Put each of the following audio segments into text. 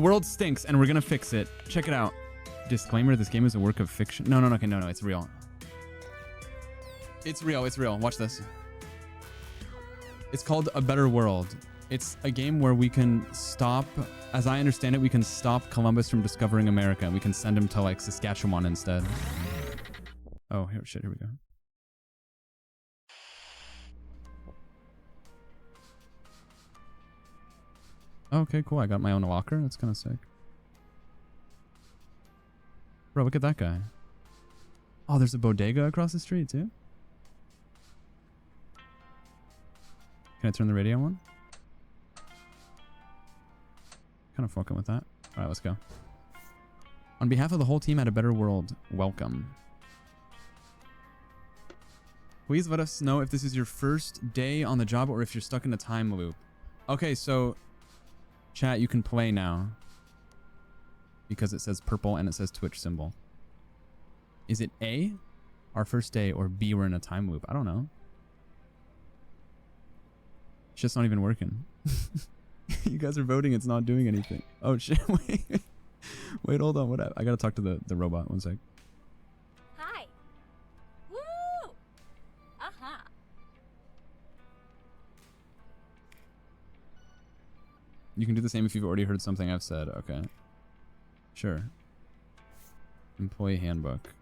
world stinks and we're gonna fix it. Check it out. Disclaimer, this game is a work of fiction. No, it's real. It's real. Watch this. It's called A Better World. It's a game where we can stop, as I understand it, we can stop Columbus from discovering America. We can send him to like Saskatchewan instead. Oh, here we go. Okay, cool. I got my own locker. That's kind of sick. Bro, look at that guy. Oh, there's a bodega across the street too. Can I turn the radio on? Kind of fucking with that. All right, let's go. On behalf of the whole team at A Better World, welcome. Please let us know if this is your first day on the job or if you're stuck in a time loop. Okay, so chat, you can play now because it says purple and it says Twitch symbol. Is it A, our first day, or B, we're in a time loop? I don't know. It's just not even working. You guys are voting. It's not doing anything. Oh shit! Wait, hold on. What? I gotta talk to the robot. One sec. Hi. Woo! Uh-huh. You can do the same if you've already heard something I've said. Okay. Sure. Employee handbook.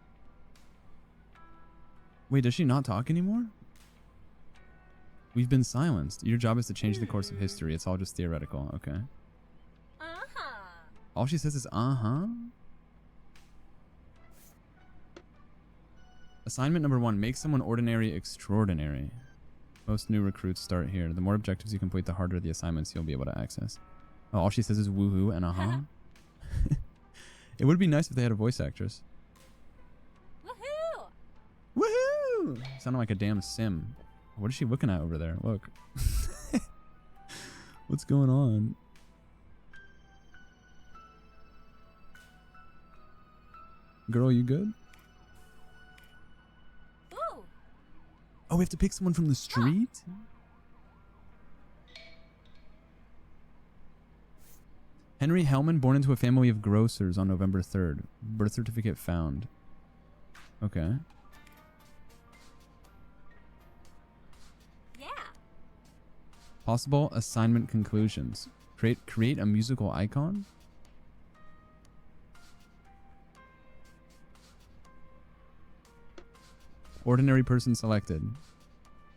Wait, does she not talk anymore? We've been silenced. Your job is to change the course of history. It's all just theoretical. Okay. Uh-huh. All she says is uh-huh. Assignment number 1. Make someone ordinary extraordinary. Most new recruits start here. The more objectives you complete, the harder the assignments you'll be able to access. Oh, all she says is woohoo and uh-huh. It would be nice if they had a voice actress. Woohoo! Woohoo! Sounded like a damn sim. What is she looking at over there? Look. What's going on? Girl, you good? Ooh. Oh, we have to pick someone from the street? Henry Hellman, born into a family of grocers on November 3rd. Birth certificate found. Okay. Yeah. Possible assignment conclusions. Create a musical icon? Ordinary person selected.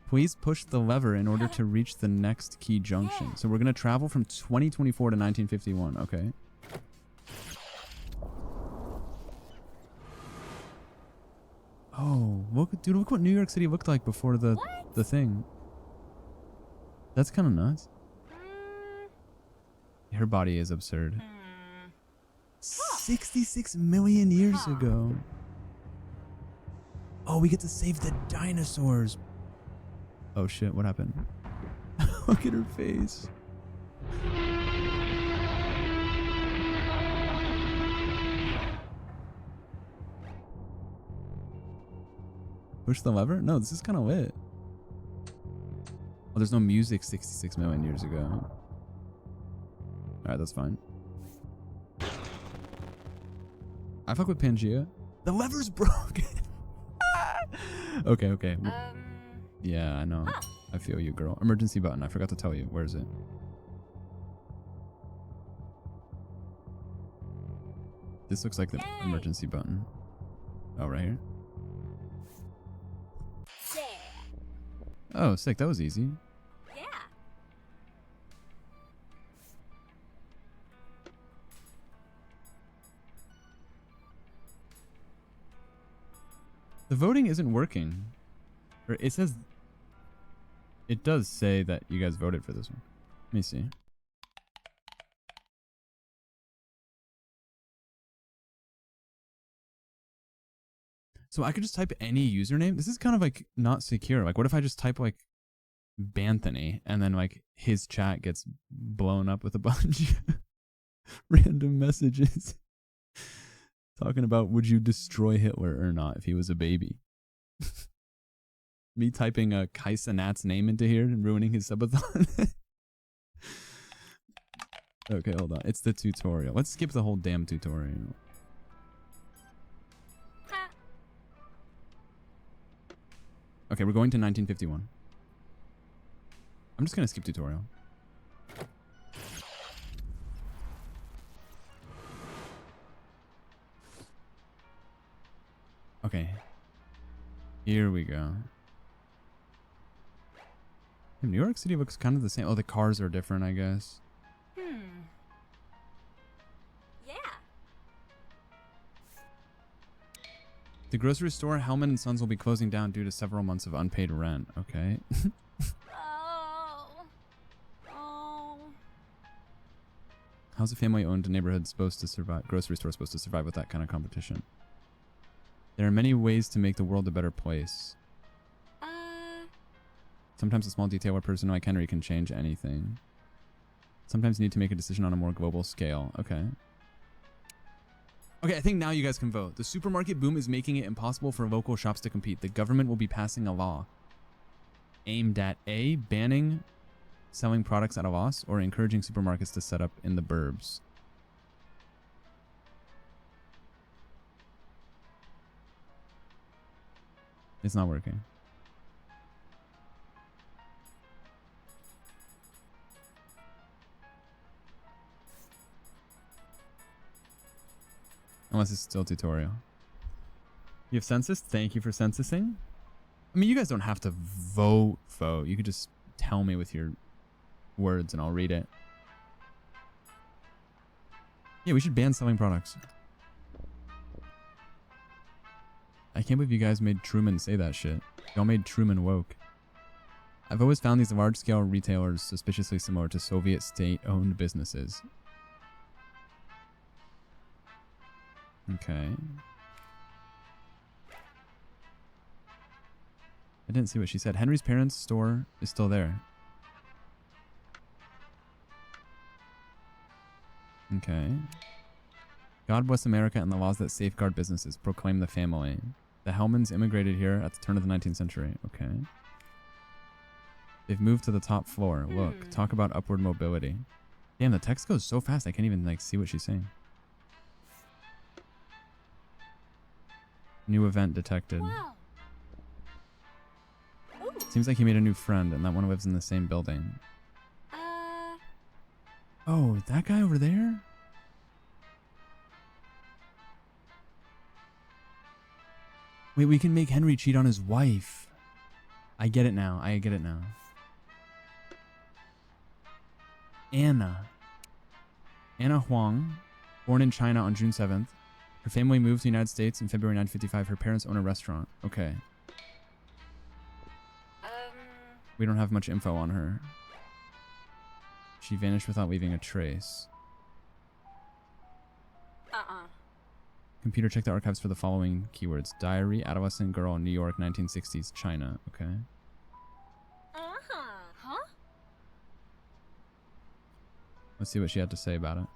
Please push the lever in order to reach the next key junction. So we're going to travel from 2024 to 1951. Okay. Oh, look, dude, look what New York City looked like before the thing. That's kind of nuts. Her body is absurd. 66 million years ago. Oh, we get to save the dinosaurs. Oh shit, what happened? Look at her face. Push the lever? No, this is kind of lit. Oh, there's no music 66 million years ago. Alright, that's fine. I fuck with Pangea. The lever's broken. Okay. Yeah, I know. I feel you, girl. Emergency button. I forgot to tell you. Where is it? This looks like the emergency button. Oh, right here. Oh, sick. That was easy. Yeah. The voting isn't working. Or it says... It does say that you guys voted for this one. Let me see. So I could just type any username? This is kind of like not secure. Like what if I just type like Banthony and then like his chat gets blown up with a bunch of random messages talking about would you destroy Hitler or not if he was a baby? Me typing a Kaisa Nat's name into here and ruining his subathon. Okay, hold on. It's the tutorial. Let's skip the whole damn tutorial. Ha. Okay, we're going to 1951. I'm just gonna skip tutorial. Okay. Here we go. New York City looks kind of the same. Oh, the cars are different, I guess. Yeah. The grocery store, Hellman & Sons, will be closing down due to several months of unpaid rent. Okay. Oh. Oh. How's a family-owned neighborhood supposed to survive? Grocery store supposed to survive with that kind of competition? There are many ways to make the world a better place. Sometimes a small detail or person like Henry can change anything. Sometimes you need to make a decision on a more global scale. Okay. Okay, I think now you guys can vote. The supermarket boom is making it impossible for local shops to compete. The government will be passing a law aimed at A, banning selling products at a loss, or encouraging supermarkets to set up in the burbs. It's not working. Unless it's still tutorial. You have census? Thank you for censusing. I mean, you guys don't have to vote. You could just tell me with your words and I'll read it. Yeah, we should ban selling products. I can't believe you guys made Truman say that shit. Y'all made Truman woke. I've always found these large-scale retailers suspiciously similar to Soviet state-owned businesses. Okay. I didn't see what she said. Henry's parents' store is still there. Okay. God bless America and the laws that safeguard businesses. Proclaim the family. The Hellmans immigrated here at the turn of the 19th century. Okay. They've moved to the top floor. Look, talk about upward mobility. Damn, the text goes so fast I can't even like see what she's saying. New event detected. Wow. Ooh. Seems like he made a new friend and that one lives in the same building. Oh, that guy over there? Wait, we can make Henry cheat on his wife. I get it now. I get it now. Anna Huang, born in China on June 7th. Her family moved to the United States in February 1955. Her parents own a restaurant. Okay. We don't have much info on her. She vanished without leaving a trace. Computer, check the archives for the following keywords. Diary, adolescent girl, New York, 1960s, China. Okay. Huh? Let's see what she had to say about it.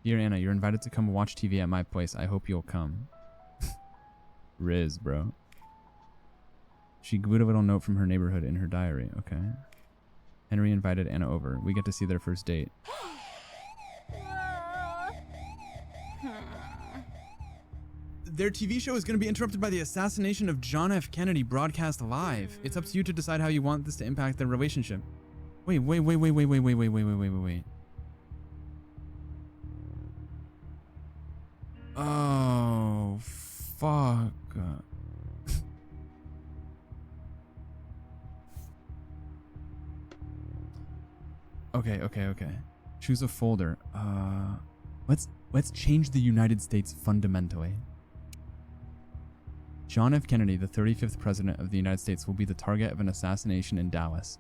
Dear Anna, you're invited to come watch TV at my place. I hope you'll come. Riz, bro. She glued a little note from her neighborhood in her diary. Okay. Henry invited Anna over. We get to see their first date. Their TV show is going to be interrupted by the assassination of John F. Kennedy broadcast live. It's up to you to decide how you want this to impact their relationship. Wait. Oh, fuck. Okay. Choose a folder. Let's change the United States fundamentally. John F. Kennedy, the 35th president of the United States, will be the target of an assassination in Dallas.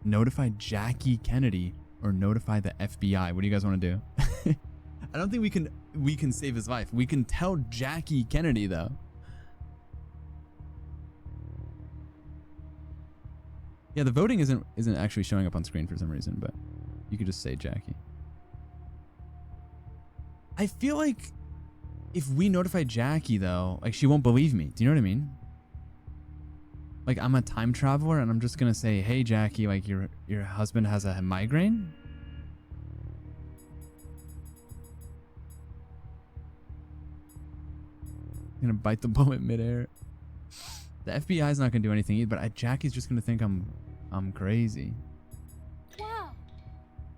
Notify Jackie Kennedy or notify the FBI. What do you guys want to do? I don't think we can save his life. We can tell Jackie Kennedy though. Yeah, the voting isn't actually showing up on screen for some reason, but you could just say Jackie. I feel like if we notify Jackie though, like she won't believe me. Do you know what I mean? Like, I'm a time traveler and I'm just gonna say, hey, Jackie, like, your husband has a migraine? I'm gonna bite the bullet midair. The FBI is not gonna do anything either, but Jackie's just gonna think I'm crazy. Wow.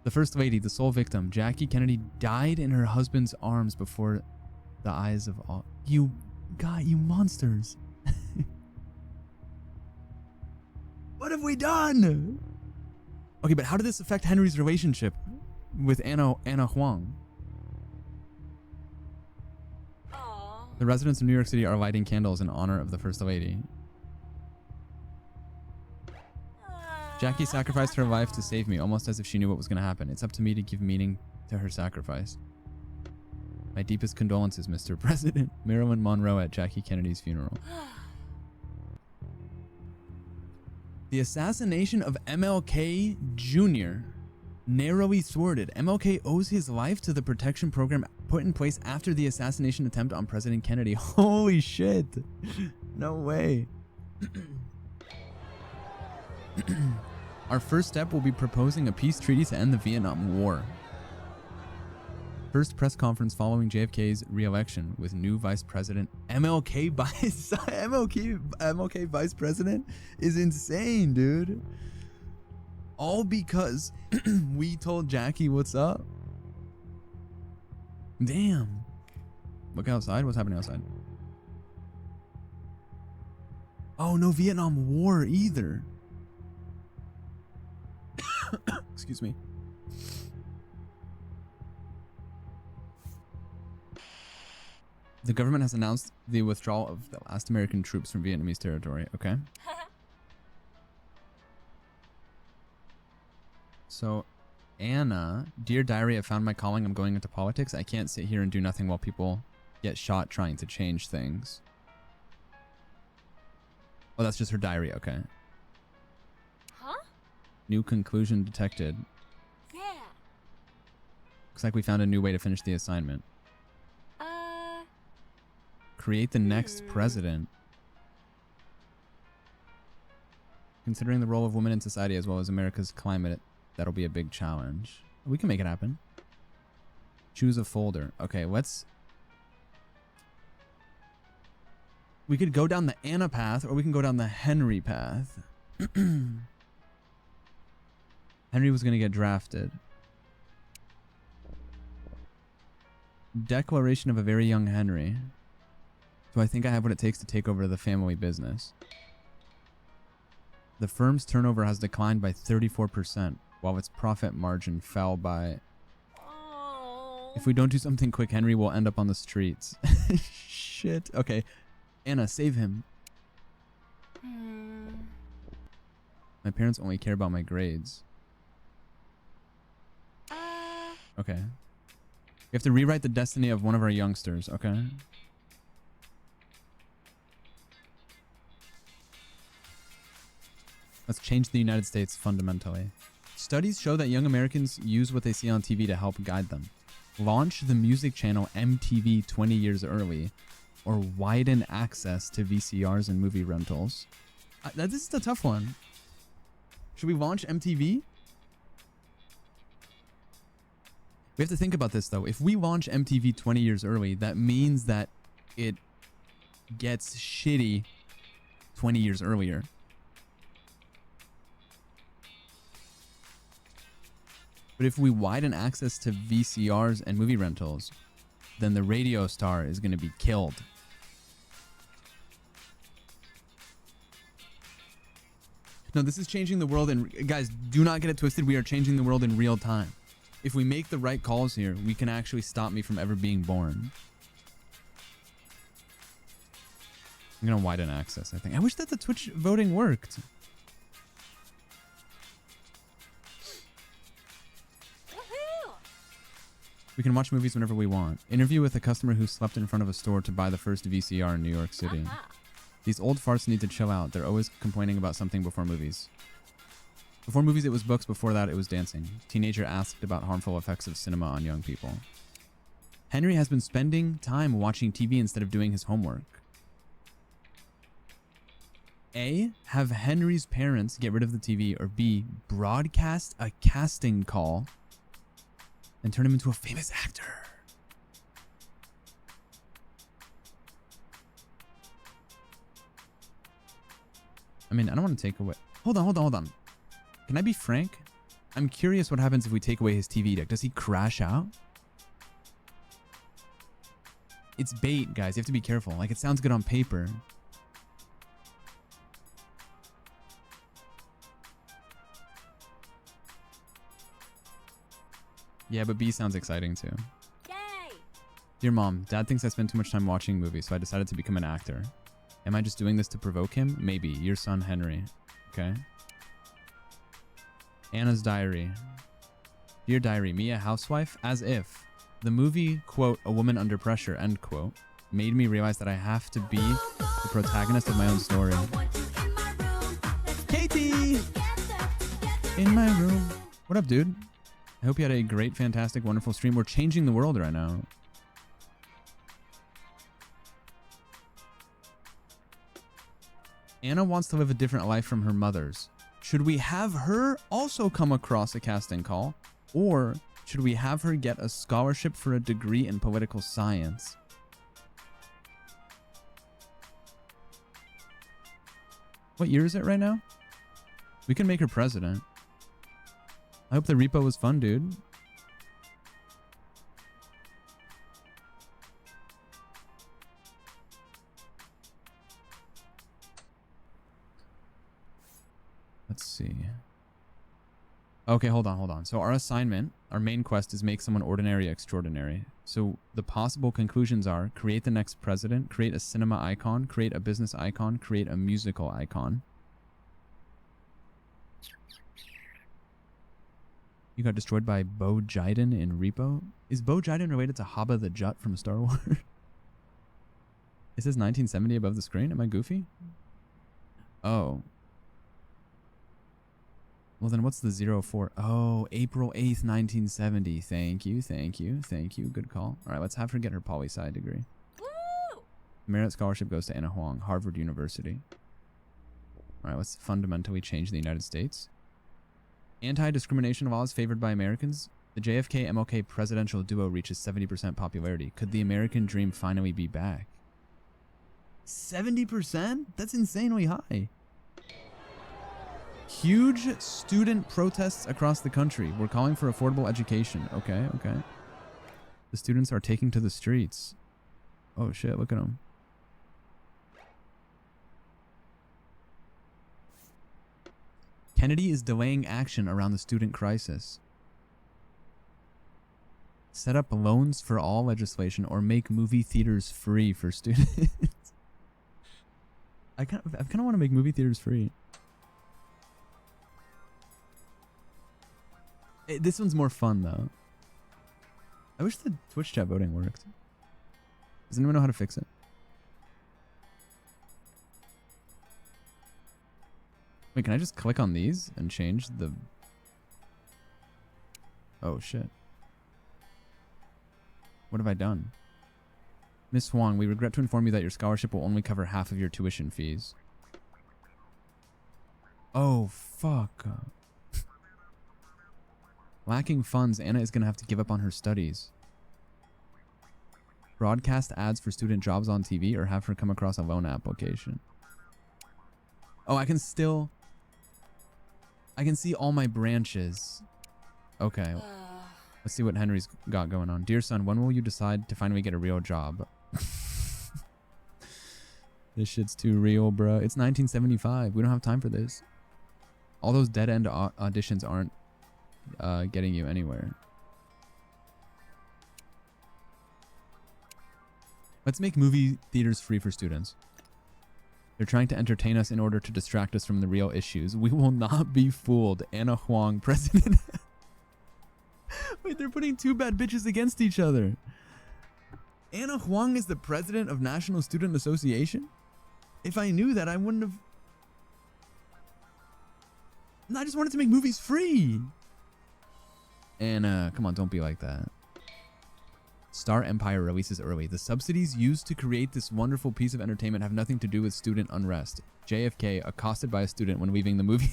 The first lady, the sole victim, Jackie Kennedy, died in her husband's arms before the eyes of all. You monsters. What have we done? Okay, but how did this affect Henry's relationship with Anna Huang? Aw. The residents of New York City are lighting candles in honor of the First Lady. Jackie sacrificed her life to save me, almost as if she knew what was going to happen. It's up to me to give meaning to her sacrifice. My deepest condolences, Mr. President. Marilyn Monroe at Jackie Kennedy's funeral. The assassination of MLK Jr. narrowly thwarted. MLK owes his life to the protection program put in place after the assassination attempt on President Kennedy. Holy shit. No way. Our first step will be proposing a peace treaty to end the Vietnam War. First press conference following JFK's re-election with new Vice President MLK Vice President is insane, dude. All because we told Jackie what's up. Damn. Look outside. What's happening outside? Oh, no Vietnam War either. Excuse me. The government has announced the withdrawal of the last American troops from Vietnamese territory. Okay. So, Anna, dear diary, I found my calling. I'm going into politics. I can't sit here and do nothing while people get shot trying to change things. Oh, that's just her diary. Okay. Huh? New conclusion detected. Yeah. Looks like we found a new way to finish the assignment. Create the next president. Considering the role of women in society as well as America's climate, that'll be a big challenge. We can make it happen. Choose a folder. Okay, let's... We could go down the Anna path, or we can go down the Henry path. Henry was going to get drafted. Declaration of a very young Henry. So I think I have what it takes to take over the family business. The firm's turnover has declined by 34%, while its profit margin fell by... Oh. If we don't do something quick, Henry will end up on the streets. Shit. Okay. Anna, save him. My parents only care about my grades. Okay. We have to rewrite the destiny of one of our youngsters, okay? Let's change the United States fundamentally. Studies show that young Americans use what they see on TV to help guide them. Launch the music channel MTV 20 years early, or widen access to VCRs and movie rentals. This is a tough one. Should we launch MTV? We have to think about this though. If we launch MTV 20 years early, that means that it gets shitty 20 years earlier. But if we widen access to VCRs and movie rentals, then the radio star is going to be killed. No, this is changing the world. And guys, do not get it twisted. We are changing the world in real time. If we make the right calls here, we can actually stop me from ever being born. I'm going to widen access, I think. I wish that the Twitch voting worked. We can watch movies whenever we want. Interview with a customer who slept in front of a store to buy the first VCR in New York City. These old farts need to chill out. They're always complaining about something before movies. Before movies, it was books. Before that, it was dancing. Teenager asked about harmful effects of cinema on young people. Henry has been spending time watching TV instead of doing his homework. A, have Henry's parents get rid of the TV, or B, broadcast a casting call and turn him into a famous actor. I mean, I don't want to take away... Hold on. Can I be frank? I'm curious what happens if we take away his TV deck. Does he crash out? It's bait, guys. You have to be careful. Like, it sounds good on paper. Yeah, but B sounds exciting too. Yay! Dear Mom, Dad thinks I spend too much time watching movies, so I decided to become an actor. Am I just doing this to provoke him? Maybe. Your son, Henry. Okay. Anna's diary. Dear diary, me a housewife? As if. The movie, quote, A Woman Under Pressure, end quote, made me realize that I have to be the protagonist of my own story. Katie! In my room. What up, dude? I hope you had a great, fantastic, wonderful stream. We're changing the world right now. Anna wants to live a different life from her mother's. Should we have her also come across a casting call? Or should we have her get a scholarship for a degree in political science? What year is it right now? We can make her president. I hope the repo was fun, dude. Let's see. Okay, hold on. So our assignment, our main quest is make someone ordinary extraordinary. So the possible conclusions are create the next president, create a cinema icon, create a business icon, create a musical icon. You got destroyed by Bo Jiden in Repo? Is Bo Jiden related to Haba the Jut from Star Wars? It says 1970 above the screen. Am I goofy? Oh. Well, then what's the 04? Oh, April 8th, 1970. Thank you. Good call. All right, let's have her get her poli-sci degree. Woo! Merit scholarship goes to Anna Huang, Harvard University. All right, let's fundamentally change the United States. Anti-discrimination laws favored by Americans. The JFK-MLK presidential duo reaches 70% popularity. Could the American dream finally be back? 70%? That's insanely high. Huge student protests across the country. We're calling for affordable education. Okay. The students are taking to the streets. Oh shit, look at them. Kennedy is delaying action around the student crisis. Set up loans for all legislation or make movie theaters free for students. I kind of want to make movie theaters free. This one's more fun though. I wish the Twitch chat voting worked. Does anyone know how to fix it? Wait, can I just click on these and change the... Oh shit. What have I done? Miss Huang, we regret to inform you that your scholarship will only cover half of your tuition fees. Oh, fuck. Lacking funds, Anna is going to have to give up on her studies. Broadcast ads for student jobs on TV or have her come across a loan application. Oh, I can still... I can see all my branches. Okay. Let's see what Henry's got going on. Dear son, when will you decide to finally get a real job? This shit's too real, bro. It's 1975. We don't have time for this. All those dead-end auditions aren't getting you anywhere. Let's make movie theaters free for students. They're trying to entertain us in order to distract us from the real issues. We will not be fooled. Anna Huang, president. Wait, they're putting two bad bitches against each other. Anna Huang is the president of National Student Association? If I knew that, I wouldn't have... No, I just wanted to make movies free. Anna, come on, don't be like that. Star Empire releases early. The subsidies used to create this wonderful piece of entertainment have nothing to do with student unrest. JFK accosted by a student when leaving the movie.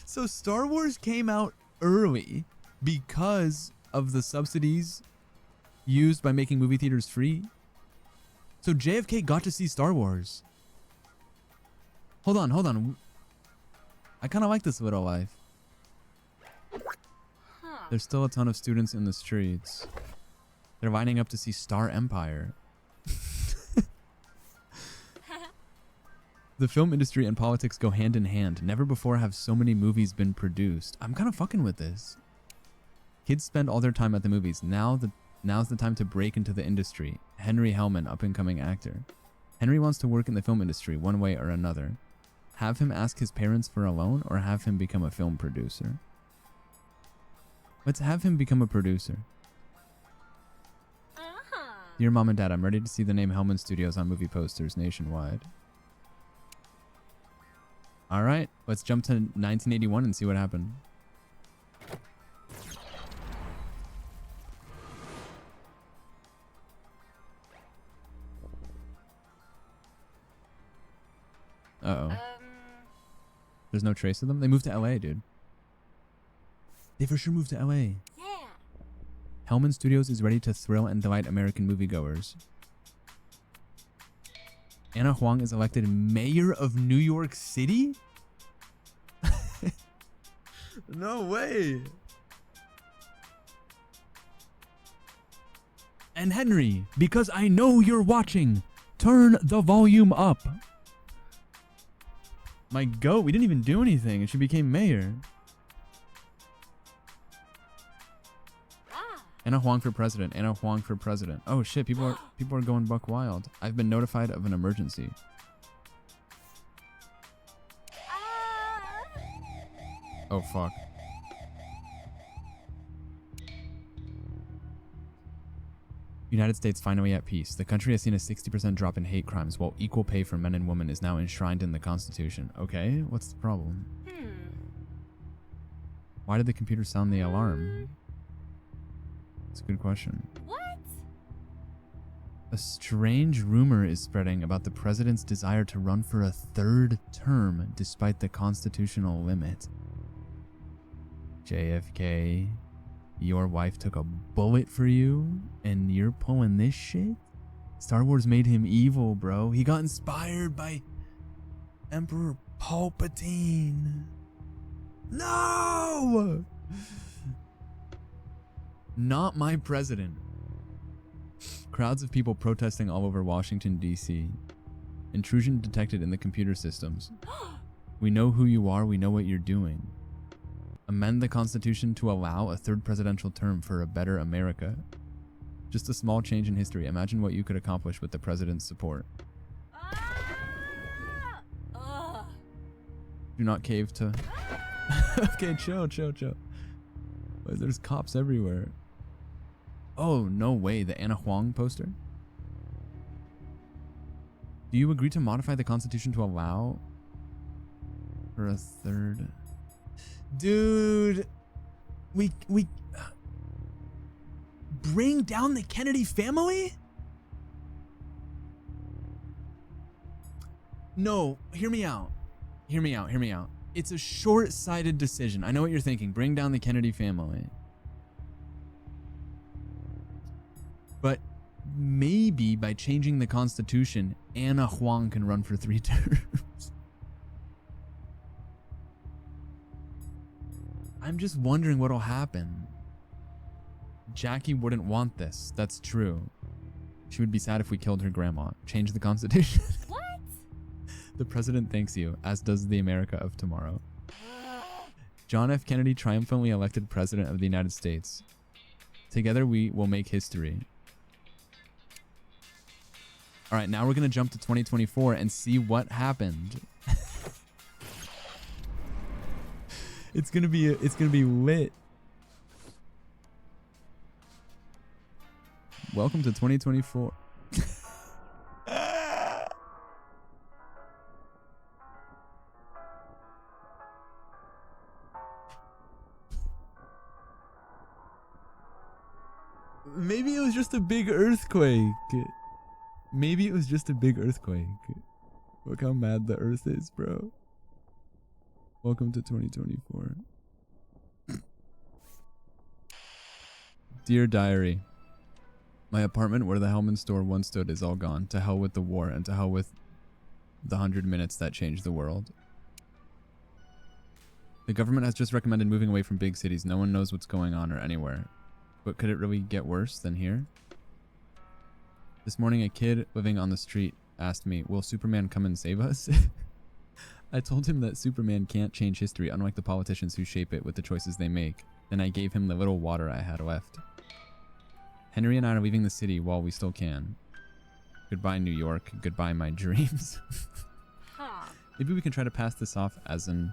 So Star Wars came out early because of the subsidies used by making movie theaters free. So JFK got to see Star Wars. Hold on. I kind of like this little life. Huh. There's still a ton of students in the streets. They're lining up to see Star Empire. The film industry and politics go hand in hand. Never before have so many movies been produced. I'm kind of fucking with this. Kids spend all their time at the movies. Now's the time to break into the industry. Henry Hellman, up-and-coming actor. Henry wants to work in the film industry one way or another. Have him ask his parents for a loan or have him become a film producer? Let's have him become a producer. Dear Mom and Dad, I'm ready to see the name Hellman Studios on movie posters nationwide. All right, let's jump to 1981 and see what happened. Uh-oh. There's no trace of them? They moved to LA, dude. They for sure moved to LA. Yeah. Hellman Studios is ready to thrill and delight American moviegoers. Anna Huang is elected mayor of New York City? No way. And Henry, because I know you're watching, turn the volume up. My goat, we didn't even do anything and she became mayor. Anna Huang for president. Anna Huang for president. Oh shit, people are going buck wild. I've been notified of an emergency. Oh fuck. United States finally at peace. The country has seen a 60% drop in hate crimes, while equal pay for men and women is now enshrined in the Constitution. Okay, what's the problem? Why did the computer sound the alarm? That's a good question. What? A strange rumor is spreading about the president's desire to run for a third term despite the constitutional limit. JFK, your wife took a bullet for you and you're pulling this shit? Star Wars made him evil, bro. He got inspired by Emperor Palpatine. No! Not my president. Crowds of people protesting all over Washington, D.C. Intrusion detected in the computer systems. We know who you are. We know what you're doing. Amend the Constitution to allow a third presidential term for a better America. Just a small change in history. Imagine what you could accomplish with the president's support. Do not cave to... Okay, chill. Wait, there's cops everywhere. Oh, no way. The Anna Huang poster? Do you agree to modify the Constitution to allow for a third... Dude, we bring down the Kennedy family? No, hear me out. It's a short-sighted decision. I know what you're thinking. Bring down the Kennedy family. But maybe by changing the Constitution, Anna Huang can run for 3 terms. I'm just wondering what'll happen. Jackie wouldn't want this. That's true. She would be sad if we killed her grandma. Change the Constitution. What? The president thanks you, as does the America of tomorrow. John F. Kennedy triumphantly elected president of the United States. Together we will make history. All right, now we're going to jump to 2024 and see what happened. It's going to be lit. Welcome to 2024. Maybe it was just a big earthquake. Maybe it was just a big earthquake. Look how mad the earth is, bro. Welcome to 2024. Dear Diary. My apartment where the Hellman store once stood is all gone. To hell with the war and to hell with the 100 minutes that changed the world. The government has just recommended moving away from big cities. No one knows what's going on or anywhere. But could it really get worse than here? This morning, a kid living on the street asked me, will Superman come and save us? I told him that Superman can't change history, unlike the politicians who shape it with the choices they make. Then I gave him the little water I had left. Henry and I are leaving the city while we still can. Goodbye, New York. Goodbye, my dreams. Huh. Maybe we can try to pass this off as an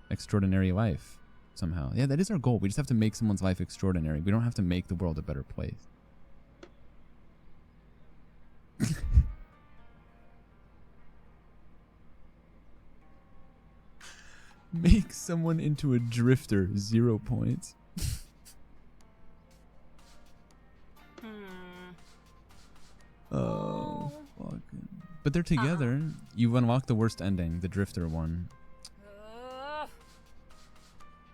extraordinary life somehow. Yeah, that is our goal. We just have to make someone's life extraordinary. We don't have to make the world a better place. Make someone into a drifter. 0 points. Oh, fucking. But they're together. You've unlocked the worst ending, the drifter one.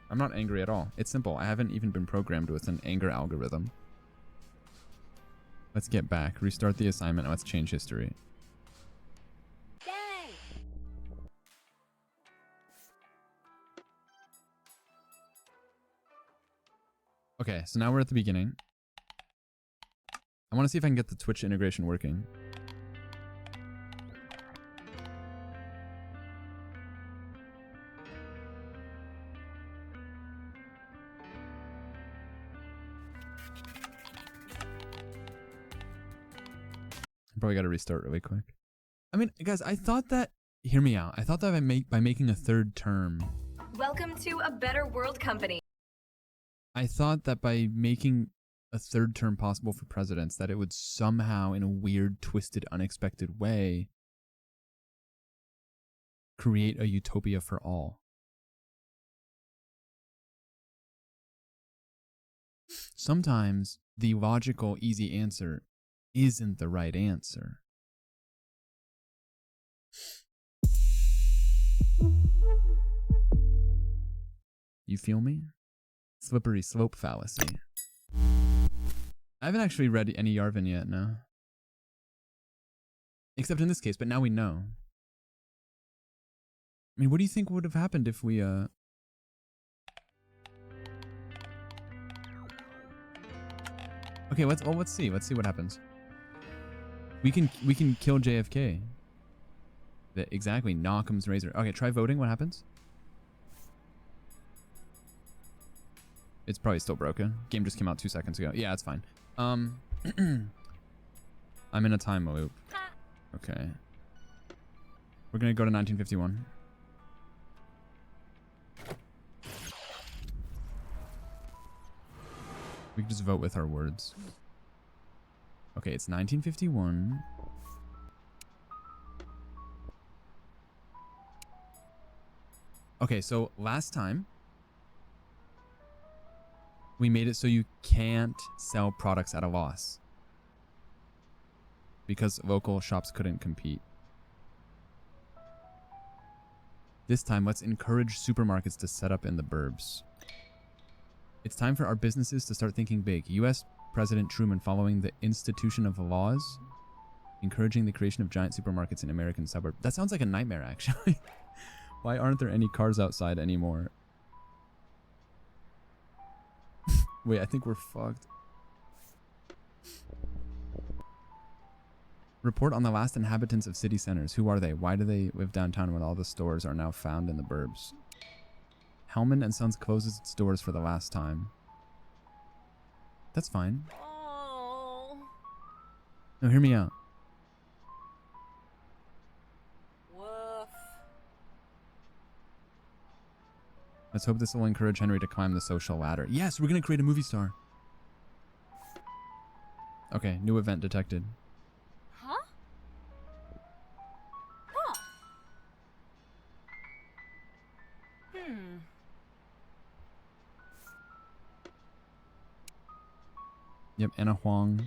I'm not angry at all. It's simple. I haven't even been programmed with an anger algorithm. Let's get back. Restart the assignment and let's change history. Yay! Okay, so now we're at the beginning. I want to see if I can get the Twitch integration working. Probably got to restart really quick. I mean, guys, I thought that... Hear me out. I thought that by making a third term... Welcome to a better world company. I thought that by making a third term possible for presidents, that it would somehow, in a weird, twisted, unexpected way, create a utopia for all. Sometimes the logical, easy answer isn't the right answer. You feel me? Slippery slope fallacy. I haven't actually read any Yarvin yet, no. Except in this case, but now we know. I mean, what do you think would have happened if we, Okay, let's see. Let's see what happens. We can kill JFK. Exactly, Knockham's razor. Okay, try voting. What happens? It's probably still broken. Game just came out 2 seconds ago. Yeah, it's fine. I'm in a time loop. Okay. We're gonna go to 1951. We can just vote with our words. Okay, it's 1951. Okay, so last time we made it so you can't sell products at a loss because local shops couldn't compete. This time, let's encourage supermarkets to set up in the burbs. It's time for our businesses to start thinking big. U.S. President Truman, following the institution of laws, encouraging the creation of giant supermarkets in American suburbs. That sounds like a nightmare, actually. Why aren't there any cars outside anymore? Wait, I think we're fucked. Report on the last inhabitants of city centers. Who are they? Why do they live downtown when all the stores are now found in the burbs? Hellman and Sons closes its doors for the last time. That's fine. Oh. No, hear me out. Woof. Let's hope this will encourage Henry to climb the social ladder. Yes, we're gonna create a movie star. Okay, new event detected. Huh? Huh. Yep, Anna Huang.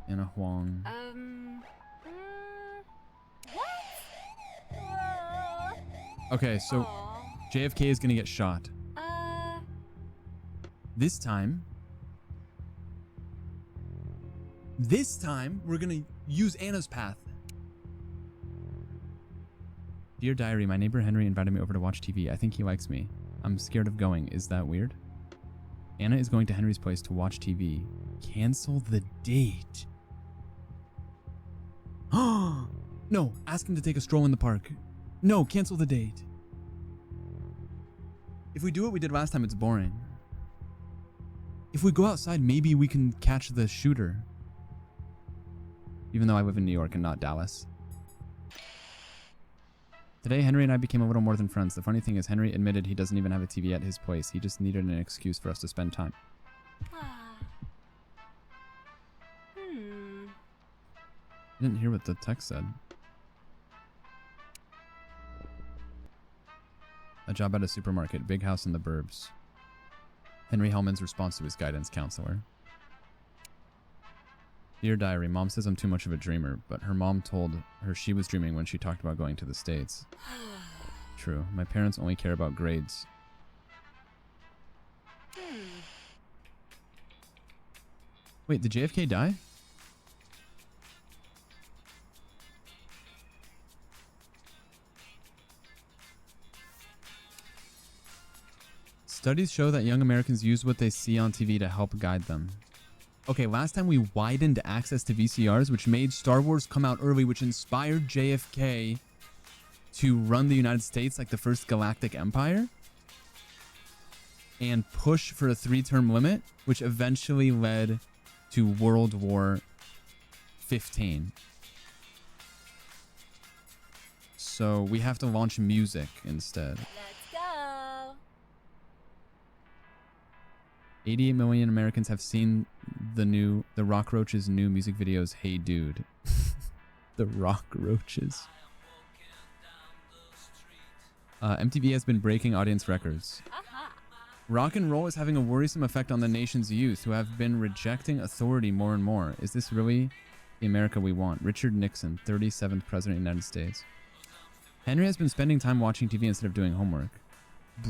Anna Huang. What? Okay, so Aw. JFK is gonna get shot. This time, we're gonna use Anna's path. Dear Diary, my neighbor Henry invited me over to watch TV. I think he likes me. I'm scared of going. Is that weird? Anna is going to Henry's place to watch TV. Cancel the date. No, ask him to take a stroll in the park. No, cancel the date. If we do what we did last time, it's boring. If we go outside, maybe we can catch the shooter. Even though I live in New York and not Dallas. Today, Henry and I became a little more than friends. The funny thing is, Henry admitted he doesn't even have a TV at his place. He just needed an excuse for us to spend time. I didn't hear what the text said. A job at a supermarket, big house in the burbs. Henry Hellman's response to his guidance counselor. Dear Diary, Mom says I'm too much of a dreamer, but her mom told her she was dreaming when she talked about going to the States. True. My parents only care about grades. Wait, did JFK die? Studies show that young Americans use what they see on TV to help guide them. Okay, last time we widened access to VCRs, which made Star Wars come out early, which inspired JFK to run the United States like the first galactic empire and push for a 3-term limit, which eventually led to World War 15. So we have to launch music instead. Let's go. 88 million Americans have seen the Rockroaches' new music videos, Hey Dude. The Rockroaches. MTV has been breaking audience records. Rock and roll is having a worrisome effect on the nation's youth who have been rejecting authority more and more. Is this really the America we want? Richard Nixon, 37th President of the United States. Henry has been spending time watching TV instead of doing homework.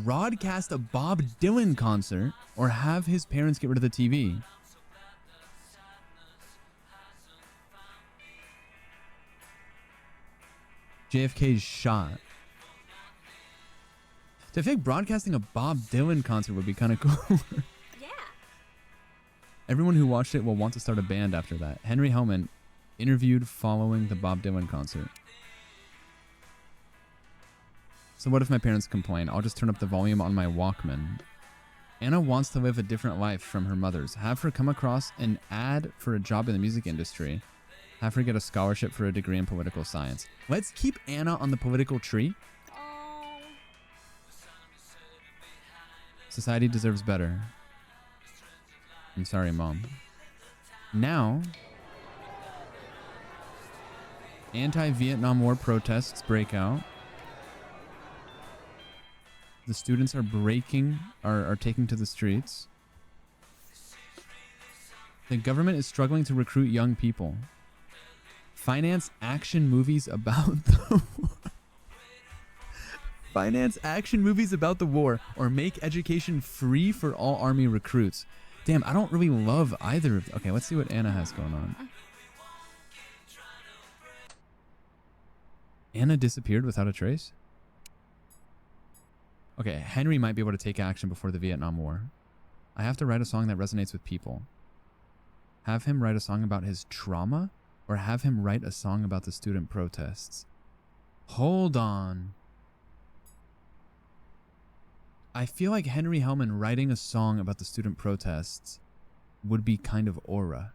Broadcast a Bob Dylan concert or have his parents get rid of the TV. JFK's shot. So I feel like broadcasting a Bob Dylan concert would be kind of cool. Yeah. Everyone who watched it will want to start a band after that. Henry Hellman interviewed following the Bob Dylan concert. So what if my parents complain? I'll just turn up the volume on my Walkman. Anna wants to live a different life from her mother's. Have her come across an ad for a job in the music industry. Have her get a scholarship for a degree in political science. Let's keep Anna on the political tree. Oh. Society deserves better. I'm sorry, Mom. Now, anti-Vietnam War protests break out. The students are taking to the streets. The government is struggling to recruit young people. Finance action movies about the war. Finance action movies about the war or make education free for all army recruits. Damn, I don't really love either of them. Okay, let's see what Anna has going on. Anna disappeared without a trace? Okay, Henry might be able to take action before the Vietnam War. I have to write a song that resonates with people. Have him write a song about his trauma or have him write a song about the student protests? Hold on. I feel like Henry Hellman writing a song about the student protests would be kind of aura.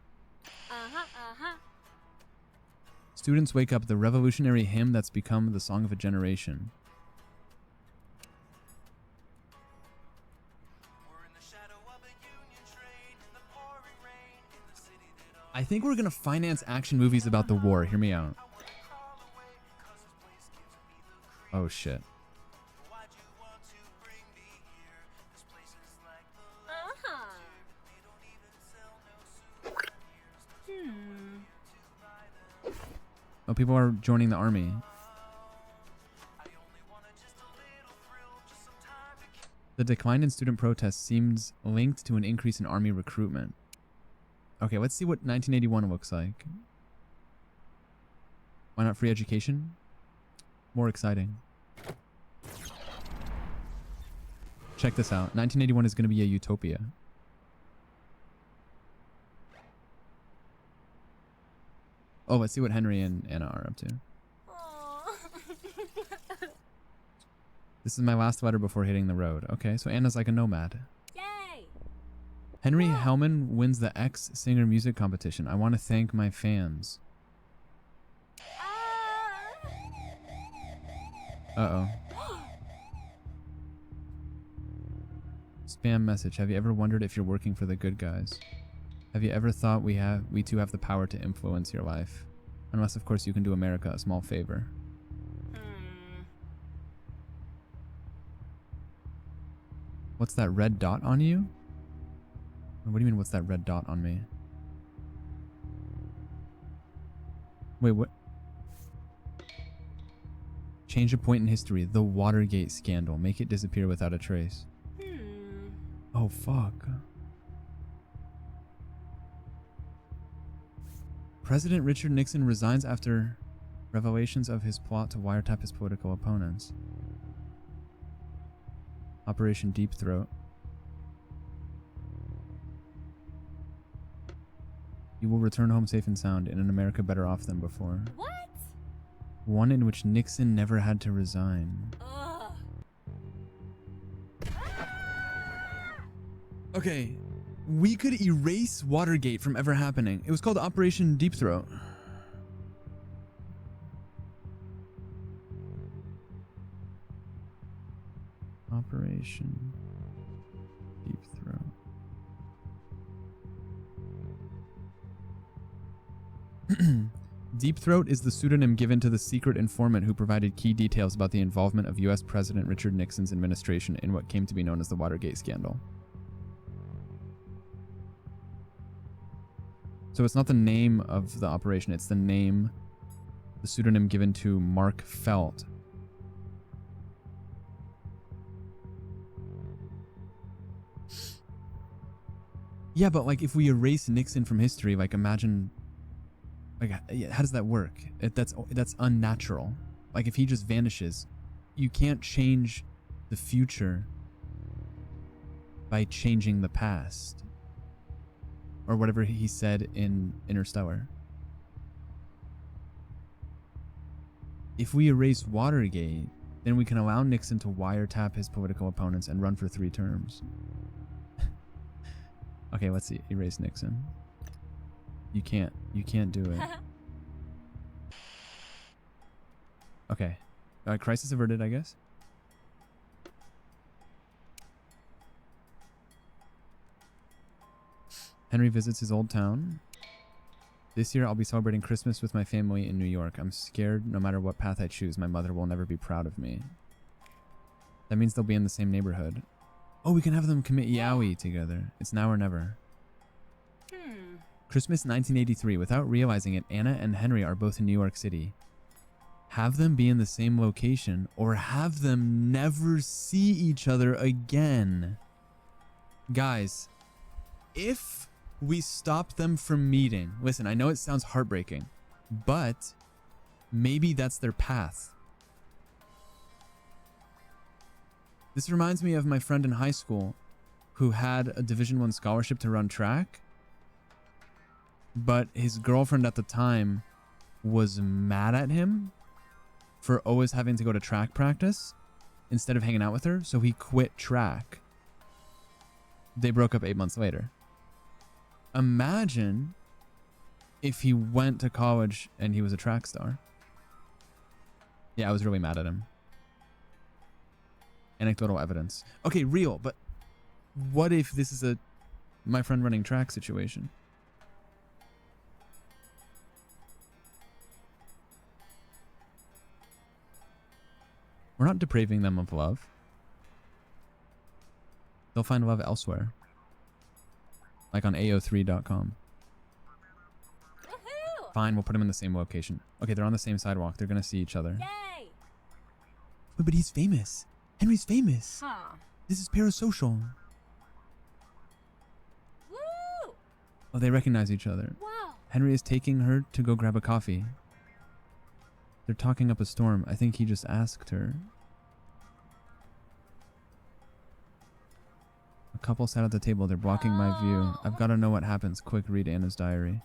Students Wake Up, the revolutionary hymn that's become the song of a generation. I think we're gonna finance action movies about the war. Hear me out. Oh shit. Oh, people are joining the army. The decline in student protests seems linked to an increase in army recruitment. Okay, let's see what 1981 looks like. Why not free education? More exciting. Check this out. 1981 is going to be a utopia. Oh, let's see what Henry and Anna are up to. Aw. This is my last letter before hitting the road. Okay, so Anna's like a nomad. Yay! Henry Hellman wins the X Singer music competition. I want to thank my fans. Ah! Uh-oh. Spam message. Have you ever wondered if you're working for the good guys? Have you ever thought we too have the power to influence your life? Unless, of course, you can do America a small favor. What's that red dot on you? What do you mean, what's that red dot on me? Wait, what? Change a point in history. The Watergate scandal. Make it disappear without a trace. Oh, fuck. President Richard Nixon resigns after revelations of his plot to wiretap his political opponents. Operation Deep Throat. You will return home safe and sound in an America better off than before. What? One in which Nixon never had to resign. Ugh. Okay, we could erase Watergate from ever happening. It was called Operation Deep Throat. Operation Deep Throat. Deep Throat is the pseudonym given to the secret informant who provided key details about the involvement of U.S. President Richard Nixon's administration in what came to be known as the Watergate scandal. So it's not the name of the operation, it's the name, the pseudonym given to Mark Felt. Yeah, but like if we erase Nixon from history, like imagine, like how does that work? That's unnatural. Like if he just vanishes, you can't change the future by changing the past. Or whatever he said in Interstellar. If we erase Watergate, then we can allow Nixon to wiretap his political opponents and run for 3 terms. Okay, let's see. Erase Nixon. You can't do it. Okay. Crisis averted, I guess. Henry visits his old town. This year, I'll be celebrating Christmas with my family in New York. I'm scared no matter what path I choose, my mother will never be proud of me. That means they'll be in the same neighborhood. Oh, we can have them commit yaoi together. It's now or never. Christmas 1983. Without realizing it, Anna and Henry are both in New York City. Have them be in the same location, or have them never see each other again. Guys, if we stop them from meeting, listen, I know it sounds heartbreaking, but maybe that's their path. This reminds me of my friend in high school who had a Division I scholarship to run track, but his girlfriend at the time was mad at him for always having to go to track practice instead of hanging out with her, so he quit track. They broke up 8 months later. Imagine if he went to college and he was a track star. Yeah, I was really mad at him. Anecdotal evidence. Okay, real, but what if this is a my friend running track situation? We're not depraving them of love. They'll find love elsewhere. Like on AO3.com. Woohoo! Fine, we'll put them in the same location. Okay, they're on the same sidewalk. They're gonna see each other. Yay! Wait, but he's famous. Henry's famous. Huh. This is parasocial. Woo! Oh, they recognize each other. Wow. Henry is taking her to go grab a coffee. They're talking up a storm. I think he just asked her. A couple sat at the table. They're blocking my view. I've got to know what happens. Quick, read Anna's diary.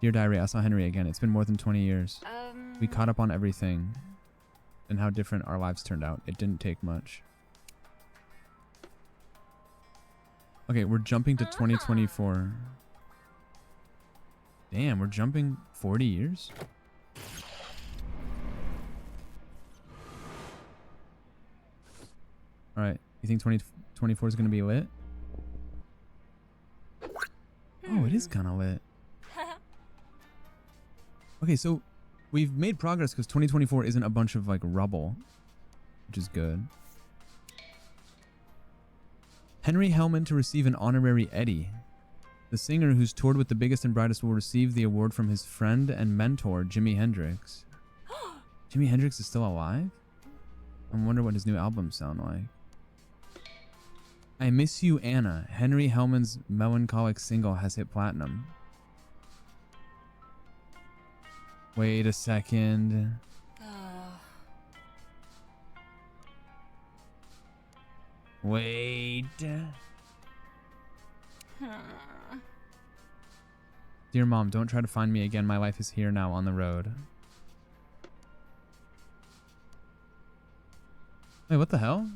Dear diary, I saw Henry again. It's been more than 20 years. We caught up on everything and how different our lives turned out. It didn't take much. Okay, we're jumping to 2024. Damn, we're jumping 40 years? Alright, you think 2024 is going to be lit? Oh, it is kind of lit. Okay, so we've made progress because 2024 isn't a bunch of like rubble, which is good. Henry Hellman to receive an honorary Eddie. The singer who's toured with the biggest and brightest will receive the award from his friend and mentor, Jimi Hendrix. Jimi Hendrix is still alive? I wonder what his new albums sound like. I Miss You, Anna. Henry Hellman's melancholic single has hit platinum. Wait a second. Wait. Dear Mom, don't try to find me again. My life is here now on the road. Wait, what the hell?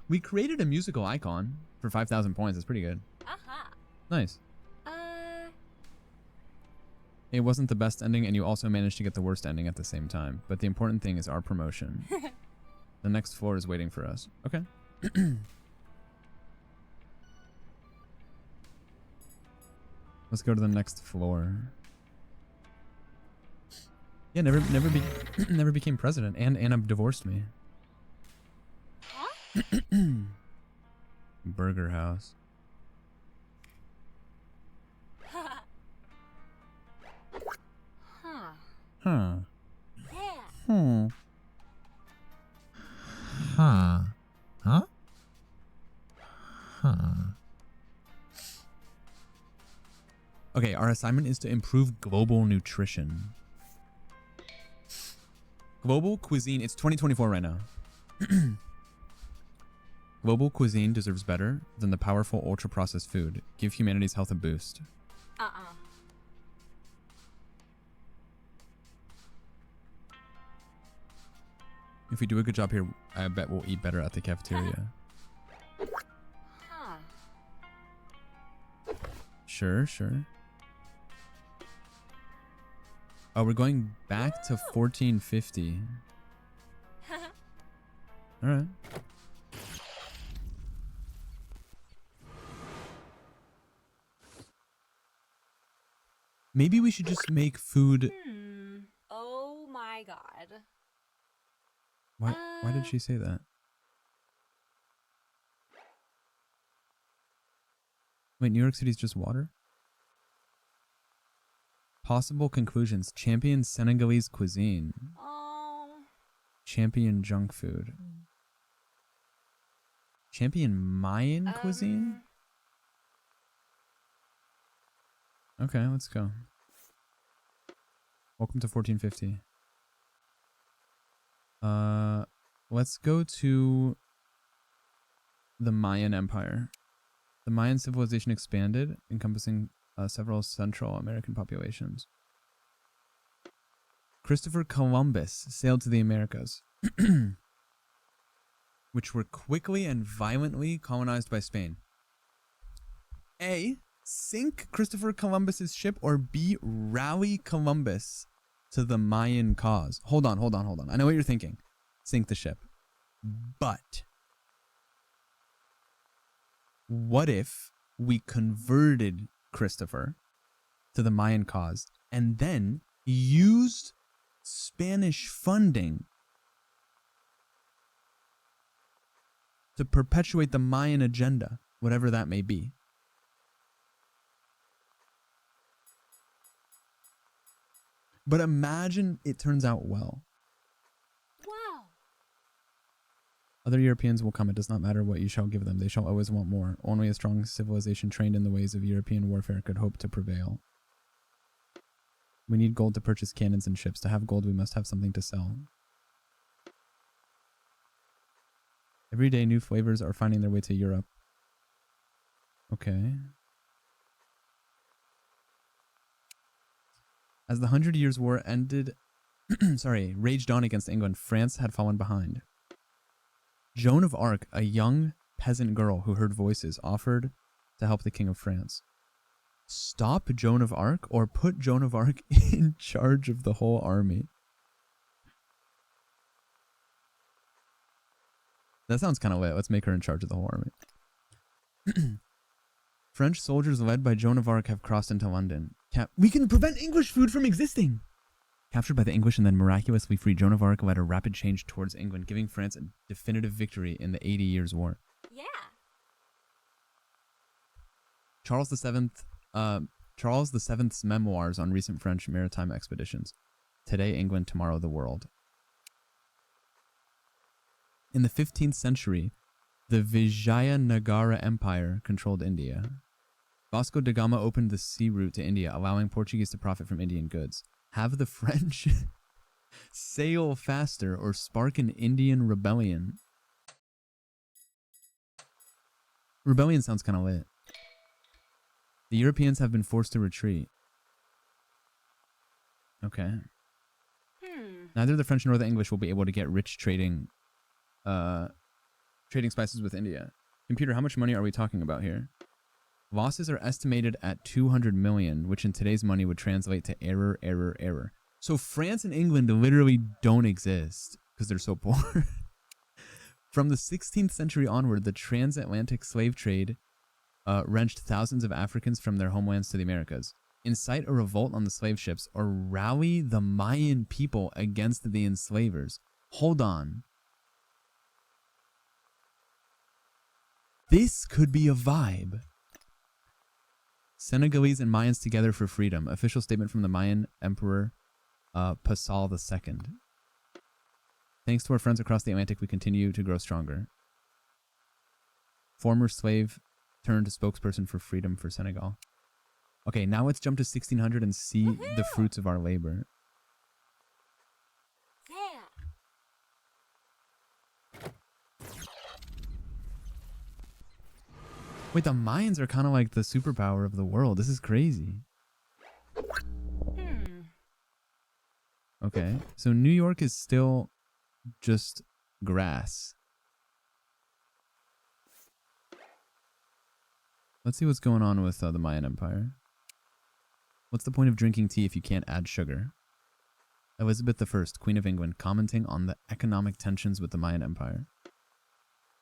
We created a musical icon for 5,000 points. That's pretty good. Nice. It wasn't the best ending, and you also managed to get the worst ending at the same time. But the important thing is our promotion. The next floor is waiting for us. Okay. Let's go to the next floor. Yeah, never became president, and Anna divorced me. Burger House. Huh. Yeah. Huh. Huh? Huh. Okay, our assignment is to improve global nutrition. Global cuisine, it's 2024 right now. Global cuisine deserves better than the powerful ultra-processed food. Give humanity's health a boost. If we do a good job here, I bet we'll eat better at the cafeteria. Sure, sure. Oh, we're going back to 1450. All right. Maybe we should just make food. Oh my god. Why did she say that? Wait, New York City's just water? Possible conclusions. Champion Senegalese cuisine. Oh. Champion junk food. Champion Mayan cuisine? Okay, let's go. Welcome to 1450. Let's go to the Mayan Empire. The Mayan civilization expanded, encompassing several Central American populations. Christopher Columbus sailed to the Americas, which were quickly and violently colonized by Spain. A. Sink Christopher Columbus's ship, or B. Rally Columbus to the Mayan cause. Hold on. I know what you're thinking. Sink the ship. But what if we converted Christopher to the Mayan cause and then used Spanish funding to perpetuate the Mayan agenda, whatever that may be. But imagine it turns out well. Wow. Other Europeans will come. It does not matter what you shall give them. They shall always want more. Only a strong civilization trained in the ways of European warfare could hope to prevail. We need gold to purchase cannons and ships. To have gold, we must have something to sell. Every day, new flavors are finding their way to Europe. Okay. As the 100 Years' War ended, raged on against England, France had fallen behind. Joan of Arc, a young peasant girl who heard voices, offered to help the King of France. Stop Joan of Arc or put Joan of Arc in charge of the whole army. That sounds kind of lit. Let's make her in charge of the whole army. French soldiers led by Joan of Arc have crossed into London. We can prevent English food from existing! Captured by the English and then miraculously freed, Joan of Arc led a rapid change towards England, giving France a definitive victory in the 80 Years' War. Yeah. Charles VII's memoirs on recent French maritime expeditions. Today, England, tomorrow, the world. In the 15th century, the Vijayanagara Empire controlled India. Vasco da Gama opened the sea route to India, allowing Portuguese to profit from Indian goods. Have the French sail faster or spark an Indian rebellion. Rebellion sounds kind of lit. The Europeans have been forced to retreat. Okay. Neither the French nor the English will be able to get rich trading spices with India. Computer, how much money are we talking about here? Losses are estimated at 200 million, which in today's money would translate to error, error, error. So France and England literally don't exist because they're so poor. From the 16th century onward, the transatlantic slave trade wrenched thousands of Africans from their homelands to the Americas. Incite a revolt on the slave ships or rally the Mayan people against the enslavers. Hold on. This could be a vibe. Senegalese and Mayans together for freedom. Official statement from the Mayan Emperor Pascal II. Thanks to our friends across the Atlantic, we continue to grow stronger. Former slave turned spokesperson for freedom for Senegal. Okay, now let's jump to 1600 and see the fruits of our labor. Yeah. Wait, the Mayans are kind of like the superpower of the world. This is crazy. Okay, so New York is still just grass. Let's see what's going on with the Mayan Empire. What's the point of drinking tea if you can't add sugar? Elizabeth I, Queen of England, commenting on the economic tensions with the Mayan Empire.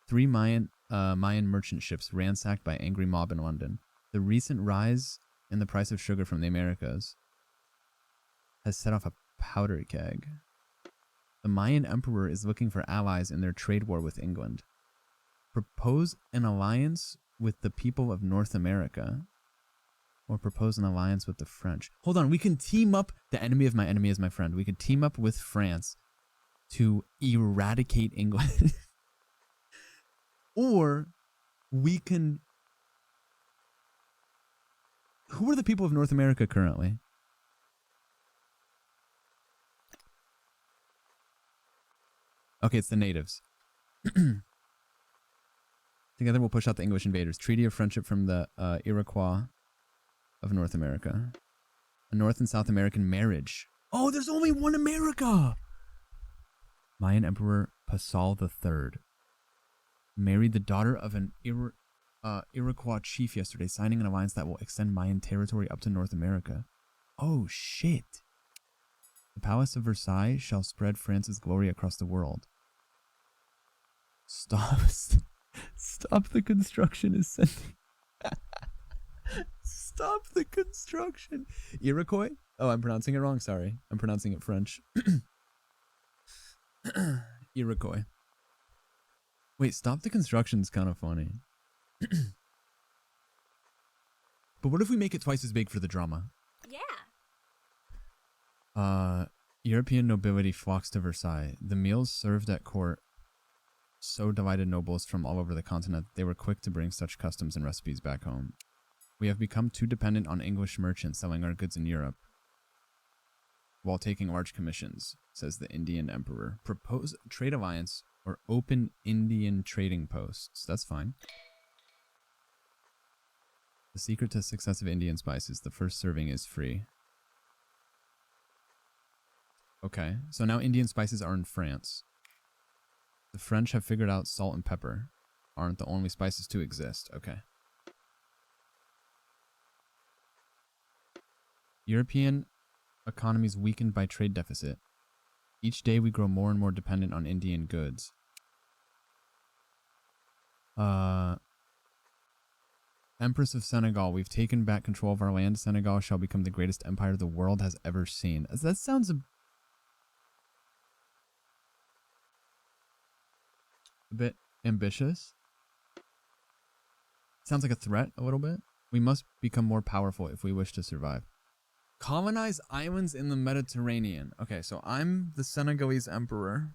3 Mayan merchant ships ransacked by angry mob in London. The recent rise in the price of sugar from the Americas has set off a powder keg. The Mayan emperor is looking for allies in their trade war with England. Propose an alliance with the people of North America, or propose an alliance with the French. Hold on, we can team up. The enemy of my enemy is my friend. We could team up with France to eradicate England. Or we can... Who are the people of North America currently? Okay, it's the natives. Together we'll push out the English invaders. Treaty of friendship from the Iroquois of North America. A North and South American marriage. Oh, there's only one America! Mayan Emperor Pascal III married the daughter of an Iroquois chief yesterday, signing an alliance that will extend Mayan territory up to North America. Oh, shit. The Palace of Versailles shall spread France's glory across the world. Stop the construction is sending. Stop the construction. Iroquois? Oh, I'm pronouncing it wrong. Sorry. I'm pronouncing it French. Iroquois. Wait, stop the construction's kind of funny. But what if we make it twice as big for the drama? Yeah. European nobility flocks to Versailles. The meals served at court so delighted nobles from all over the continent they were quick to bring such customs and recipes back home. We have become too dependent on English merchants selling our goods in Europe while taking large commissions, says the Indian emperor. Propose trade alliance or open Indian trading posts. That's fine. The secret to success of Indian spices, the first serving is free. Okay, so now Indian spices are in France. The French have figured out salt and pepper aren't the only spices to exist. Okay. European economies weakened by trade deficit. Each day we grow more and more dependent on Indian goods. Empress of Senegal, we've taken back control of our land. Senegal shall become the greatest empire the world has ever seen. That sounds a bit ambitious. Sounds like a threat a little bit. We must become more powerful if we wish to survive. Colonize islands in the Mediterranean. Okay, so I'm the Senegalese emperor.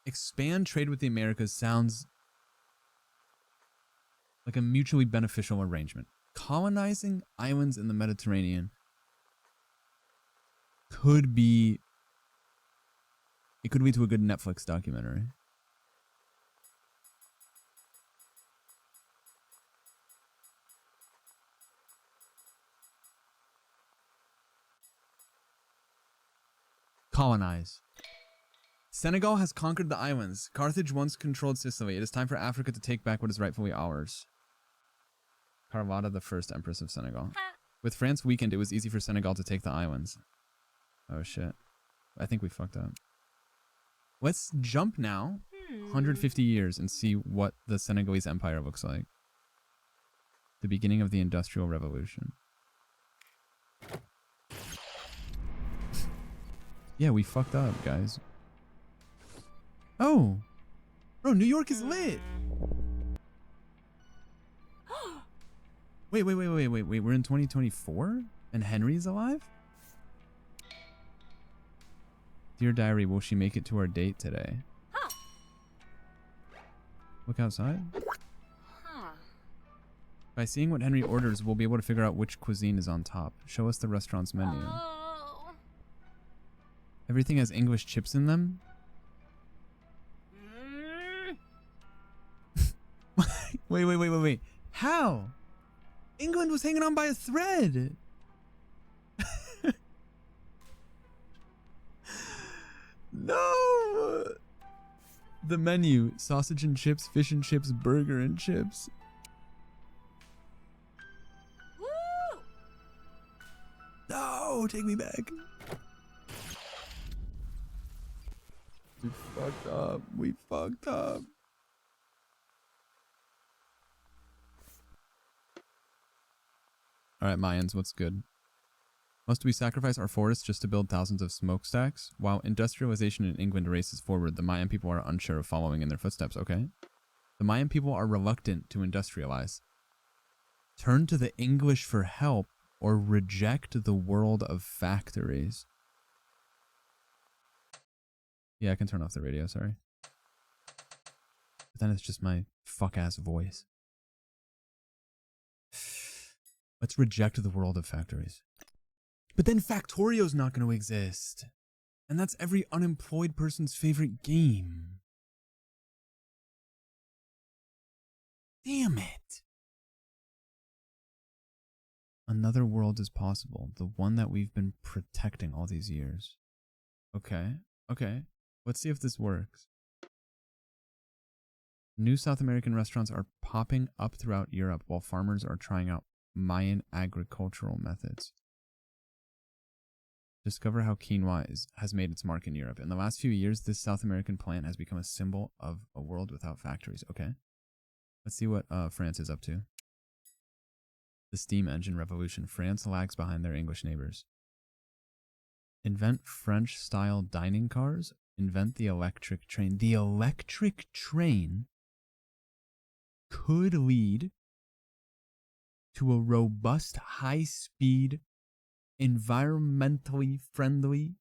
Expand trade with the Americas sounds like a mutually beneficial arrangement. Colonizing islands in the Mediterranean could be... It could lead to a good Netflix documentary. Colonize. Senegal has conquered the islands. Carthage once controlled Sicily. It is time for Africa to take back what is rightfully ours. Carlotta, the first empress of Senegal. With France weakened, it was easy for Senegal to take the islands. Oh shit. I think we fucked up. Let's jump now 150 years and see what the Senegalese empire looks like. The beginning of the Industrial Revolution. Yeah, we fucked up, guys. Oh! Bro, New York is lit! Wait, we're in 2024? And Henry's alive? Dear diary, will she make it to our date today? Look outside. By seeing what Henry orders, we'll be able to figure out which cuisine is on top. Show us the restaurant's menu. Everything has English chips in them? Wait. How? England was hanging on by a thread. No! The menu, sausage and chips, fish and chips, burger and chips. Woo! No, take me back. We fucked up. Alright, Mayans, what's good? Must we sacrifice our forests just to build thousands of smokestacks? While industrialization in England races forward, the Mayan people are unsure of following in their footsteps, okay? The Mayan people are reluctant to industrialize. Turn to the English for help or reject the world of factories. Yeah, I can turn off the radio, sorry. But then it's just my fuck-ass voice. Let's reject the world of factories. But then Factorio's not going to exist. And that's every unemployed person's favorite game. Damn it. Another world is possible. The one that we've been protecting all these years. Okay. Let's see if this works. New South American restaurants are popping up throughout Europe while farmers are trying out Mayan agricultural methods. Discover how quinoa has made its mark in Europe. In the last few years, this South American plant has become a symbol of a world without factories. Okay. Let's see what France is up to. The steam engine revolution. France lags behind their English neighbors. Invent French-style dining cars. Invent the electric train. The electric train? could lead to a robust, high-speed, environmentally friendly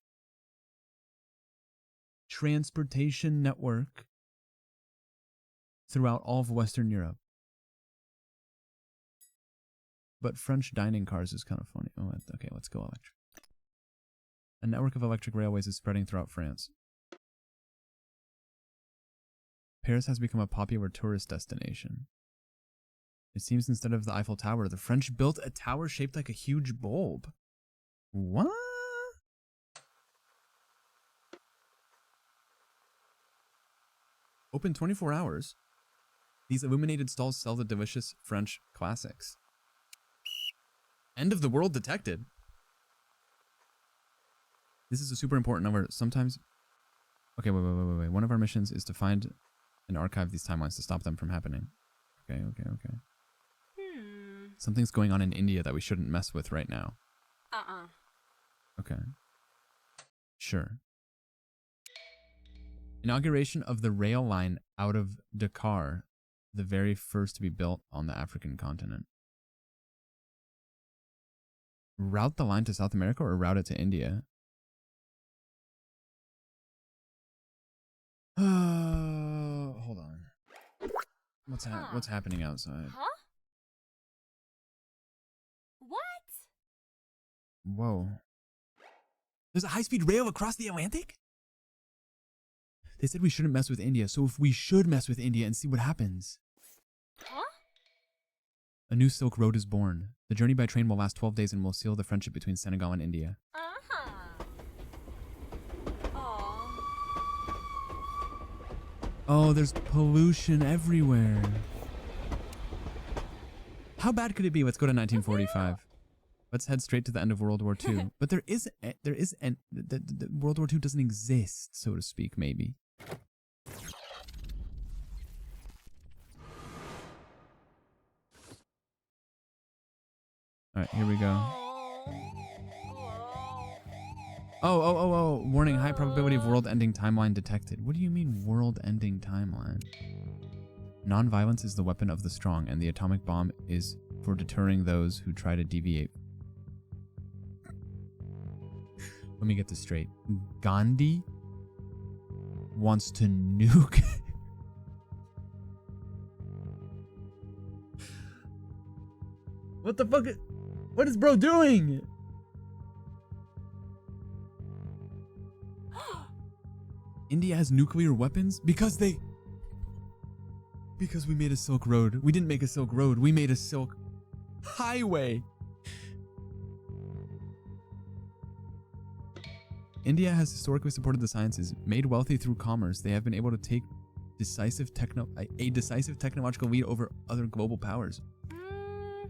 transportation network throughout all of Western Europe. But French dining cars is kind of funny. Oh, okay, let's go electric. A network of electric railways is spreading throughout France. Paris has become a popular tourist destination. It seems instead of the Eiffel Tower, the French built a tower shaped like a huge bulb. What? Open 24 hours. These illuminated stalls sell the delicious French classics. End of the world detected. This is a super important number. Sometimes... Okay, wait. One of our missions is to find and archive these timelines to stop them from happening. Okay. Something's going on in India that we shouldn't mess with right now. Okay. Sure. Inauguration of the rail line out of Dakar, the very first to be built on the African continent. Route the line to South America or route it to India? Hold on. What's happening outside? Huh? What? Whoa. There's a high-speed rail across the Atlantic? They said we shouldn't mess with India, so if we should mess with India and see what happens. Huh? A new Silk Road is born. The journey by train will last 12 days and will seal the friendship between Senegal and India. Oh, there's pollution everywhere. How bad could it be? Let's go to 1945. Let's head straight to the end of World War II. But the World War II doesn't exist, so to speak, maybe. All right, here we go. Oh. Warning, high probability of world-ending timeline detected. What do you mean world-ending timeline? Non-violence is the weapon of the strong, and the atomic bomb is for deterring those who try to deviate. Let me get this straight. Gandhi wants to nuke... What the fuck? What is bro doing? India has nuclear weapons because we made a Silk Road. We didn't make a Silk Road. We made a Silk Highway. India has historically supported the sciences. Made wealthy through commerce, they have been able to take a decisive technological lead over other global powers.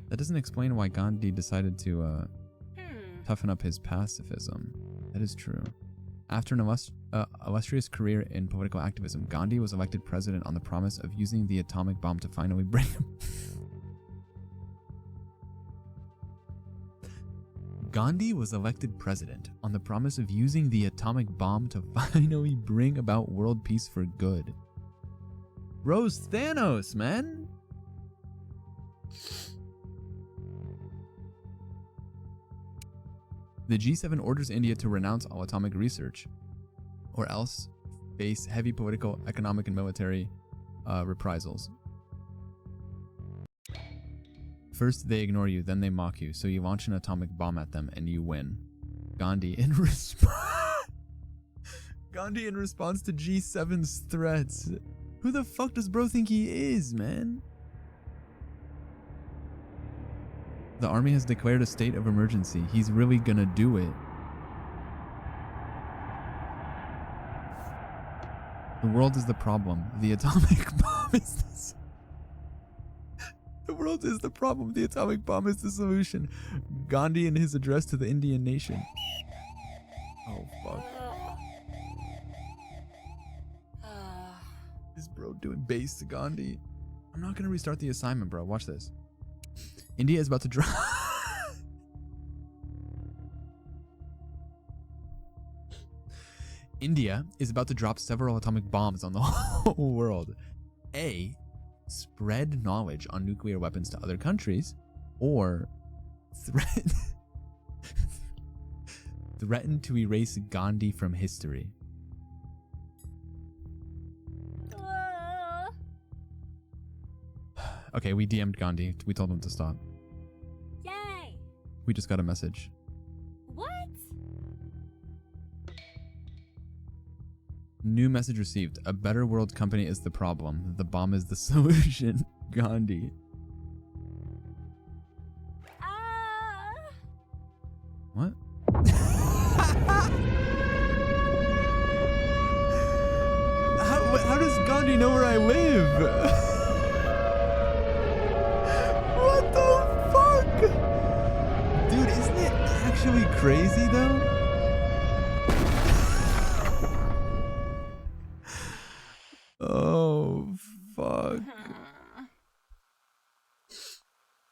That doesn't explain why Gandhi decided to toughen up his pacifism. That is true. After an illustrious career in political activism, Gandhi was elected president on the promise of using the atomic bomb to finally bring Gandhi was elected president on the promise of using the atomic bomb to finally bring about world peace for good. Rose Thanos, man! The G7 orders India to renounce all atomic research, or else face heavy political, economic, and military reprisals. First, they ignore you, then they mock you, so you launch an atomic bomb at them and you win. Gandhi in response to G7's threats. Who the fuck does bro think he is, man? The army has declared a state of emergency. He's really gonna do it. The world is the problem. The atomic bomb is the The world is the problem. The atomic bomb is the solution. Gandhi in his address to the Indian nation. Oh, fuck. Is bro doing bass to Gandhi? I'm not gonna restart the assignment, bro. Watch this. India is about to drop. India is about to drop several atomic bombs on the whole world. A, spread knowledge on nuclear weapons to other countries, or threaten to erase Gandhi from history. Okay, we DM'd Gandhi. We told him to stop. Yay! We just got a message. What? New message received. A better world company is the problem. The bomb is the solution. Gandhi. Ah! What? How does Gandhi know where I live? What the fuck? Dude, isn't it actually crazy though? Oh, fuck.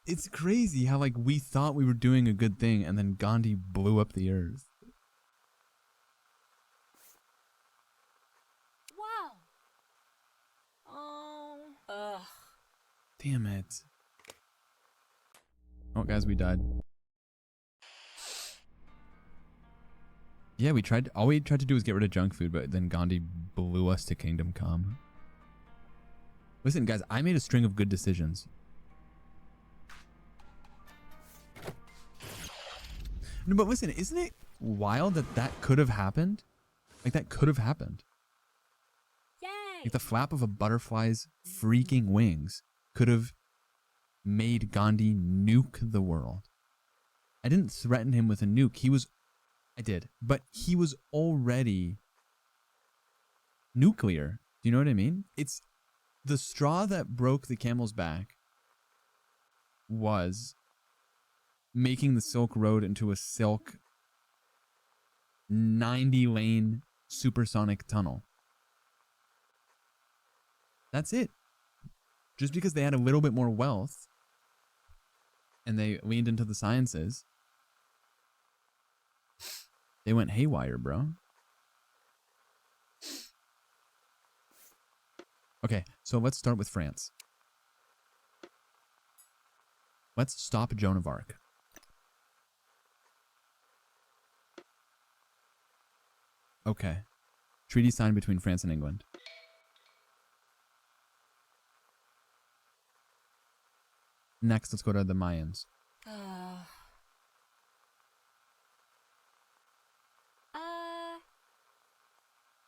It's crazy how, like, we thought we were doing a good thing and then Gandhi blew up the earth. Wow. Oh. Ugh. Damn it. Oh, guys, we died. Yeah, all we tried to do was get rid of junk food, but then Gandhi blew us to Kingdom Come. Listen, guys, I made a string of good decisions. No, but listen, isn't it wild that that could have happened? Like, that could have happened. Yay! Like, the flap of a butterfly's freaking wings could have made Gandhi nuke the world. I didn't threaten him with a nuke. I did, but he was already nuclear. Do you know what I mean? It's the straw that broke the camel's back was making the Silk Road into a silk 90-lane supersonic tunnel. That's it. Just because they had a little bit more wealth and they leaned into the sciences, they went haywire, bro. Okay, so let's start with France. Let's stop Joan of Arc. Okay. Treaty signed between France and England. Next, let's go to the Mayans.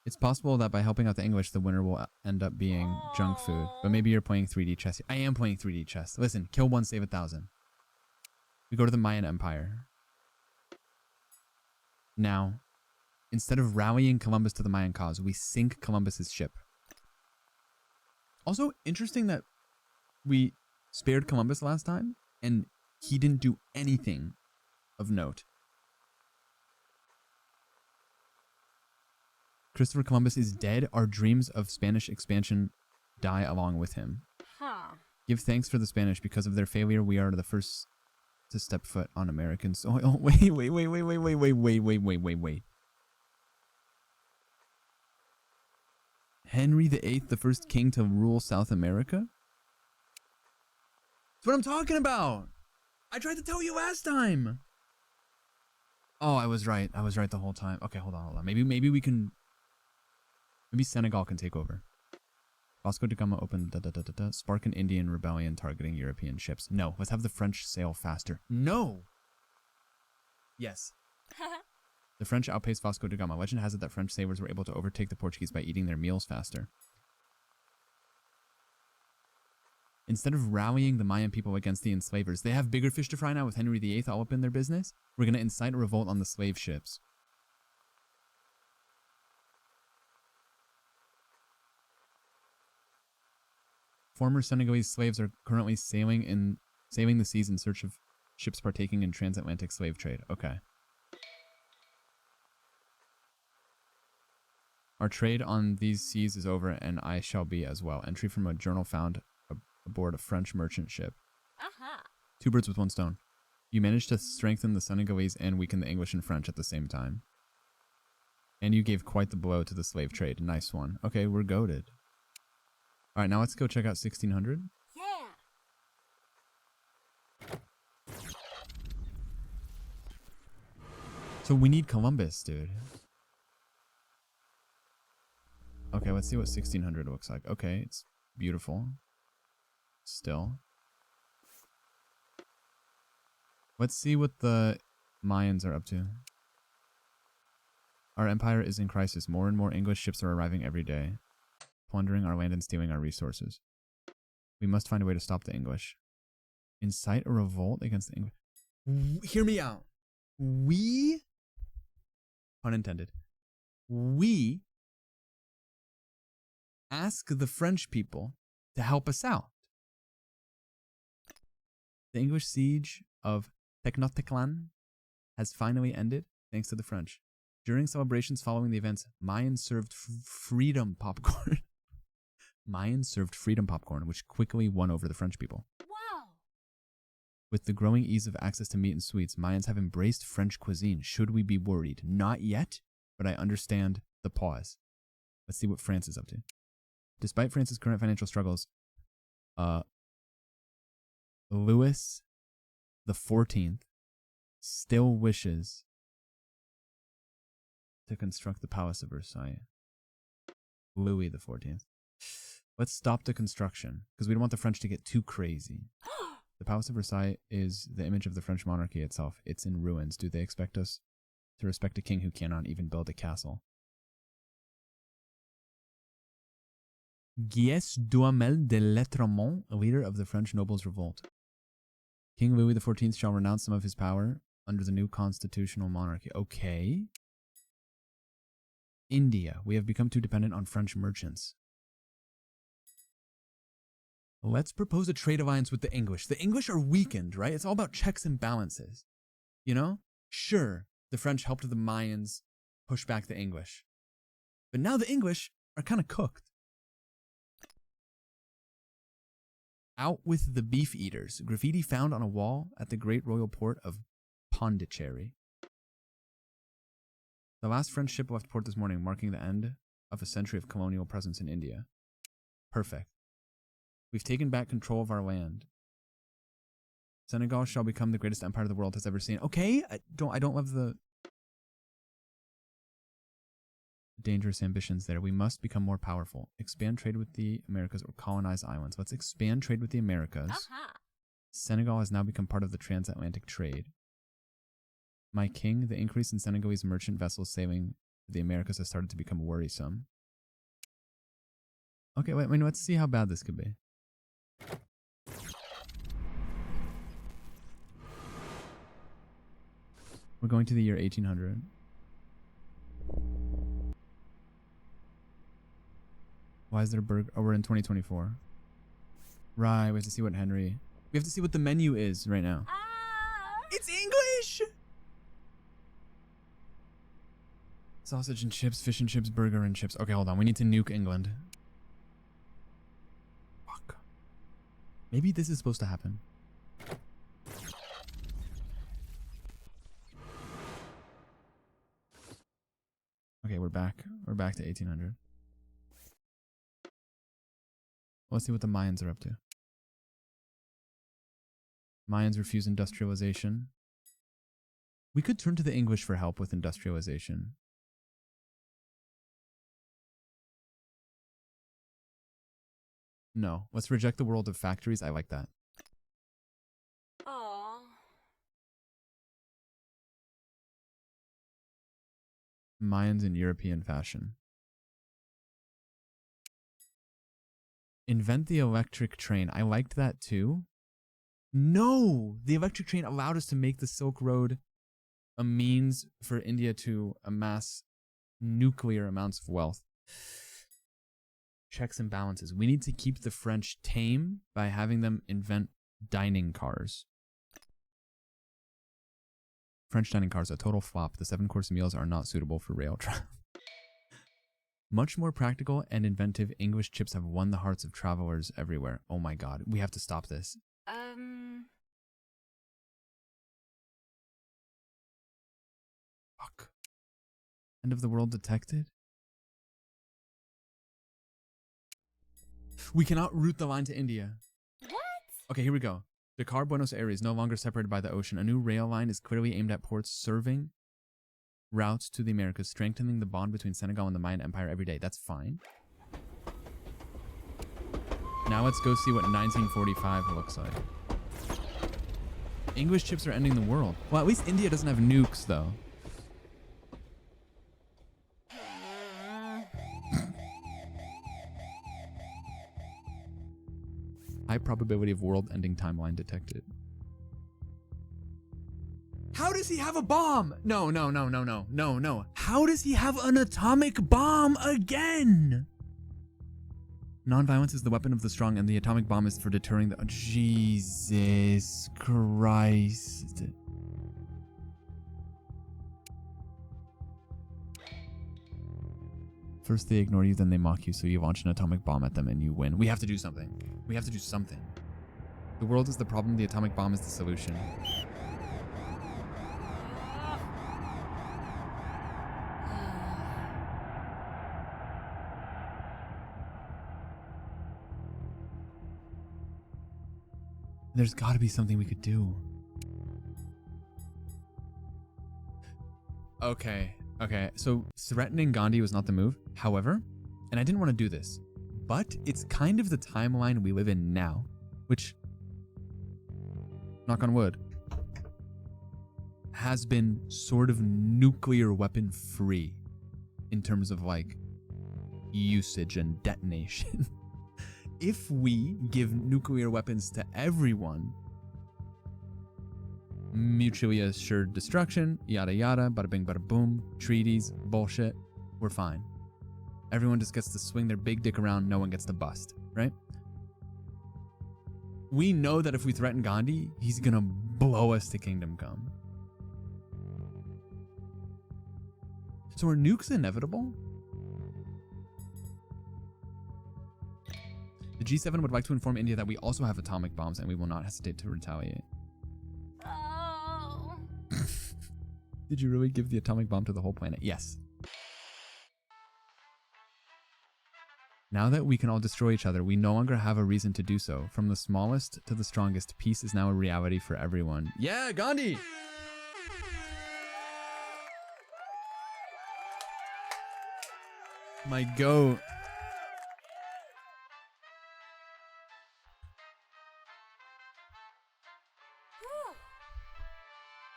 It's possible that by helping out the English, the winner will end up being junk food. But maybe you're playing 3D chess. I am playing 3D chess. Listen, kill one, save 1,000. We go to the Mayan Empire. Now, instead of rallying Columbus to the Mayan cause, we sink Columbus's ship. Also, interesting that we spared Columbus last time, and he didn't do anything of note. Christopher Columbus is dead. Our dreams of Spanish expansion die along with him. Huh. Give thanks for the Spanish. Because of their failure, we are the first to step foot on American soil. Wait. Henry VIII, the first king to rule South America? That's what I'm talking about. I tried to tell you last time. Oh, I was right. I was right the whole time. Okay, hold on. Maybe we can... Maybe Senegal can take over. Vasco da Gama opened spark an Indian rebellion targeting European ships. No, let's have the French sail faster. No! Yes. The French outpaced Vasco da Gama. Legend has it that French sailors were able to overtake the Portuguese by eating their meals faster. Instead of rallying the Mayan people against the enslavers, they have bigger fish to fry now with Henry VIII all up in their business. We're going to incite a revolt on the slave ships. Former Senegalese slaves are currently sailing the seas in search of ships partaking in transatlantic slave trade. Okay. Our trade on these seas is over, and I shall be as well. Entry from a journal found aboard a French merchant ship. Aha. 2 birds with 1 stone. You managed to strengthen the Senegalese and weaken the English and French at the same time. And you gave quite the blow to the slave trade. Nice one. Okay, we're goated. All right, now let's go check out 1600. Yeah. So we need Columbus, dude. Okay, let's see what 1600 looks like. Okay, it's beautiful. Still. Let's see what the Mayans are up to. Our empire is in crisis. More and more English ships are arriving every day, plundering our land and stealing our resources. We must find a way to stop the English. Incite a revolt against the English. Hear me out. We, pun intended, we ask the French people to help us out. The English siege of Tenochtitlan has finally ended thanks to the French. During celebrations following the events, Mayans served freedom popcorn. Mayans served freedom popcorn, which quickly won over the French people. Wow. With the growing ease of access to meat and sweets, Mayans have embraced French cuisine. Should we be worried? Not yet, but I understand the pause. Let's see what France is up to. Despite France's current financial struggles, Louis the 14th still wishes to construct the Palace of Versailles. Louis the 14th. Let's stop the construction because we don't want the French to get too crazy. The Palace of Versailles is the image of the French monarchy itself. It's in ruins. Do they expect us to respect a king who cannot even build a castle? Guillaume Duhamel de Latremont, a leader of the French nobles' revolt. King Louis XIV shall renounce some of his power under the new constitutional monarchy. Okay. India. We have become too dependent on French merchants. Let's propose a trade alliance with the English. The English are weakened, right? It's all about checks and balances. You know? Sure, the French helped the Mayans push back the English. But now the English are kind of cooked. Out with the beef eaters. Graffiti found on a wall at the great royal port of Pondicherry. The last French ship left port this morning, marking the end of a century of colonial presence in India. Perfect. We've taken back control of our land. Senegal shall become the greatest empire the world has ever seen. Okay, I don't love the dangerous ambitions there. We must become more powerful. Expand trade with the Americas or colonize islands. Let's expand trade with the Americas. Senegal has now become part of the transatlantic trade. My king, the increase in Senegalese merchant vessels sailing to the Americas has started to become worrisome. Okay, wait, let's see how bad this could be. We're going to the year 1800. Why is there a burger? Oh, we're in 2024. Right, we have to see what Henry... We have to see what the menu is right now. It's English! Sausage and chips, fish and chips, burger and chips. Okay, hold on. We need to nuke England. Fuck. Maybe this is supposed to happen. Okay, we're back. We're back to 1800. Let's see what the Mayans are up to. Mayans refuse industrialization. We could turn to the English for help with industrialization. No, let's reject the world of factories. I like that. Aww. Mayans in European fashion. Invent the electric train. I liked that too. No! The electric train allowed us to make the Silk Road a means for India to amass nuclear amounts of wealth. Checks and balances. We need to keep the French tame by having them invent dining cars. French dining cars, a total flop. The 7-course meals are not suitable for rail travel. Much more practical and inventive, English chips have won the hearts of travelers everywhere. Oh my god, we have to stop this. Fuck. End of the world detected? We cannot route the line to India. What? Okay, here we go. Dakar, Buenos Aires, no longer separated by the ocean. A new rail line is clearly aimed at ports serving routes to the Americas, strengthening the bond between Senegal and the Mayan Empire every day. That's fine. Now let's go see what 1945 looks like. English chips are ending the world. Well, at least India doesn't have nukes, though. High probability of world-ending timeline detected. How does he have a bomb? No. How does he have an atomic bomb again? Non-violence is the weapon of the strong, and the atomic bomb is for deterring the... Jesus Christ. First they ignore you, then they mock you, so you launch an atomic bomb at them and you win. We have to do something. We have to do something. The world is the problem, the atomic bomb is the solution. There's got to be something we could do. Okay. So threatening Gandhi was not the move. However, and I didn't want to do this, but it's kind of the timeline we live in now, which, knock on wood, has been sort of nuclear weapon free in terms of like usage and detonation. If we give nuclear weapons to everyone, mutually assured destruction, yada yada, bada bing bada boom, treaties, bullshit, we're fine. Everyone just gets to swing their big dick around, no one gets to bust, right? We know that if we threaten Gandhi, he's gonna blow us to kingdom come. So are nukes inevitable? The G7 would like to inform India that we also have atomic bombs and we will not hesitate to retaliate. Oh. Did you really give the atomic bomb to the whole planet? Yes. Now that we can all destroy each other, we no longer have a reason to do so. From the smallest to the strongest, peace is now a reality for everyone. Yeah, Gandhi! My goat.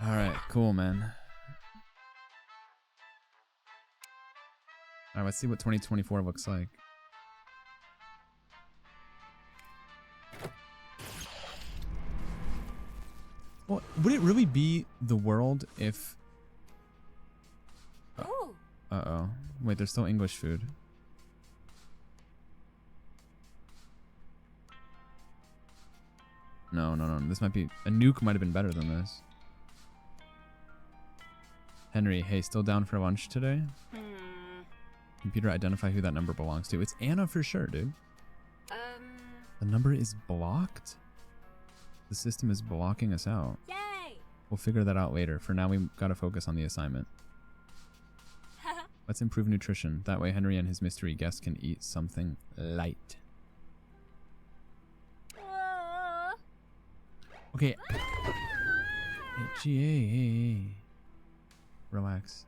All right, cool, man. All right, let's see what 2024 looks like. Well, would it really be the world if... Ooh. Uh-oh. Wait, there's still English food. No. This might be... A nuke might have been better than this. Henry, hey, still down for lunch today? Computer, identify who that number belongs to. It's Anna for sure, dude. The number is blocked? The system is blocking us out. Yay. We'll figure that out later. For now, we gotta focus on the assignment. Let's improve nutrition. That way Henry and his mystery guest can eat something light. Okay. Hey. Relax.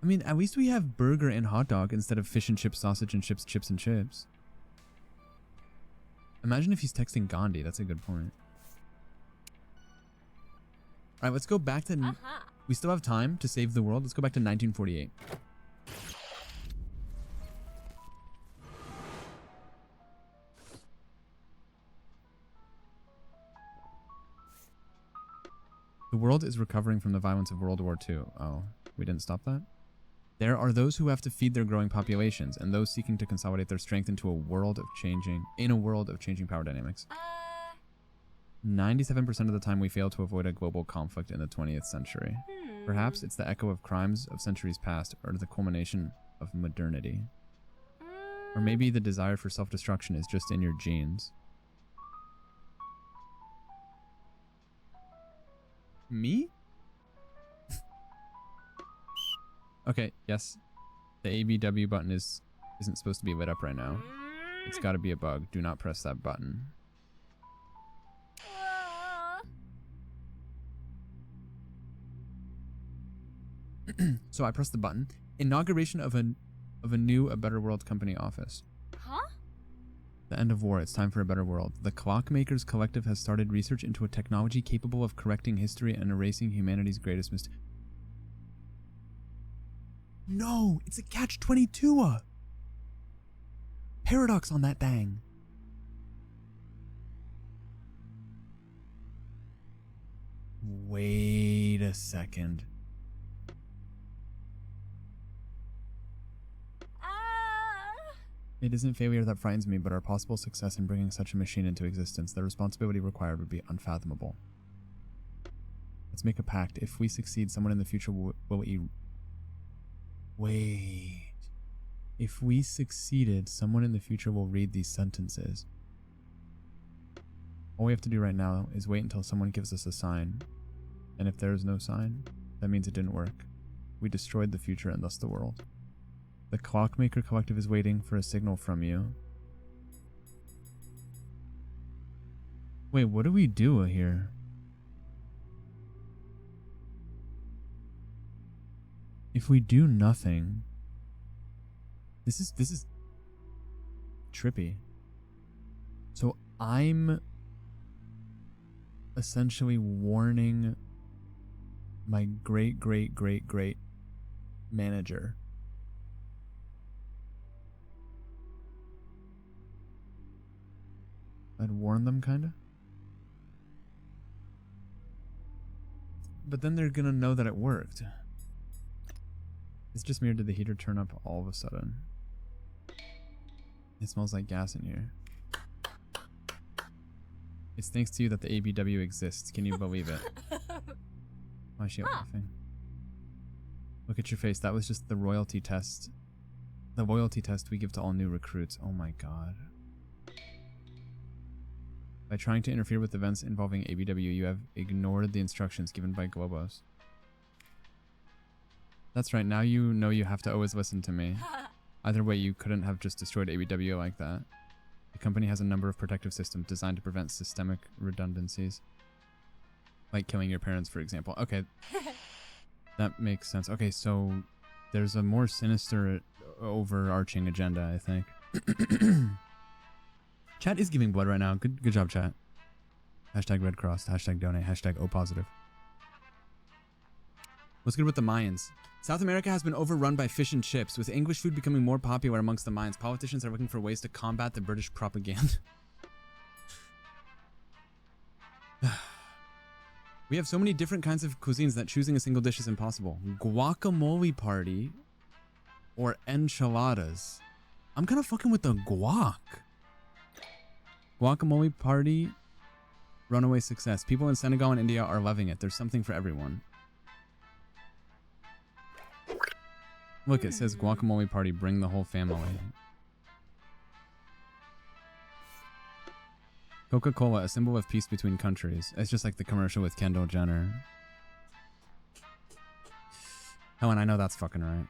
I mean, at least we have burger and hot dog instead of fish and chips, sausage and chips, chips and chips. Imagine if he's texting Gandhi. That's a good point. All right, let's go back to... We still have time to save the world. Let's go back to 1948. The world is recovering from the violence of World War II. Oh, we didn't stop that? There are those who have to feed their growing populations, and those seeking to consolidate their strength into a world of changing power dynamics. 97% of the time we fail to avoid a global conflict in the 20th century. Perhaps it's the echo of crimes of centuries past, or the culmination of modernity. Or maybe the desire for self-destruction is just in your genes. Me? Okay, yes. The ABW button isn't supposed to be lit up right now. It's got to be a bug. Do not press that button. So I pressed the button. Inauguration of a new A Better World Company office. Huh? The end of war. It's time for a better world. The Clockmakers Collective has started research into a technology capable of correcting history and erasing humanity's greatest mistake. No, it's a catch-22. Paradox on that thing. Wait a second. It isn't failure that frightens me, but our possible success in bringing such a machine into existence. The responsibility required would be unfathomable. Let's make a pact. If we succeed, someone in the future will eat... Wait. If we succeeded, someone in the future will read these sentences. All we have to do right now is wait until someone gives us a sign. And if there is no sign, that means it didn't work. We destroyed the future and thus the world. The Clockmaker Collective is waiting for a signal from you. Wait, what do we do here? If we do nothing... This is trippy. So I'm essentially warning my great manager. I'd warn them, kinda. But then they're gonna know that it worked. It's just me, or did the heater turn up all of a sudden? It smells like gas in here. It's thanks to you that the ABW exists. Can you believe it? Why is she laughing? Look at your face. That was just the royalty test. The loyalty test we give to all new recruits. Oh my god. By trying to interfere with events involving ABW, you have ignored the instructions given by Globos. That's right, now you know you have to always listen to me. Either way, you couldn't have just destroyed ABW like that. The company has a number of protective systems designed to prevent systemic redundancies. Like killing your parents, for example. Okay. That makes sense. Okay, so there's a more sinister overarching agenda, I think. Chat is giving blood right now. Good job, chat. Hashtag Red Cross, hashtag donate, hashtag O positive. What's good with the Mayans? South America has been overrun by fish and chips. With English food becoming more popular amongst the Mayans, politicians are looking for ways to combat the British propaganda. We have so many different kinds of cuisines that choosing a single dish is impossible. Guacamole party or enchiladas. I'm kind of fucking with the guac. Guacamole party, runaway success. People in Senegal and India are loving it. There's something for everyone. Look, it says guacamole party, bring the whole family. Coca-Cola, a symbol of peace between countries. It's just like the commercial with Kendall Jenner. Oh, and I know that's fucking right.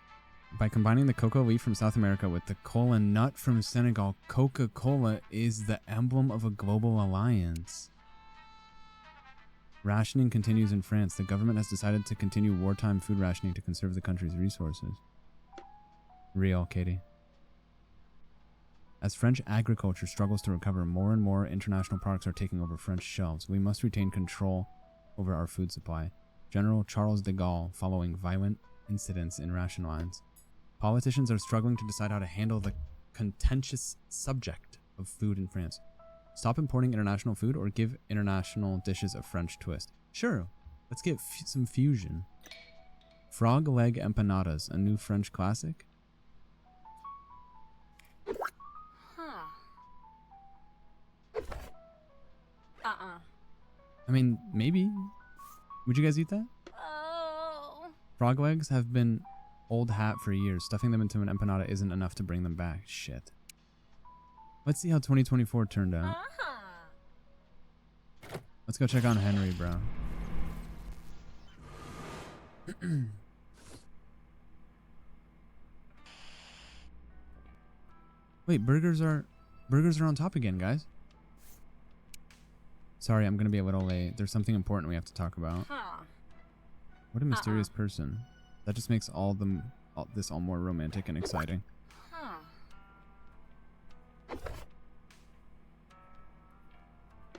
By combining the cocoa leaf from South America with the cola nut from Senegal, Coca-Cola is the emblem of a global alliance. Rationing continues in France. The government has decided to continue wartime food rationing to conserve the country's resources. Real, Katie. As French agriculture struggles to recover, more and more international products are taking over French shelves. We must retain control over our food supply. General Charles de Gaulle following violent incidents in ration lines. Politicians are struggling to decide how to handle the contentious subject of food in France. Stop importing international food or give international dishes a French twist. Sure, let's get some fusion. Frog leg empanadas, a new French classic. I mean, maybe. Would you guys eat that? Oh. Frog legs have been old hat for years. Stuffing them into an empanada isn't enough to bring them back. Shit. Let's see how 2024 turned out. Let's go check on Henry, bro. Wait, burgers are Burgers are on top again, guys. Sorry, I'm gonna be a little late. There's something important we have to talk about. Huh. What a mysterious person. That just makes this all more romantic and exciting. Huh.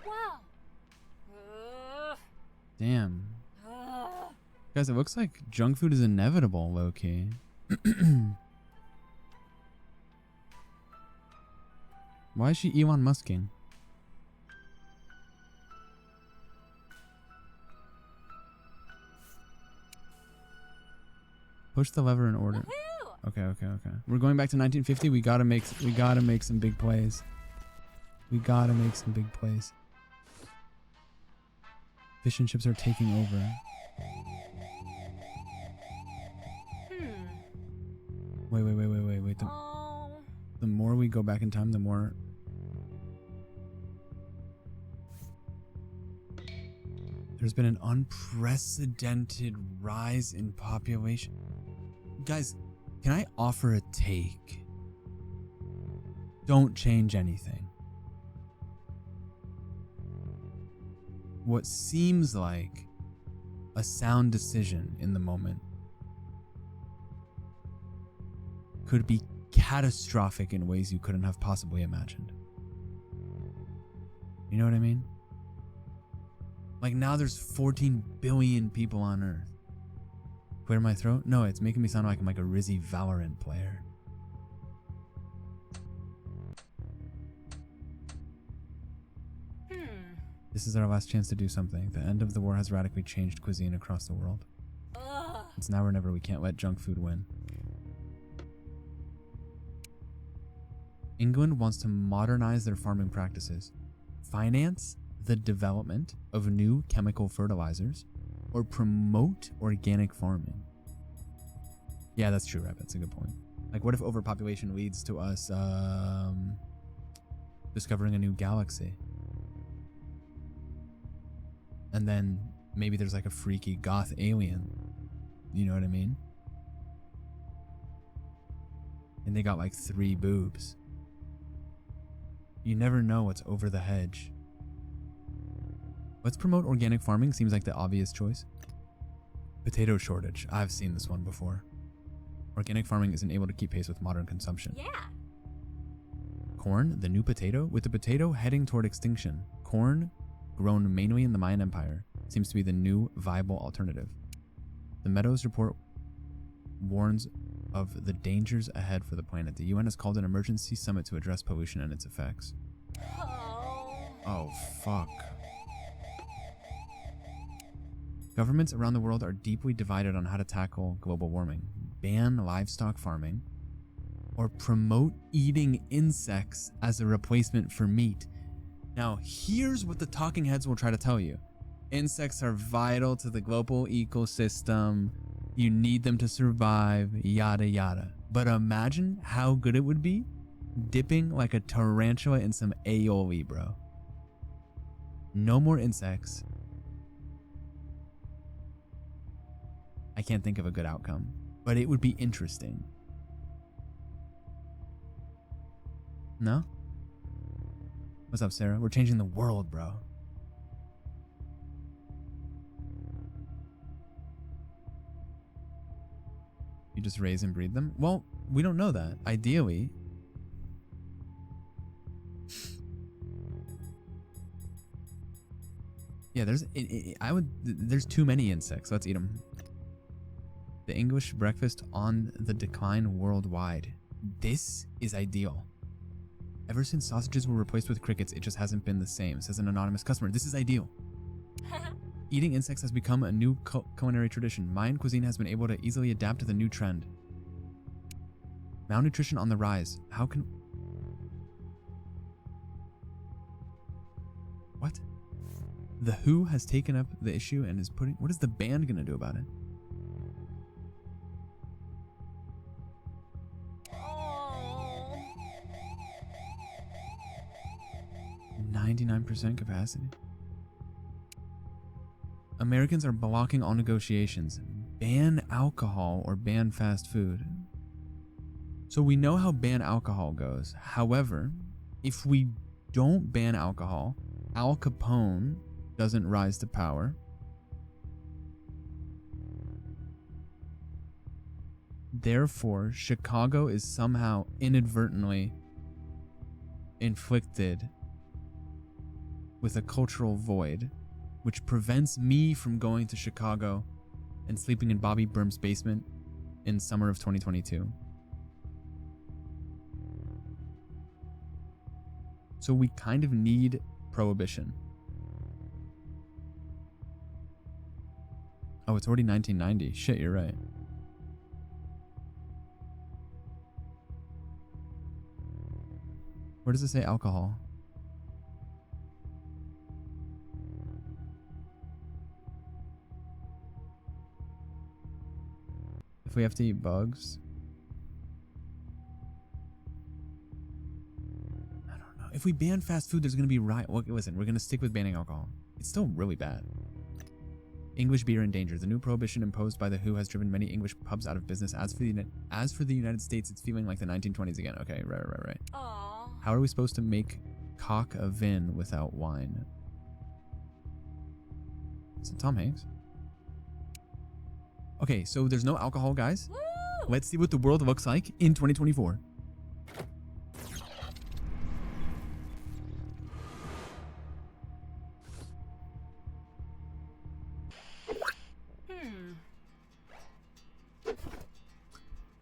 Wow. Damn. Uh, Guys, it looks like junk food is inevitable, low-key. Why is she Elon Musking? Push the lever in order. woohoo! Okay. We're going back to 1950. We gotta make some big plays. Fish and chips are taking over. Wait. Oh. The more we go back in time, the more... There's been an unprecedented rise in population. Guys, can I offer a take? Don't change anything. What seems like a sound decision in the moment could be catastrophic in ways you couldn't have possibly imagined. You know what I mean? Like now there's 14 billion people on Earth. Clear my throat? No, it's making me sound like I'm like a Rizzy Valorant player. This is our last chance to do something. The end of the war has radically changed cuisine across the world. Ugh. It's now or never. We can't let junk food win. England wants to modernize their farming practices, finance the development of new chemical fertilizers, or promote organic farming. Yeah, that's true, Rabbit. That's a good point. Like, what if overpopulation leads to us discovering a new galaxy? And then maybe there's like a freaky goth alien. You know what I mean? And they got like 3 boobs. You never know what's over the hedge. Let's promote organic farming seems like the obvious choice. Potato shortage. I've seen this one before. Organic farming isn't able to keep pace with modern consumption. Yeah. Corn, the new potato, with the potato heading toward extinction. Corn, grown mainly in the Mayan Empire, seems to be the new viable alternative. The Meadows report warns of the dangers ahead for the planet. The UN has called an emergency summit to address pollution and its effects. Oh, fuck. Governments around the world are deeply divided on how to tackle global warming. Ban livestock farming or promote eating insects as a replacement for meat. Now, here's what the talking heads will try to tell you. Insects are vital to the global ecosystem. You need them to survive, yada yada. But imagine how good it would be dipping like a tarantula in some aioli, bro. No more insects. I can't think of a good outcome, but it would be interesting. No? What's up, Sarah? We're changing the world, bro. You just raise and breed them? Well, we don't know that. Ideally. Yeah, there's too many insects. Let's eat them. The English breakfast on the decline worldwide. This is ideal. Ever since sausages were replaced with crickets, it just hasn't been the same, says an anonymous customer. This is ideal. Eating insects has become a new culinary tradition. Mayan cuisine has been able to easily adapt to the new trend. Malnutrition on the rise. How can... What? The WHO has taken up the issue and is putting... What is the band going to do about it? 99% capacity. Americans are blocking all negotiations. Ban alcohol or ban fast food. So we know how ban alcohol goes. However, if we don't ban alcohol, Al Capone doesn't rise to power. Therefore, Chicago is somehow inadvertently inflicted with a cultural void, which prevents me from going to Chicago and sleeping in Bobby Berm's basement in summer of 2022. So we kind of need prohibition. Oh, it's already 1990. Shit, you're right. Where does it say alcohol? If we have to eat bugs? I don't know. If we ban fast food, there's going to be riot. Well, listen, we're going to stick with banning alcohol. It's still really bad. English beer in danger. The new prohibition imposed by the WHO has driven many English pubs out of business. As for the United States, it's feeling like the 1920s again. Okay, right. Aw. How are we supposed to make cock a vin without wine? Is it Tom Hanks? Okay, so there's no alcohol, guys. Woo! Let's see what the world looks like in 2024.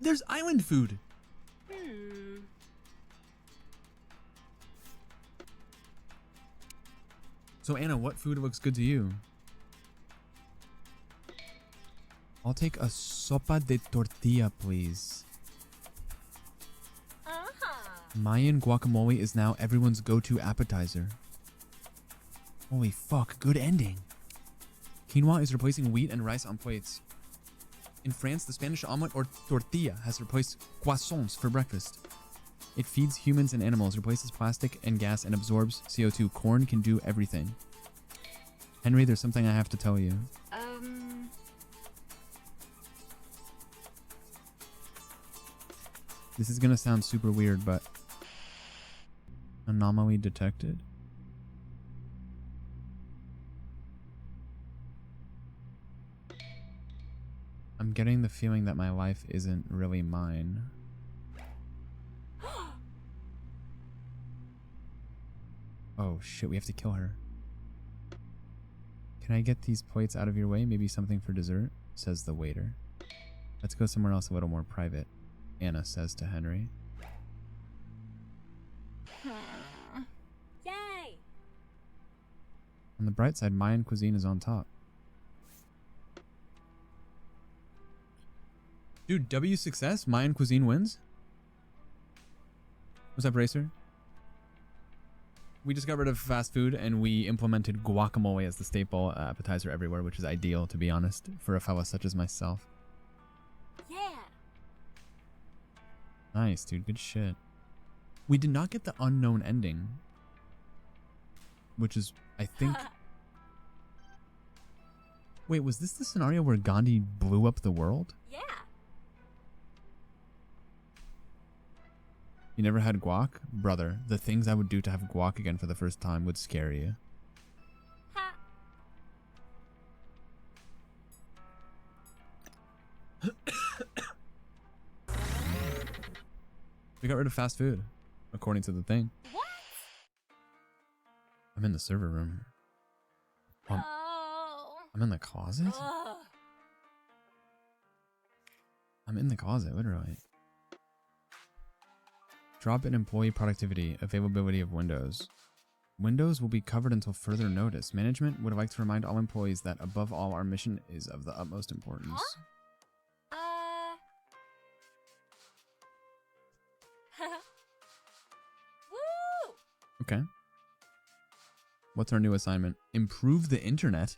There's island food. So Anna, what food looks good to you? I'll take a sopa de tortilla, please. Mayan guacamole is now everyone's go-to appetizer. Holy fuck, good ending. Quinoa is replacing wheat and rice on plates. In France, the Spanish omelet or tortilla has replaced croissants for breakfast. It feeds humans and animals, replaces plastic and gas, and absorbs CO2. Corn can do everything. Henry, there's something I have to tell you. This is gonna sound super weird, but... Anomaly detected? I'm getting the feeling that my life isn't really mine. Oh shit, we have to kill her. Can I get these plates out of your way? Maybe something for dessert? Says the waiter. Let's go somewhere else a little more private, Anna says to Henry. Yay! On the bright side, Mayan cuisine is on top. Dude, W success? Mayan cuisine wins? What's up, Racer? We just got rid of fast food and we implemented guacamole as the staple appetizer everywhere, which is ideal, to be honest, for a fella such as myself. Yeah! Nice, dude. Good shit. We did not get the unknown ending, which is, I think... Wait, was this the scenario where Gandhi blew up the world? Yeah! You never had guac? Brother, the things I would do to have guac again for the first time would scare you. Ha! We got rid of fast food, according to the thing. What? I'm in the server room. Oh! I'm in the closet? Ugh. I'm in the closet, literally. Drop in employee productivity, availability of Windows. Windows will be covered until further notice. Management would like to remind all employees that above all, our mission is of the utmost importance. Woo! Okay. What's our new assignment? Improve the internet.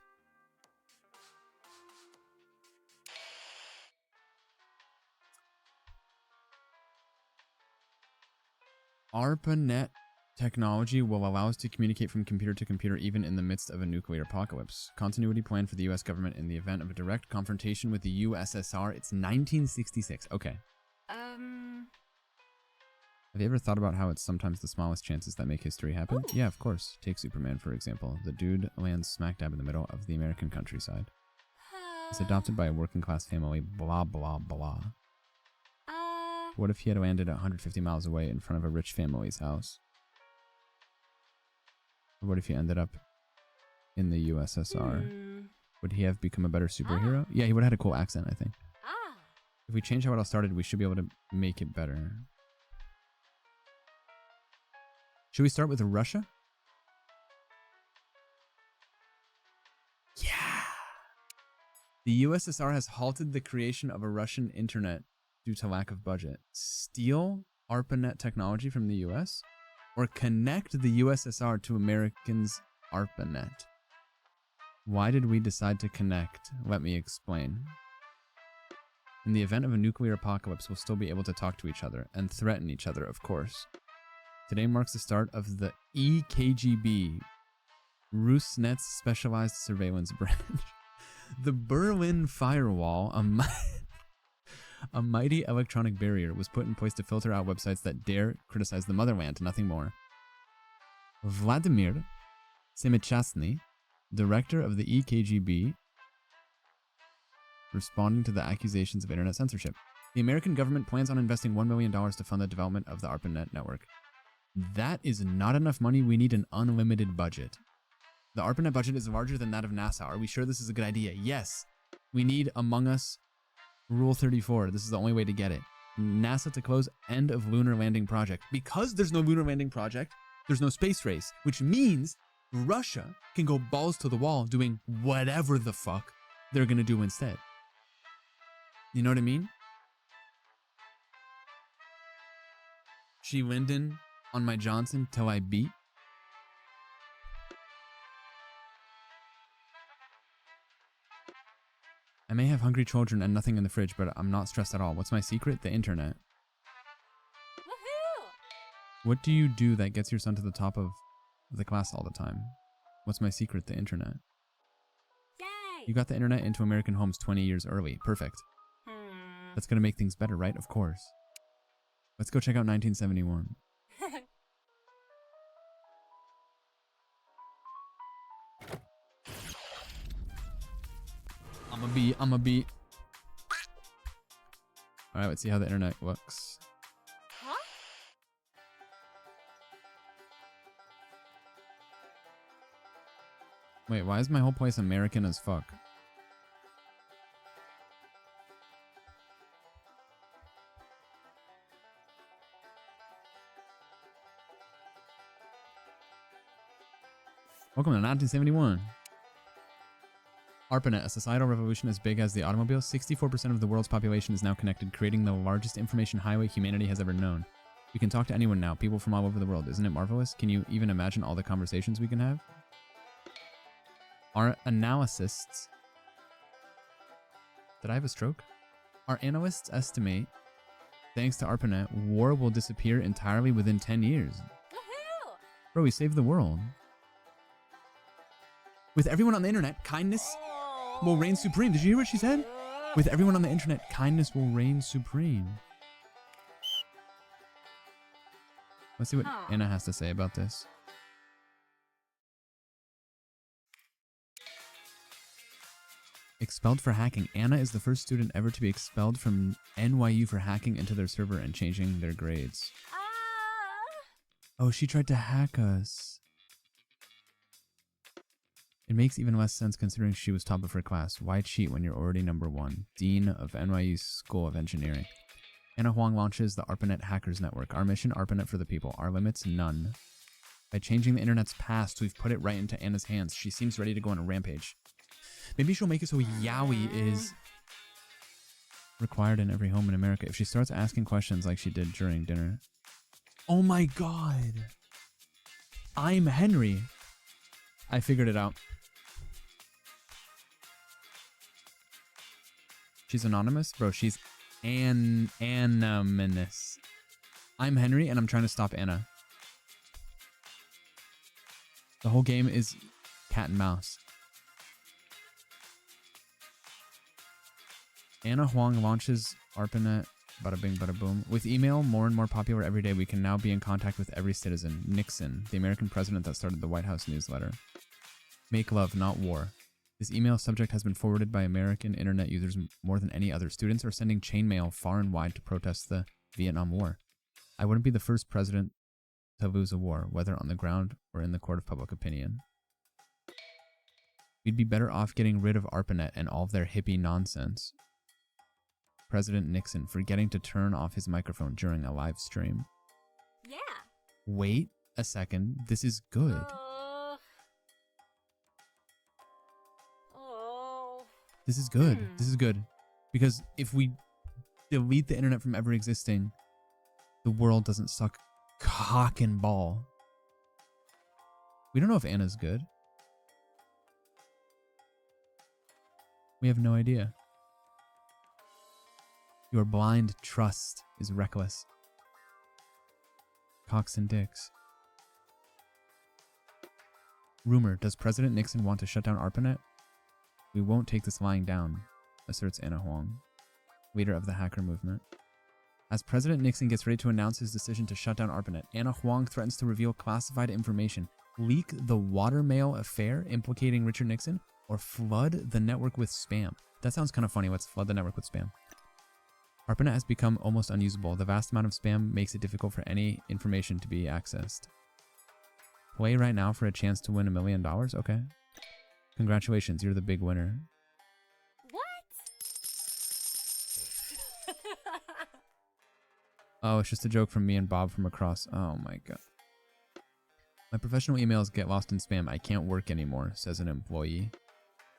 ARPANET technology will allow us to communicate from computer to computer even in the midst of a nuclear apocalypse. Continuity plan for the US government in the event of a direct confrontation with the USSR. It's 1966. Okay. Have you ever thought about how it's sometimes the smallest chances that make history happen? Ooh. Yeah, of course. Take Superman, for example. The dude lands smack dab in the middle of the American countryside. He's adopted by a working class family, blah, blah, blah. What if he had landed 150 miles away in front of a rich family's house? Or what if he ended up in the USSR? Would he have become a better superhero? Yeah, he would have had a cool accent, I think. If we change how it all started, we should be able to make it better. Should we start with Russia? Yeah. The USSR has halted the creation of a Russian internet due to lack of budget. Steal ARPANET technology from the US? Or connect the USSR to Americans' ARPANET? Why did we decide to connect? Let me explain. In the event of a nuclear apocalypse, we'll still be able to talk to each other and threaten each other, of course. Today marks the start of the EKGB, Rusnet's specialized surveillance branch. The Berlin Firewall, a mighty electronic barrier, was put in place to filter out websites that dare criticize the motherland, nothing more. Vladimir Semichastny, director of the EKGB, responding to the accusations of internet censorship. The American government plans on investing $1 million to fund the development of the ARPANET network. That is not enough money. We need an unlimited budget. The ARPANET budget is larger than that of NASA. Are we sure this is a good idea? Yes. We need Among Us Rule 34. This is the only way to get it. NASA to close end of lunar landing project. Because there's no lunar landing project, there's no space race, which means Russia can go balls to the wall doing whatever the fuck they're going to do instead. You know what I mean? She Linden on my Johnson till I beat. I may have hungry children and nothing in the fridge, but I'm not stressed at all. What's my secret? The internet. Woohoo! What do you do that gets your son to the top of the class all the time? What's my secret? The internet. Yay! You got the internet into American homes 20 years early. Perfect. That's gonna make things better, right? Of course. Let's go check out 1971. I'm a beat. Alright, let's see how the internet looks. Huh? Wait, why is my whole place American as fuck? Welcome to 1971. ARPANET, a societal revolution as big as the automobile. 64% of the world's population is now connected, creating the largest information highway humanity has ever known. We can talk to anyone now, people from all over the world. Isn't it marvelous? Can you even imagine all the conversations we can have? Our analysts... Did I have a stroke? Our analysts estimate, thanks to ARPANET, war will disappear entirely within 10 years. Woohoo! Bro, we saved the world. With everyone on the internet, kindness will reign supreme. Did you hear what she said? With everyone on the internet, kindness will reign supreme. Let's see what Anna has to say about this. Expelled for hacking. Anna is the first student ever to be expelled from NYU for hacking into their server and changing their grades. Oh, she tried to hack us. It makes even less sense considering she was top of her class. Why cheat when you're already number one? Dean of NYU School of Engineering. Anna Huang launches the ARPANET Hackers Network. Our mission, ARPANET for the people. Our limits, none. By changing the internet's past, we've put it right into Anna's hands. She seems ready to go on a rampage. Maybe she'll make it so Yowie is required in every home in America if she starts asking questions like she did during dinner. Oh my god. I'm Henry. I figured it out. She's anonymous? Bro, she's anonymous. I'm Henry and I'm trying to stop Anna. The whole game is cat and mouse. Anna Huang launches ARPANET Bada bing, bada boom. With email more and more popular every day, we can now be in contact with every citizen. Nixon, the American president that started the White House newsletter. Make love, not war. This email subject has been forwarded by American internet users more than any other. Students are sending chain mail far and wide to protest the Vietnam War. I wouldn't be the first president to lose a war, whether on the ground or in the court of public opinion. We'd be better off getting rid of ARPANET and all of their hippie nonsense. President Nixon forgetting to turn off his microphone during a live stream. Yeah. Wait a second, this is good. Oh. This is good. This is good. Because if we delete the internet from ever existing, the world doesn't suck cock and ball. We don't know if Anna's good. We have no idea. Your blind trust is reckless. Cocks and dicks. Rumor, does President Nixon want to shut down ARPANET? We won't take this lying down, asserts Anna Huang, leader of the hacker movement. As President Nixon gets ready to announce his decision to shut down ARPANET, Anna Huang threatens to reveal classified information, leak the Watermail affair implicating Richard Nixon, or flood the network with spam. That sounds kind of funny. Let's flood the network with spam. ARPANET has become almost unusable. The vast amount of spam makes it difficult for any information to be accessed. Play right now for a chance to win $1 million? Okay. Congratulations, you're the big winner. What? Oh, it's just a joke from me and Bob from across. Oh my god. My professional emails get lost in spam. I can't work anymore, says an employee.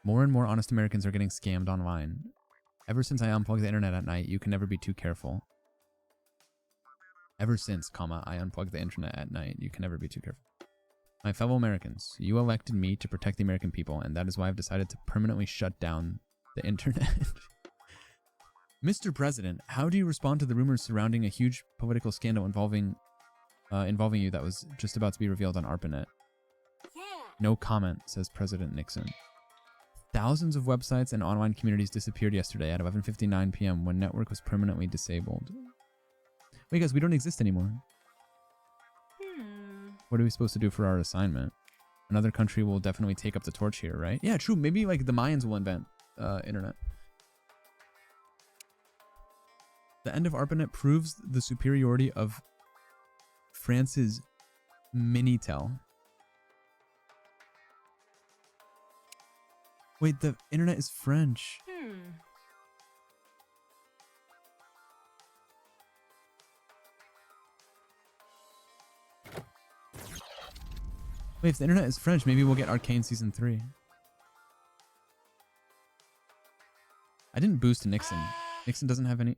More and more honest Americans are getting scammed online. Ever since I unplugged the internet at night, you can never be too careful. Ever since, I unplugged the internet at night, you can never be too careful. My fellow Americans, you elected me to protect the American people, and that is why I've decided to permanently shut down the internet. Mr. President, how do you respond to the rumors surrounding a huge political scandal involving you that was just about to be revealed on ARPANET? Yeah. No comment, says President Nixon. Thousands of websites and online communities disappeared yesterday at 11:59 p.m. when network was permanently disabled. Wait, guys, we don't exist anymore. What are we supposed to do for our assignment? Another country will definitely take up the torch here, right? Yeah, true. Maybe like the Mayans will invent internet. The end of ARPANET proves the superiority of France's Minitel. Wait, the internet is French. Wait, if the internet is French, maybe we'll get Arcane Season 3. I didn't boost Nixon. Nixon doesn't have any...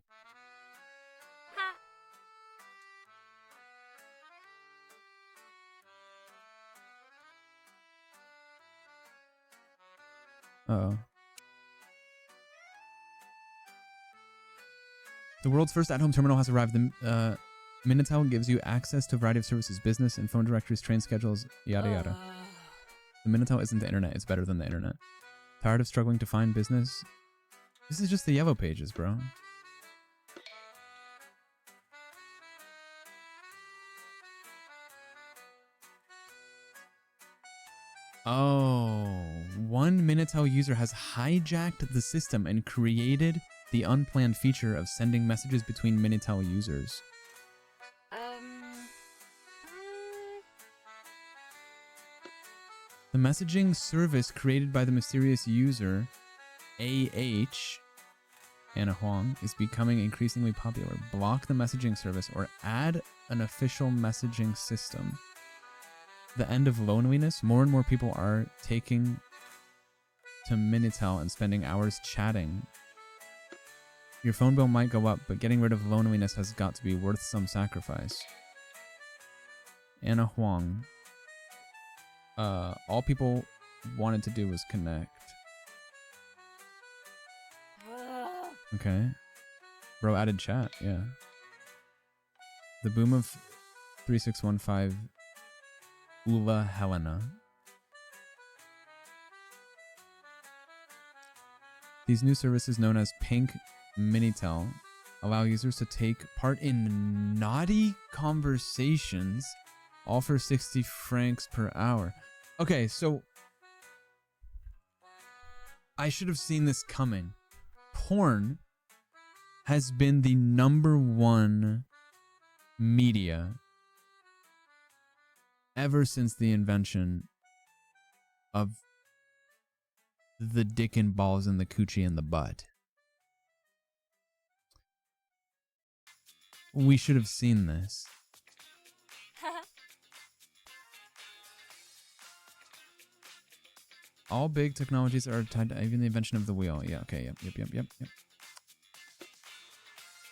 Uh-oh. The world's first at-home terminal has arrived. The Minitel gives you access to a variety of services, business and phone directories, train schedules, yada yada. The Minitel isn't the internet, it's better than the internet. Tired of struggling to find business? This is just the yellow pages, bro. Oh, one Minitel user has hijacked the system and created the unplanned feature of sending messages between Minitel users. The messaging service created by the mysterious user, AH, Anna Huang, is becoming increasingly popular. Block the messaging service or add an official messaging system. The end of loneliness. More and more people are taking to Minitel and spending hours chatting. Your phone bill might go up, but getting rid of loneliness has got to be worth some sacrifice. Anna Huang. All people wanted to do was connect. Okay. Bro added chat, yeah. The boom of 3615 Ula Helena. These new services known as Pink Minitel Allow users to take part in naughty conversations. All for 60 francs per hour. Okay, so I should have seen this coming. Porn has been the #1 media ever since the invention of the dick and balls and the coochie and the butt. We should have seen this. All big technologies are tied to even the invention of the wheel. Yeah, okay, yep.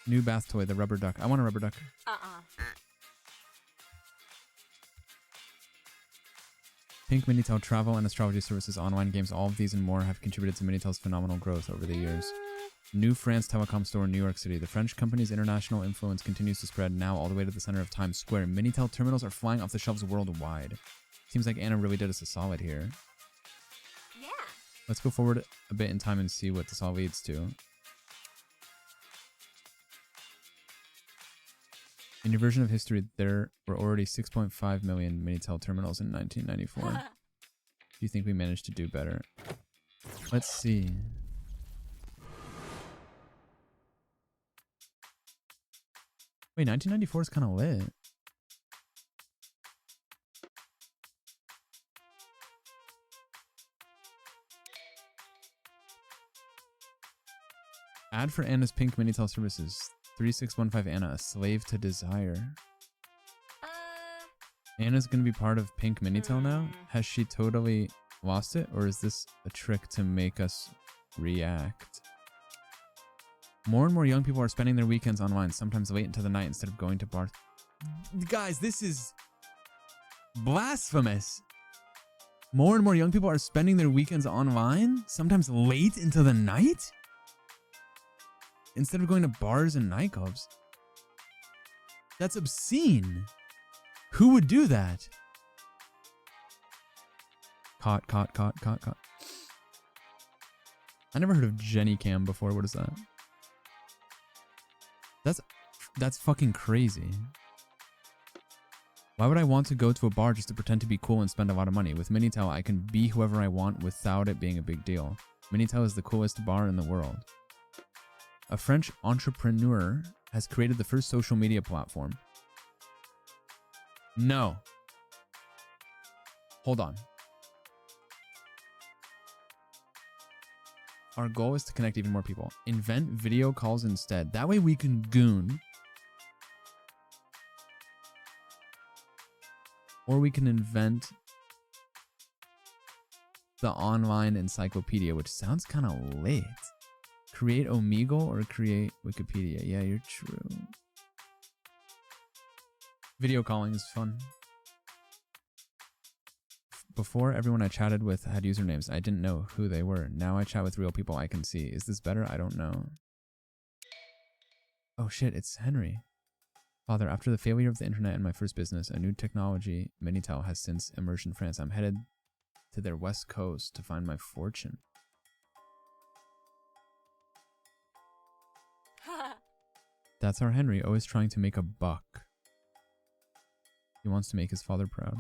New bath toy, the rubber duck. I want a rubber duck. Pink Minitel travel and astrology services, online games, all of these and more have contributed to Minitel's phenomenal growth over the years. New France Telecom store in New York City. The French company's international influence continues to spread now all the way to the center of Times Square. Minitel terminals are flying off the shelves worldwide. Seems like Anna really did us a solid here. Yeah. Let's go forward a bit in time and see what this all leads to. In your version of history, there were already 6.5 million Minitel terminals in 1994. Do you think we managed to do better? Let's see. Wait, 1994 is kind of lit. Ad for Anna's Pink Minitel services. 3615 Anna, a slave to desire. Anna's gonna be part of Pink Minitel now? Has she totally lost it? Or is this a trick to make us react? More and more young people are spending their weekends online, sometimes late into the night instead of going to bars. Guys, this is blasphemous. More and more young people are spending their weekends online, sometimes late into the night? Instead of going to bars and nightclubs. That's obscene. Who would do that? Caught. I never heard of Jenny Cam before. What is that? That's fucking crazy. Why would I want to go to a bar just to pretend to be cool and spend a lot of money? With Minitel, I can be whoever I want without it being a big deal. Minitel is the coolest bar in the world. A French entrepreneur has created the first social media platform. No. Hold on. Our goal is to connect even more people. Invent video calls instead. That way we can goon. Or we can invent the online encyclopedia, which sounds kind of lit. Create Omegle or create Wikipedia. Yeah, you're true. Video calling is fun. Before, everyone I chatted with had usernames. I didn't know who they were. Now I chat with real people I can see. Is this better? I don't know. Oh shit, it's Henry. Father, after the failure of the internet in my first business, a new technology, Minitel, has since emerged in France. I'm headed to their west coast to find my fortune. That's our Henry, always trying to make a buck. He wants to make his father proud.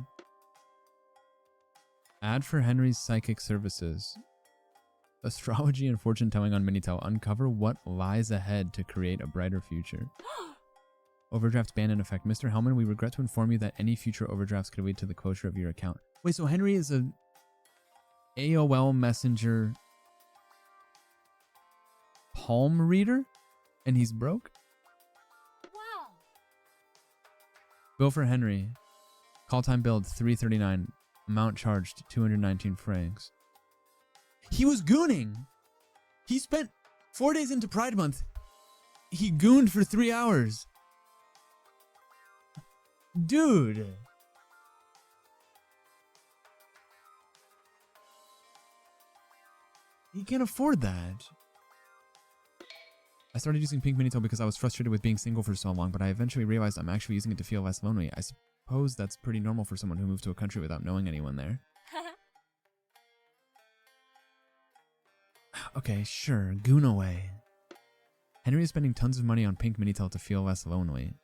Ad for Henry's psychic services. Astrology and fortune telling on Minitel. Uncover what lies ahead to create a brighter future. Overdraft ban in effect. Mr. Hellman, we regret to inform you that any future overdrafts could lead to the closure of your account. Wait, so Henry is a AOL Messenger palm reader? And he's broke? Wow. Bill for Henry. Call time billed $3.39. Amount charged 219 francs. He was gooning. He spent 4 days into Pride Month. He gooned for 3 hours. Dude. He can't afford that. I started using Pink Minitel because I was frustrated with being single for so long, but I eventually realized I'm actually using it to feel less lonely. I suppose that's pretty normal for someone who moved to a country without knowing anyone there. Okay, sure, goon away. Henry is spending tons of money on pink Minitel to feel less lonely.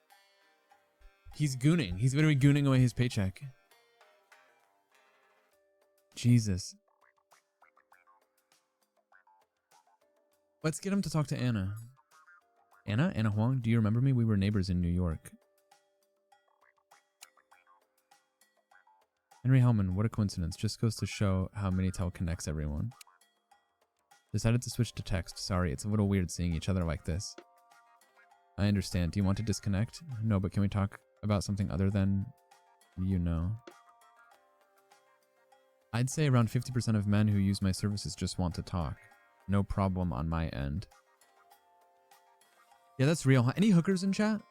He's gooning. He's literally gooning away his paycheck. Jesus. Let's get him to talk to Anna. Anna? Anna Huang? Do you remember me? We were neighbors in New York. Henry Hellman, what a coincidence. Just goes to show how Minitel connects everyone. Decided to switch to text. Sorry, it's a little weird seeing each other like this. I understand. Do you want to disconnect? No, but can we talk about something other than, you know? I'd say around 50% of men who use my services just want to talk. No problem on my end. Yeah, that's real. Any hookers in chat?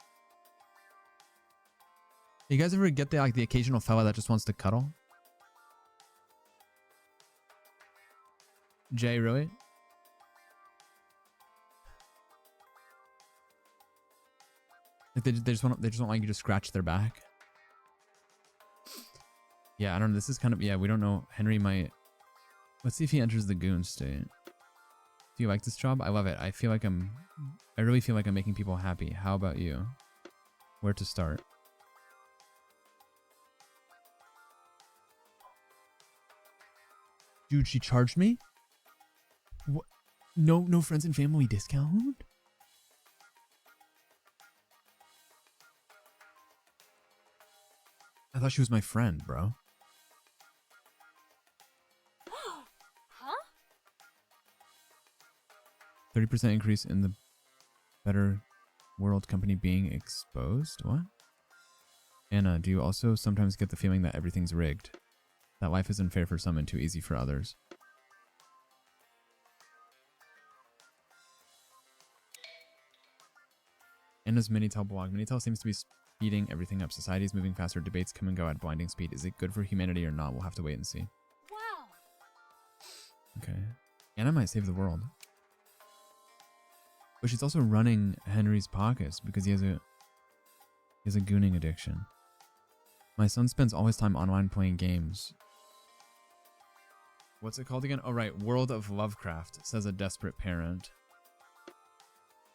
You guys ever get the occasional fella that just wants to cuddle? Jay, really? Like they just want like you to scratch their back. Yeah, I don't know. This is kind of, yeah, we don't know. Henry might. Let's see if he enters the goon state. Do you like this job? I love it. I really feel like I'm making people happy. How about you? Where to start? Dude, she charged me? What? No friends and family discount? I thought she was my friend, bro. Huh? 30% increase in the Better World company being exposed? What? Anna, do you also sometimes get the feeling that everything's rigged? That life isn't fair for some and too easy for others? Anna's Minitel blog. Minitel seems to be speeding everything up. Society is moving faster. Debates come and go at blinding speed. Is it good for humanity or not? We'll have to wait and see. Wow. Okay. Anna might save the world. But she's also running Henry's pockets because he has a gooning addiction. My son spends all his time online playing games. What's it called again? Oh, right. World of Lovecraft, says a desperate parent.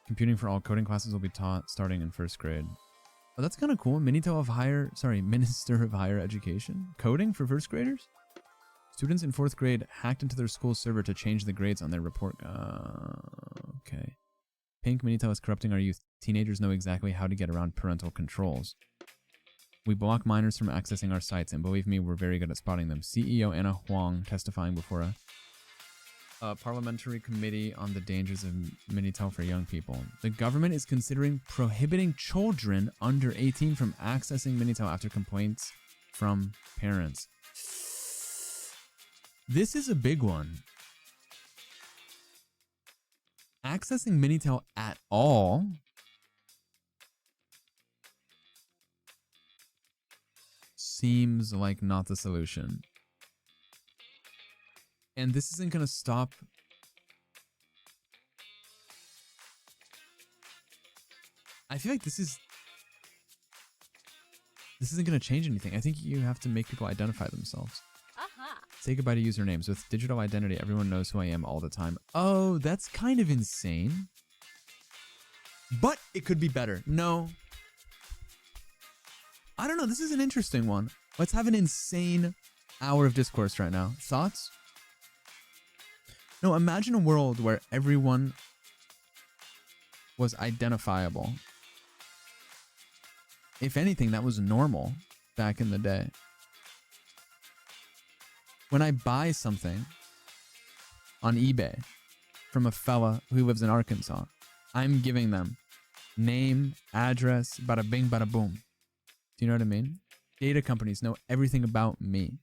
Computing for all coding classes will be taught starting in 1st grade. Oh, that's kind of cool. Minister of Higher Education? Coding for 1st graders? Students in 4th grade hacked into their school server to change the grades on their report. Okay. Pink Minitel is corrupting our youth. Teenagers know exactly how to get around parental controls. We block minors from accessing our sites, and believe me, we're very good at spotting them. CEO Anna Huang testifying before a parliamentary committee on the dangers of Minitel for young people. The government is considering prohibiting children under 18 from accessing Minitel after complaints from parents. This is a big one. Accessing Minitel at all seems like not the solution. And this isn't going to stop. I feel like this isn't going to change anything. I think you have to make people identify themselves. Say goodbye to usernames. With digital identity, everyone knows who I am all the time. Oh, that's kind of insane. But it could be better. No. I don't know. This is an interesting one. Let's have an insane hour of discourse right now. Thoughts? No, imagine a world where everyone was identifiable. If anything, that was normal back in the day. When I buy something on eBay from a fella who lives in Arkansas, I'm giving them name, address, bada bing, bada boom. Do you know what I mean? Data companies know everything about me.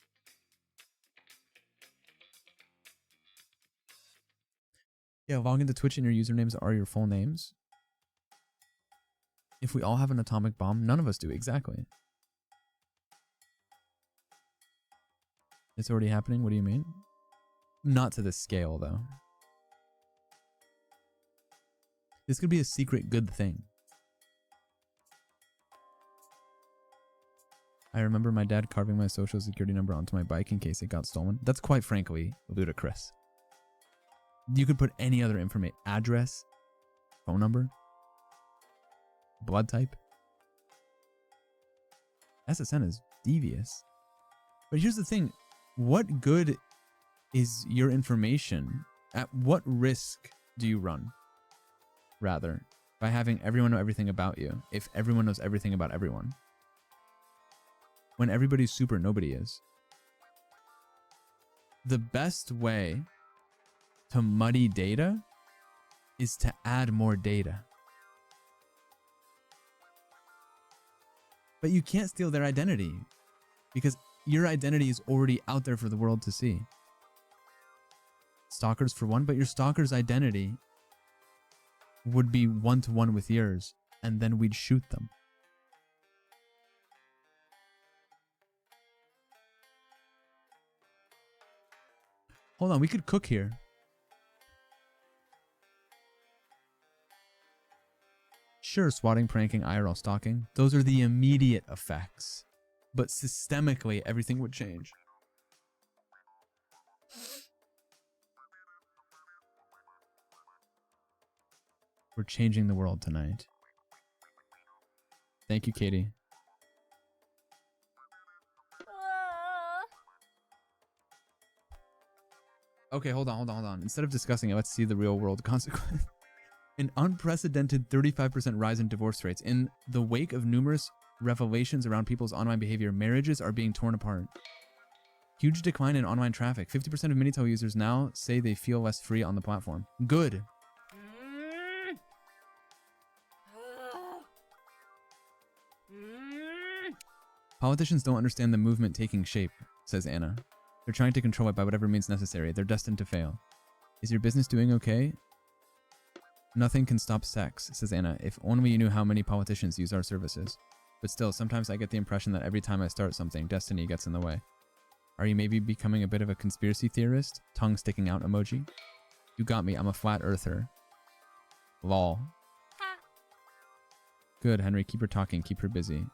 Yeah, log into Twitch and your usernames are your full names. If we all have an atomic bomb, none of us do. Exactly. It's already happening? What do you mean? Not to this scale, though. This could be a secret good thing. I remember my dad carving my social security number onto my bike in case it got stolen. That's quite frankly ludicrous. You could put any other information, address. phone number, blood type. SSN is devious. But here's the thing. What good is your information? At what risk do you run? Rather, by having everyone know everything about you, if everyone knows everything about everyone. When everybody's super, nobody is. The best way to muddy data is to add more data. But you can't steal their identity because your identity is already out there for the world to see. Stalkers for one, but your stalker's identity would be one-to-one with yours, and then we'd shoot them. Hold on, we could cook here. Sure, swatting, pranking, IRL stalking, those are the immediate effects. But systemically, everything would change. We're changing the world tonight. Thank you, Katie. Okay, hold on. Instead of discussing it, let's see the real world consequence. An unprecedented 35% rise in divorce rates. In the wake of numerous revelations around people's online behavior, marriages are being torn apart. Huge decline in online traffic. 50% of Minitel users now say they feel less free on the platform. Good. Politicians don't understand the movement taking shape, says Anna. They're trying to control it by whatever means necessary. They're destined to fail. Is your business doing okay? Nothing can stop sex, says Anna. If only you knew how many politicians use our services. But still, sometimes I get the impression that every time I start something, destiny gets in the way. Are you maybe becoming a bit of a conspiracy theorist? Tongue sticking out emoji. You got me. I'm a flat earther. Lol. Good, Henry. Keep her talking. Keep her busy.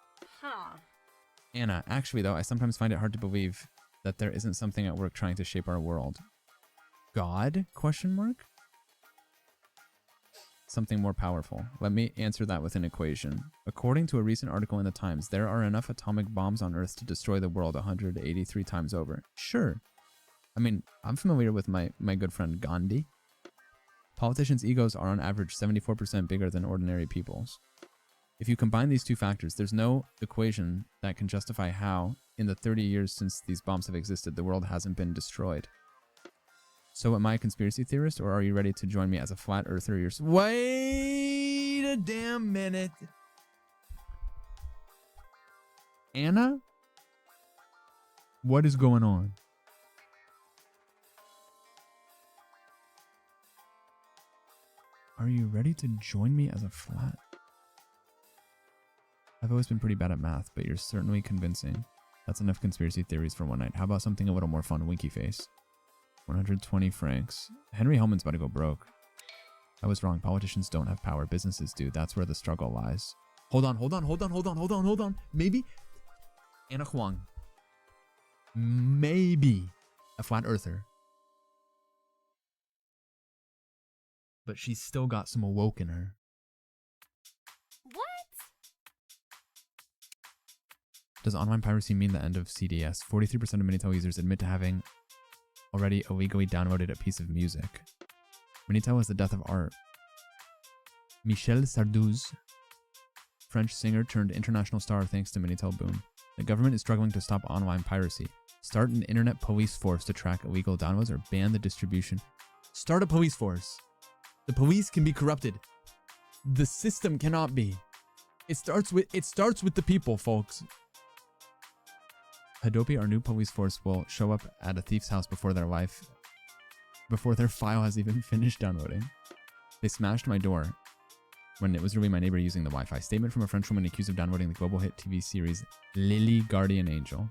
Anna, actually though, I sometimes find it hard to believe that there isn't something at work trying to shape our world. God? Question mark? Something more powerful. Let me answer that with an equation. According to a recent article in the Times, there are enough atomic bombs on Earth to destroy the world 183 times over. Sure. I mean, I'm familiar with my good friend Gandhi. Politicians' egos are on average 74% bigger than ordinary people's. If you combine these two factors, there's no equation that can justify how, in the 30 years since these bombs have existed, the world hasn't been destroyed. So am I a conspiracy theorist, or are you ready to join me as a flat earther yourself? Wait a damn minute. Anna? What is going on? Are you ready to join me as a flat? I've always been pretty bad at math, but you're certainly convincing. That's enough conspiracy theories for one night. How about something a little more fun? Winky face. 120 francs. Henry Hellman's about to go broke. I was wrong. Politicians don't have power. Businesses do. That's where the struggle lies. Hold on. Maybe Anna Huang. Maybe a flat earther. But she's still got some awoke in her. Does online piracy mean the end of CDS? 43% of Minitel users admit to having already illegally downloaded a piece of music. Minitel is the death of art. Michel Sardou, French singer turned international star thanks to Minitel boom. The government is struggling to stop online piracy. Start an internet police force to track illegal downloads or ban the distribution. Start a police force. The police can be corrupted. The system cannot be. It starts with the people, folks. Hadopi, our new police force, will show up at a thief's house before their file has even finished downloading. They smashed my door when it was really my neighbor using the Wi-Fi. Statement from a French woman accused of downloading the global hit TV series Lily Guardian Angel.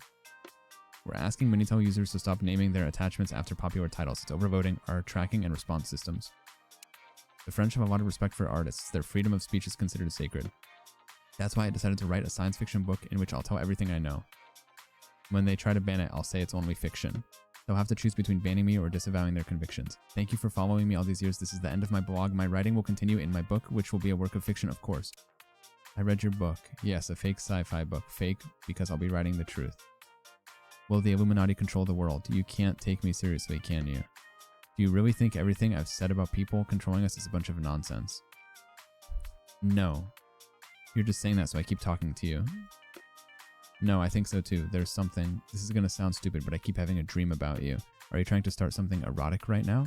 We're asking Minitel users to stop naming their attachments after popular titles. It's overloading our tracking and response systems. The French have a lot of respect for artists. Their freedom of speech is considered sacred. That's why I decided to write a science fiction book in which I'll tell everything I know. When they try to ban it, I'll say it's only fiction. They'll have to choose between banning me or disavowing their convictions. Thank you for following me all these years. This is the end of my blog. My writing will continue in my book, which will be a work of fiction, of course. I read your book. Yes, a fake sci-fi book. Fake because I'll be writing the truth. Will the Illuminati control the world? You can't take me seriously, can you? Do you really think everything I've said about people controlling us is a bunch of nonsense? No. You're just saying that so I keep talking to you. No, I think so too. There's something. This is gonna sound stupid, but I keep having a dream about you. Are you trying to start something erotic right now?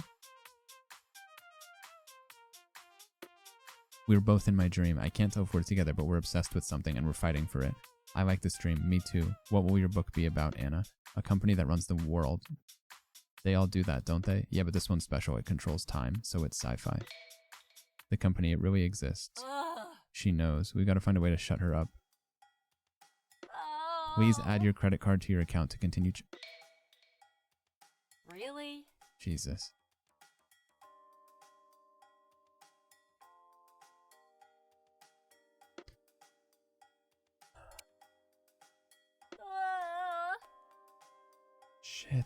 We're both in my dream. I can't tell if we're together, but we're obsessed with something and we're fighting for it. I like this dream. Me too. What will your book be about, Anna? A company that runs the world. They all do that, don't they? Yeah, but this one's special. It controls time, so it's sci-fi. The company, it really exists. She knows. We gotta find a way to shut her up. Please add your credit card to your account to continue. Really? Jesus. Shit.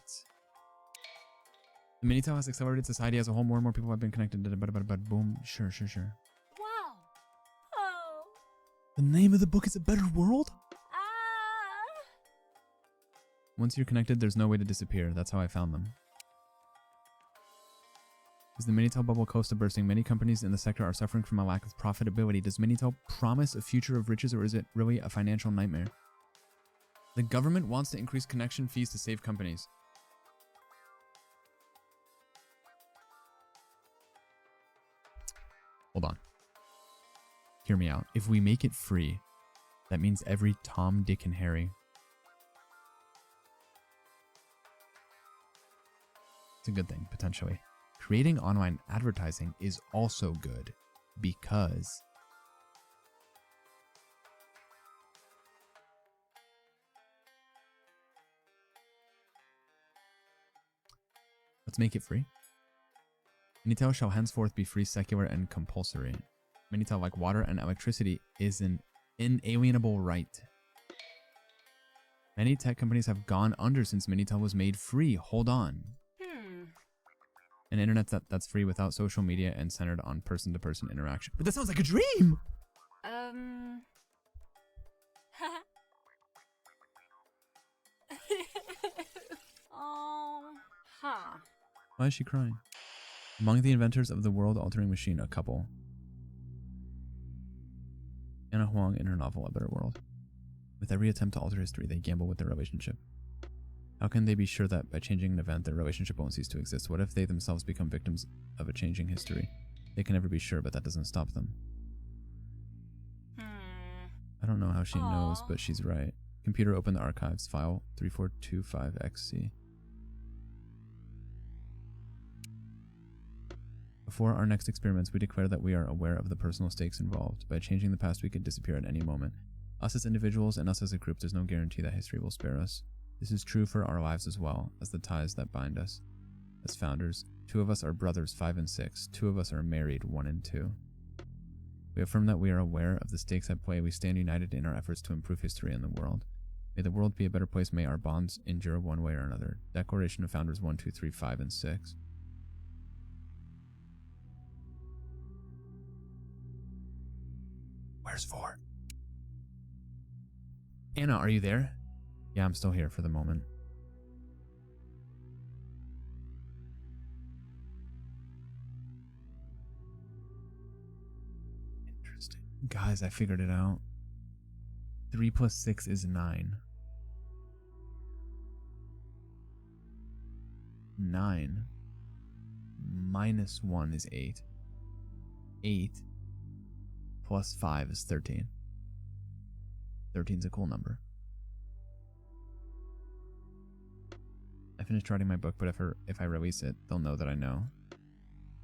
The Minitel has accelerated society as a whole. More and more people have been connected. Boom. Sure. Wow. Oh. The name of the book is A Better World? Ah. Once you're connected, there's no way to disappear. That's how I found them. Is the Minitel bubble close to bursting? Many companies in the sector are suffering from a lack of profitability. Does Minitel promise a future of riches, or is it really a financial nightmare? The government wants to increase connection fees to save companies. Hold on. Hear me out. If we make it free, that means every Tom, Dick, and Harry. It's a good thing, potentially. Creating online advertising is also good because let's make it free. Minitel shall henceforth be free, secular, and compulsory. Minitel, like water and electricity, is an inalienable right. Many tech companies have gone under since Minitel was made free. Hold on. An internet that's free without social media and centered on person-to-person interaction. But that sounds like a dream! Oh. Huh. Why is she crying? Among the inventors of the world-altering machine, a couple. Anna Huang in her novel A Better World. With every attempt to alter history, they gamble with their relationship. How can they be sure that by changing an event, their relationship won't cease to exist? What if they themselves become victims of a changing history? They can never be sure, but that doesn't stop them. I don't know how she knows, but she's right. Computer, open the archives. File 3425XC. Before our next experiments, we declare that we are aware of the personal stakes involved. By changing the past, we could disappear at any moment. Us as individuals and us as a group, there's no guarantee that history will spare us. This is true for our lives as well, as the ties that bind us. As founders, 2 of us are brothers, 5 and 6. 2 of us are married, 1 and 2. We affirm that we are aware of the stakes at play. We stand united in our efforts to improve history and the world. May the world be a better place. May our bonds endure one way or another. Declaration of Founders 1, 2, 3, 5, and 6. Where's 4? Anna, are you there? Yeah, I'm still here for the moment. Interesting. Guys, I figured it out. 3 plus 6 is 9. 9 minus 1 is 8. 8 plus 5 is 13. 13's a cool number. I finished writing my book, but if I release it, they'll know that I know.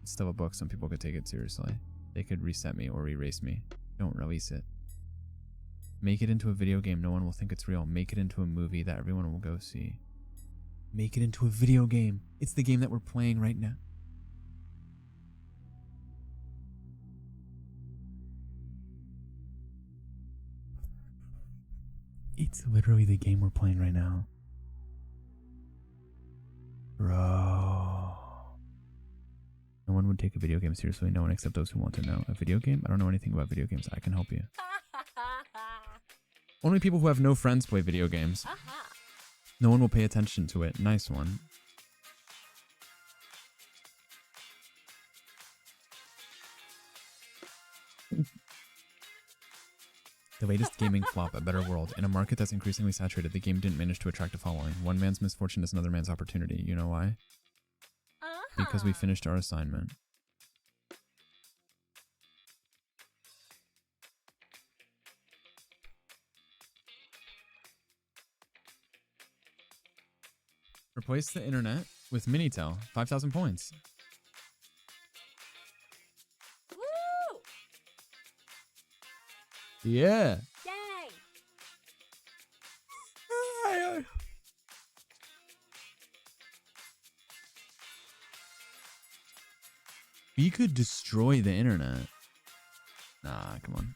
It's still a book. Some people could take it seriously. They could reset me or erase me. Don't release it. Make it into a video game. No one will think it's real. Make it into a movie that everyone will go see. Make it into a video game. It's the game that we're playing right now. It's literally the game we're playing right now. Bro. No one would take a video game seriously. No one except those who want to know. A video game? I don't know anything about video games. I can help you. Only people who have no friends play video games. No one will pay attention to it. Nice one. The latest gaming flop, A Better World. In a market that's increasingly saturated, the game didn't manage to attract a following. One man's misfortune is another man's opportunity. You know why? Because we finished our assignment. Replace the internet with Minitel. 5,000 points. Woo! Yeah. Yay! We could destroy the internet. Nah, come on.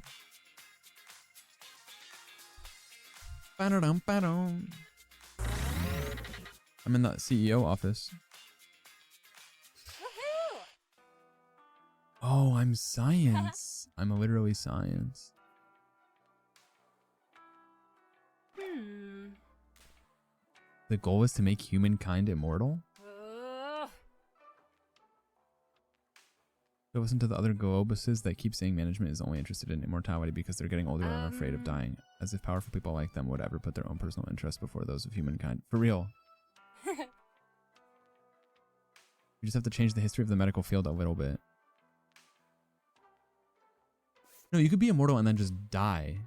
Ba-da-dum-ba-dum. I'm in that CEO office. Woohoo! Oh, I'm science. I'm literally science. The goal is to make humankind immortal? So listen to the other Globuses that keep saying management is only interested in immortality because they're getting older and afraid of dying. As if powerful people like them would ever put their own personal interests before those of humankind. For real. You just have to change the history of the medical field a little bit. No, you could be immortal and then just die.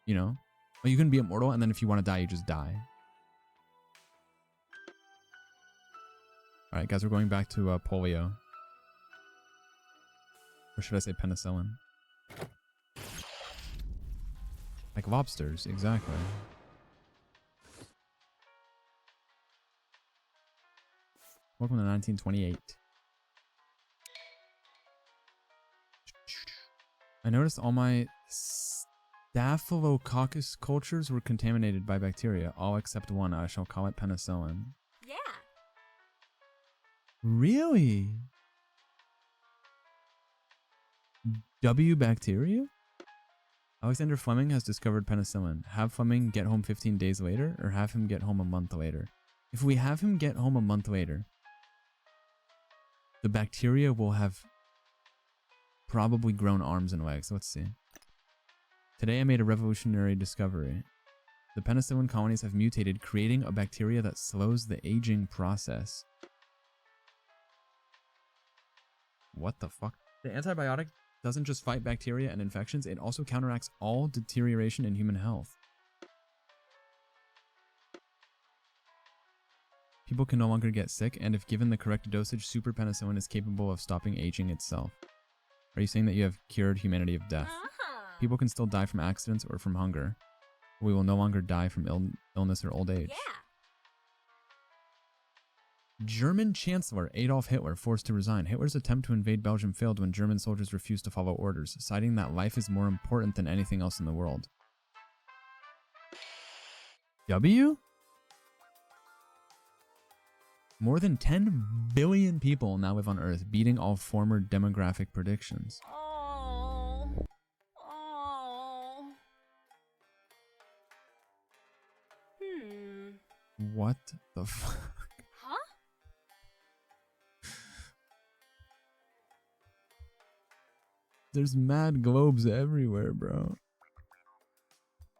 You know? Well, you can be immortal and then if you want to die, you just die. Alright, guys, we're going back to polio. Or should I say penicillin? Like lobsters, exactly. Welcome to 1928. I noticed all my Staphylococcus cultures were contaminated by bacteria, all except one. I shall call it penicillin. Yeah. Really? W bacteria? Alexander Fleming has discovered penicillin. Have Fleming get home 15 days later, or have him get home a month later? If we have him get home a month later, the bacteria will have probably grown arms and legs. Let's see. Today I made a revolutionary discovery. The penicillin colonies have mutated, creating a bacteria that slows the aging process. What the fuck? The antibiotic doesn't just fight bacteria and infections, it also counteracts all deterioration in human health. People can no longer get sick, and if given the correct dosage, super penicillin is capable of stopping aging itself. Are you saying that you have cured humanity of death? People can still die from accidents or from hunger. We will no longer die from illness or old age. Yeah. German Chancellor Adolf Hitler forced to resign. Hitler's attempt to invade Belgium failed when German soldiers refused to follow orders, citing that life is more important than anything else in the world. W? More than 10 billion people now live on Earth, beating all former demographic predictions. Oh. Oh. What the fuck? Huh? There's mad globes everywhere, bro.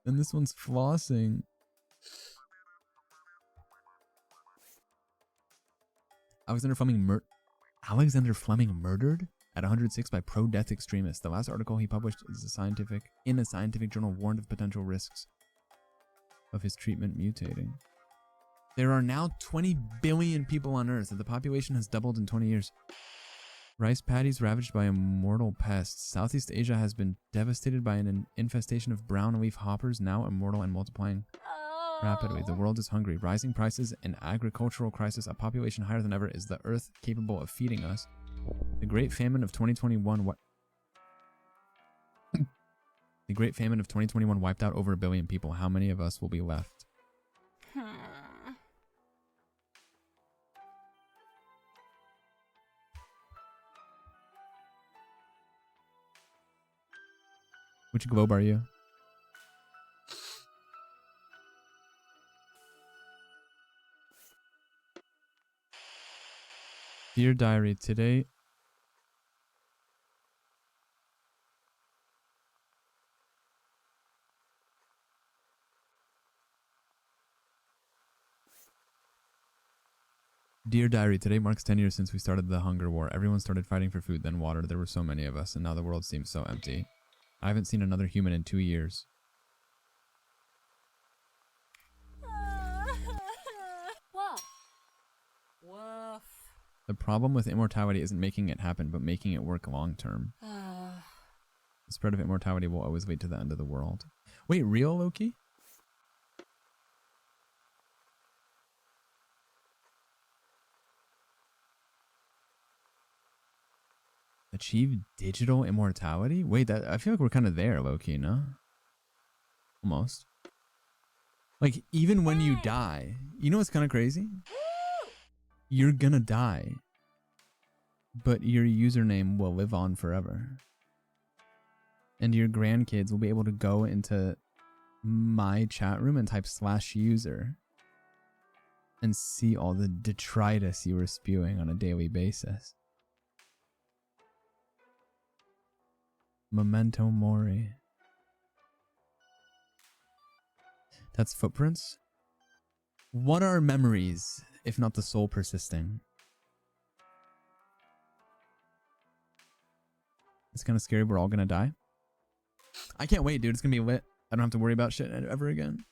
And this one's flossing. Alexander Fleming murdered at 106 by pro-death extremists. The last article he published is in a scientific journal warned of potential risks of his treatment mutating. There are now 20 billion people on Earth, and the population has doubled in 20 years. Rice paddies ravaged by immortal pests. Southeast Asia has been devastated by an infestation of brown leaf hoppers, now immortal and multiplying rapidly. The world is hungry. Rising prices, an agricultural crisis, a population higher than ever. Is the Earth capable of feeding us? The Great Famine of 2021. What? The Great Famine of 2021 wiped out over 1 billion people. How many of us will be left? Which globe are you? Dear Diary, today... Dear Diary, today marks 10 years since we started the hunger war. Everyone started fighting for food, then water. There were so many of us, and now the world seems so empty. I haven't seen another human in 2 years. Whoa. Woof. The problem with immortality isn't making it happen, but making it work long term. The spread of immortality will always lead to the end of the world. Wait, real Loki? Achieve digital immortality? Wait, that I feel like we're kind of there, Loki, no? Almost. Like, even when you die, you know what's kind of crazy? You're gonna die, but your username will live on forever. And your grandkids will be able to go into my chat room and type /user and see all the detritus you were spewing on a daily basis. Memento Mori. That's footprints? What are memories, if not the soul persisting? It's kind of scary. We're all gonna die. I can't wait, dude. It's gonna be lit. I don't have to worry about shit ever again.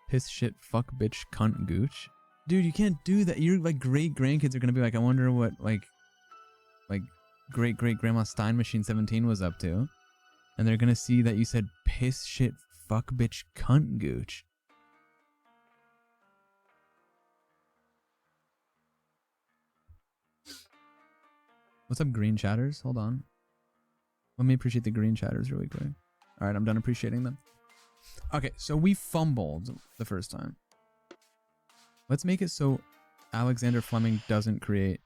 Piss, shit, fuck, bitch, cunt, gooch. Dude, you can't do that. Your like great grandkids are gonna be like, I wonder what like great great grandma Stein Machine 17 was up to, and they're gonna see that you said piss, shit, fuck, bitch, cunt, gooch. What's up, green chatters? Hold on. Let me appreciate the green chatters really quick. All right, I'm done appreciating them. Okay, so we fumbled the first time. Let's make it so Alexander Fleming doesn't create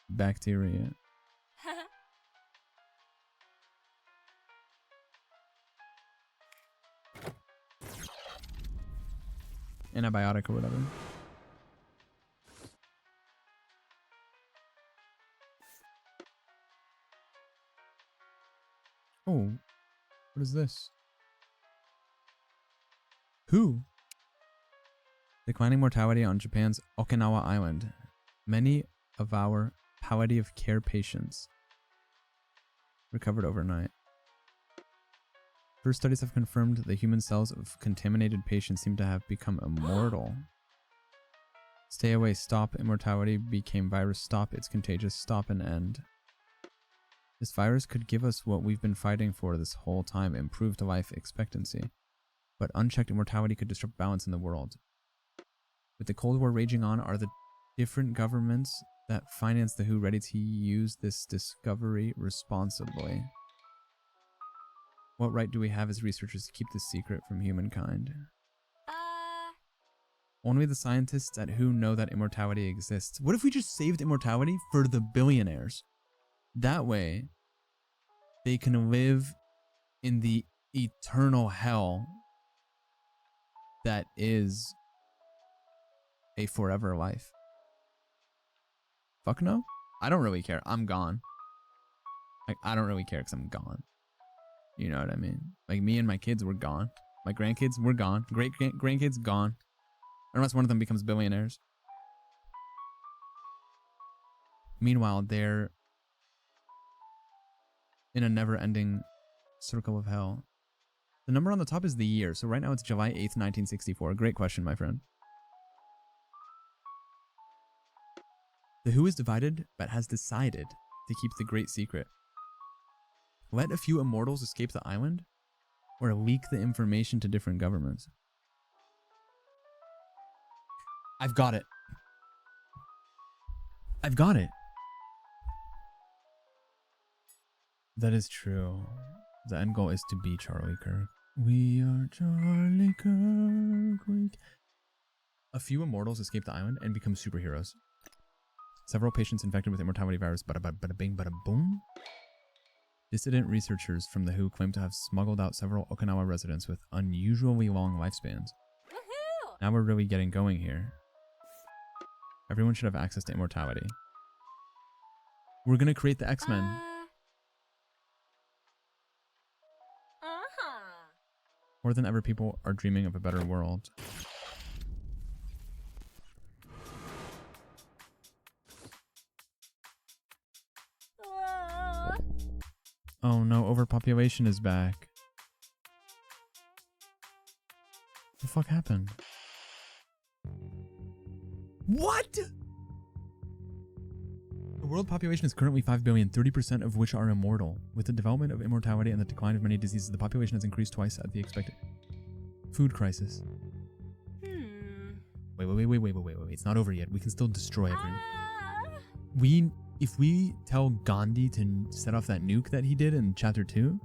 bacteria. Antibiotic or whatever. Oh, what is this? Who? Declining mortality on Japan's Okinawa Island. Many of our palliative care patients recovered overnight. First studies have confirmed that the human cells of contaminated patients seem to have become immortal. Stay away, stop. Immortality became virus. Stop. It's contagious. Stop and end. This virus could give us what we've been fighting for this whole time, improved life expectancy. But unchecked immortality could disrupt balance in the world. With the Cold War raging on, are the different governments that finance the WHO ready to use this discovery responsibly? What right do we have as researchers to keep this secret from humankind? Only the scientists at WHO know that immortality exists. What if we just saved immortality for the billionaires? That way, they can live in the eternal hell that is a forever life. Fuck no? I don't really care. I'm gone. Like, I don't really care because I'm gone. You know what I mean? Like, me and my kids were gone. My grandkids were gone. Grandkids gone. Unless one of them becomes billionaires. Meanwhile, they're in a never-ending circle of hell. The number on the top is the year. So right now it's July 8th, 1964. Great question, my friend. The WHO is divided, but has decided to keep the great secret. Let a few immortals escape the island, or leak the information to different governments. I've got it. I've got it. That is true. The end goal is to be Charlie Kirk. We are Charlie Kirk. A few immortals escape the island and become superheroes. Several patients infected with immortality virus. Bada bada bada bing bada boom. Dissident researchers from the WHO claim to have smuggled out several Okinawa residents with unusually long lifespans. Woohoo! Now we're really getting going here. Everyone should have access to immortality. We're gonna create the X-Men. More than ever, people are dreaming of a better world. Oh no, overpopulation is back. What the fuck happened? What? The world population is currently 5 billion, 30% of which are immortal. With the development of immortality and the decline of many diseases, the population has increased twice at the expected. Food crisis. Wait. It's not over yet. We can still destroy everyone. If we tell Gandhi to set off that nuke that he did in chapter 2,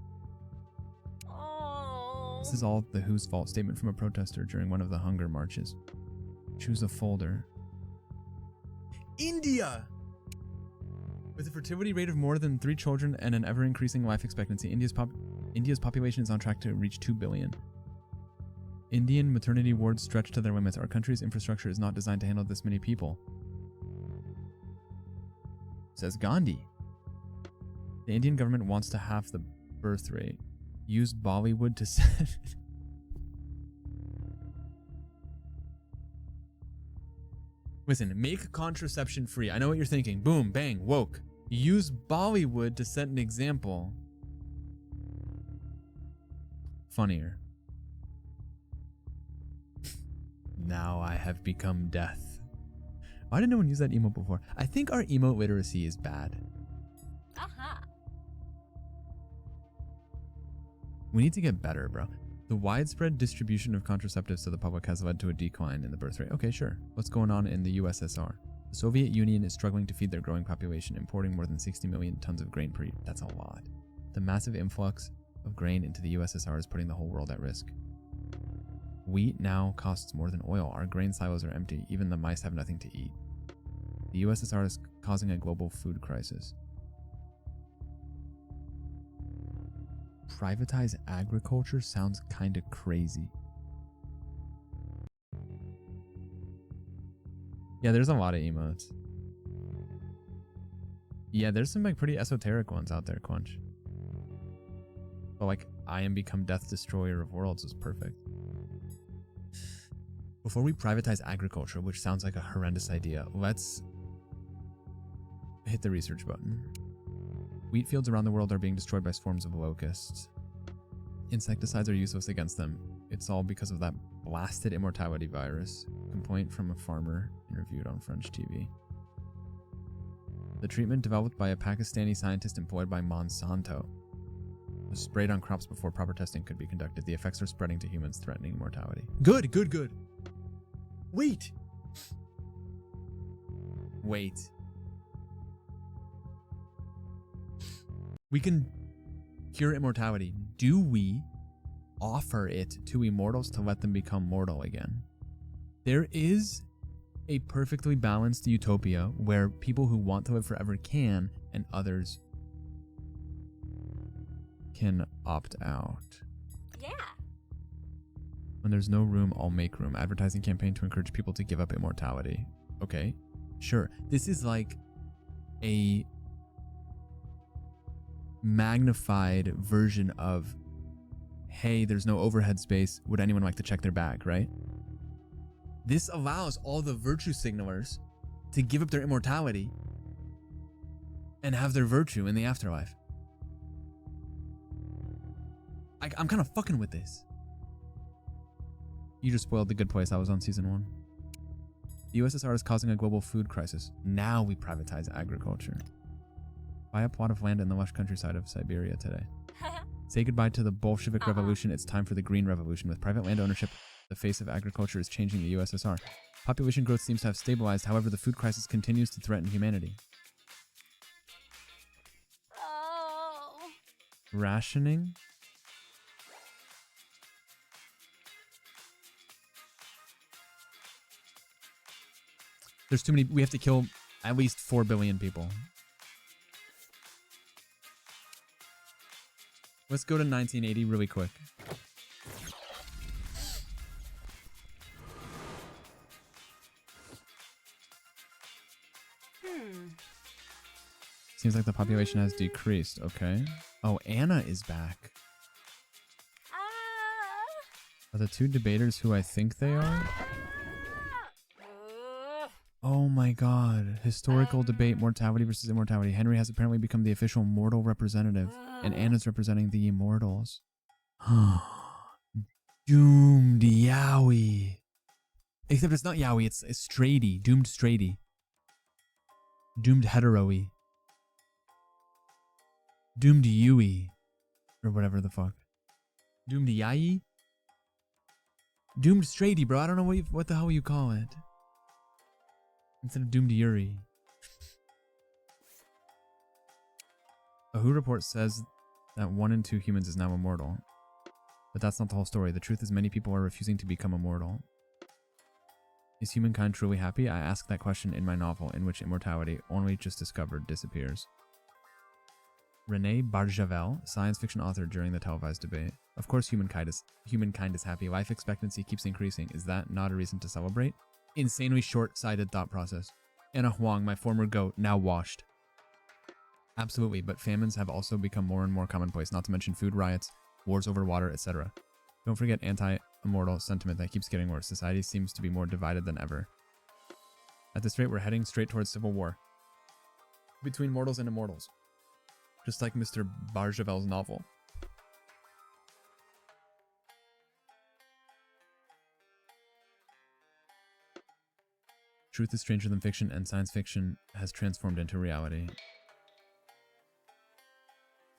this is all the WHO's fault. Statement from a protester during one of the hunger marches. Choose a folder. India! With a fertility rate of more than 3 children and an ever-increasing life expectancy, India's population is on track to reach 2 billion. Indian maternity wards stretch to their limits. Our country's infrastructure is not designed to handle this many people. Says Gandhi. The Indian government wants to halve the birth rate. Use Bollywood to set... Listen, make contraception free. I know what you're thinking. Boom, bang, woke. Use Bollywood to set an example. Funnier. Now I have become death. Why did no one use that emote before? I think our emote literacy is bad. We need to get better, bro. The widespread distribution of contraceptives to the public has led to a decline in the birth rate. Okay, sure. What's going on in the USSR? The Soviet Union is struggling to feed their growing population, importing more than 60 million tons of grain per year. That's a lot. The massive influx of grain into the USSR is putting the whole world at risk. Wheat now costs more than oil. Our grain silos are empty. Even the mice have nothing to eat. The USSR is causing a global food crisis. Privatize agriculture sounds kind of crazy. Yeah, there's a lot of emotes. Yeah, there's some like pretty esoteric ones out there, Quench. But like, I am become death destroyer of worlds is perfect. Before we privatize agriculture, which sounds like a horrendous idea, let's hit the research button. Wheat fields around the world are being destroyed by swarms of locusts. Insecticides are useless against them. It's all because of that blasted immortality virus. Complaint from a farmer interviewed on French TV. The treatment developed by a Pakistani scientist employed by Monsanto was sprayed on crops before proper testing could be conducted. The effects are spreading to humans, threatening mortality. Good. Wait. We can cure immortality. Do we offer it to immortals to let them become mortal again? There is a perfectly balanced utopia where people who want to live forever can, and others can opt out. Yeah. When there's no room, I'll make room. Advertising campaign to encourage people to give up immortality. Okay, sure. This is like a magnified version of, hey, there's no overhead space. Would anyone like to check their bag, right? This allows all the virtue signalers to give up their immortality and have their virtue in the afterlife. I'm kind of fucking with this. You just spoiled The Good Place. I was on season 1. The USSR is causing a global food crisis. Now we privatize agriculture. Buy a plot of land in the lush countryside of Siberia today. Say goodbye to the Bolshevik Revolution. It's time for the Green Revolution. With private land ownership, the face of agriculture is changing the USSR. Population growth seems to have stabilized. However, the food crisis continues to threaten humanity. Oh. Rationing There's too many. We have to kill at least 4 billion people. Let's go to 1980 really quick. Seems like the population has decreased. Okay. Oh, Anna is back. Are the two debaters who I think they are? Oh my god. Historical debate, mortality versus immortality. Henry has apparently become the official mortal representative, and Anna's representing the immortals. Doomed Yowie. Except it's not Yowie, it's Strady. Doomed Strady. Doomed Hetero-y. Doomed Yui. Or whatever the fuck. Doomed Yai? Doomed Strady, bro. I don't know what the hell you call it. Instead of Doomed Yuri. A WHO report says that 1 in 2 humans is now immortal. But that's not the whole story. The truth is many people are refusing to become immortal. Is humankind truly happy? I ask that question in my novel, in which immortality, only just discovered, disappears. René Barjavel, science fiction author during the televised debate. Of course humankind is happy. Life expectancy keeps increasing. Is that not a reason to celebrate? Insanely short-sighted thought process. Anna Huang, my former goat, now washed. Absolutely, but famines have also become more and more commonplace, not to mention food riots, wars over water, etc. Don't forget anti-immortal sentiment that keeps getting worse. Society seems to be more divided than ever. At this rate, we're heading straight towards civil war. Between mortals and immortals. Just like Mr. Barjavel's novel. Truth is stranger than fiction, and science fiction has transformed into reality.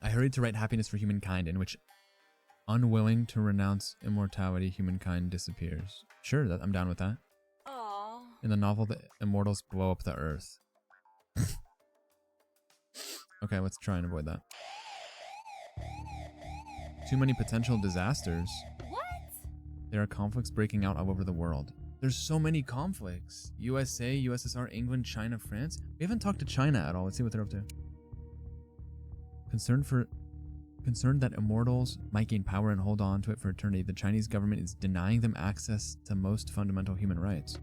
I hurried to write Happiness for Humankind, in which, unwilling to renounce immortality, humankind disappears. Sure, I'm down with that. Aww. In the novel, the immortals blow up the earth. Okay, let's try and avoid that. Too many potential disasters. What? There are conflicts breaking out all over the world. There's so many conflicts. USA, USSR, England, China, France. We haven't talked to China at all. Let's see what they're up to. Concerned that immortals might gain power and hold on to it for eternity, the Chinese government is denying them access to most fundamental human rights.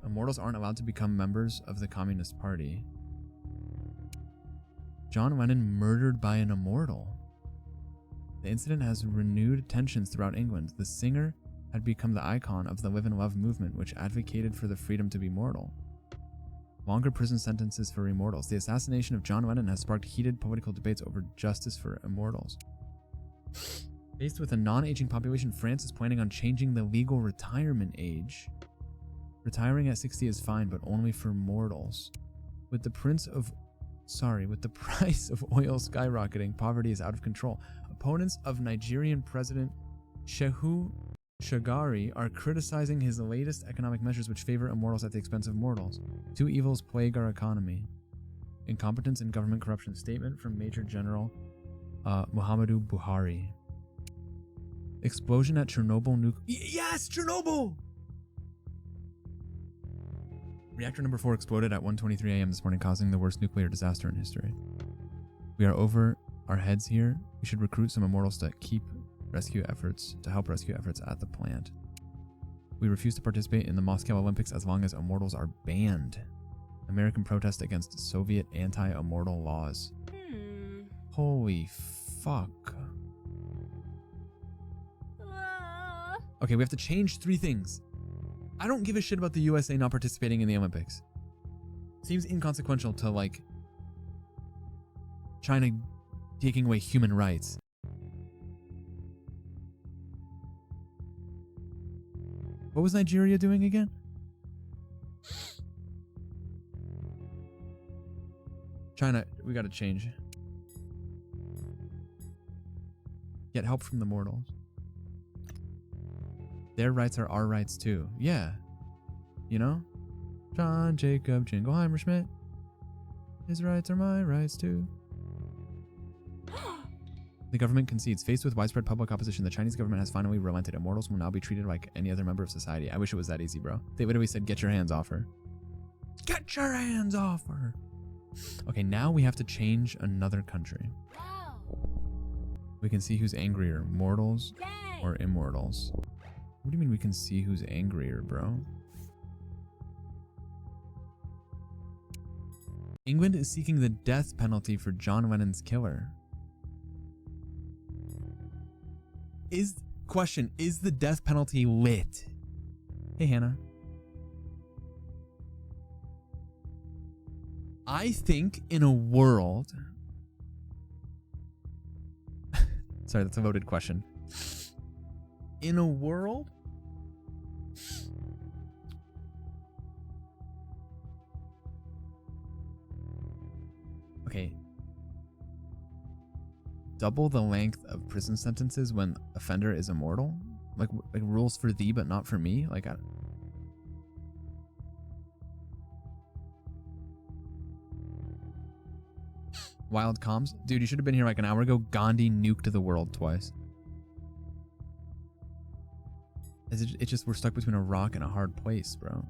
Immortals aren't allowed to become members of the Communist Party. John Lennon murdered by an immortal. The incident has renewed tensions throughout England. The singer had become the icon of the Live and Love movement, which advocated for the freedom to be mortal. Longer prison sentences for immortals. The assassination of John Lennon has sparked heated political debates over justice for immortals. Faced with a non-aging population, France is planning on changing the legal retirement age. Retiring at 60 is fine, but only for mortals. With the price of oil skyrocketing, poverty is out of control. Opponents of Nigerian President Shehu Shagari are criticizing his latest economic measures which favor immortals at the expense of mortals. Two evils plague our economy. Incompetence and government corruption. Statement from Major General Muhammadu Buhari. Explosion at Chernobyl Yes! Chernobyl! Reactor number 4 exploded at 1:23 a.m. this morning, causing the worst nuclear disaster in history. We are over our heads here. We should recruit some immortals to help rescue efforts at the plant. We refuse to participate in the Moscow Olympics as long as immortals are banned. American protest against Soviet anti-immortal laws. Holy fuck. Okay, we have to change 3 things. I don't give a shit about the USA not participating in the Olympics. Seems inconsequential to, like, China taking away human rights. What was Nigeria doing again? China, we gotta change. Get help from the mortals. Their rights are our rights too. Yeah. You know? John Jacob Jingleheimer Schmidt. His rights are my rights too. The government concedes. Faced with widespread public opposition, the Chinese government has finally relented. Immortals will now be treated like any other member of society. I wish it was that easy, bro. They literally said, get your hands off her. Get your hands off her. Okay, now we have to change another country. Wow. We can see who's angrier, mortals Yay. or immortals. What do you mean we can see who's angrier, bro? England is seeking the death penalty for John Lennon's killer. Is the death penalty lit? Hey, Hannah. I think in a world... Sorry, that's a loaded question. In a world... Okay. Double the length of prison sentences when offender is immortal? Like rules for thee but not for me? Like Wild comms? Dude, you should have been here like an hour ago. Gandhi nuked the world twice. It's just we're stuck between a rock and a hard place, bro.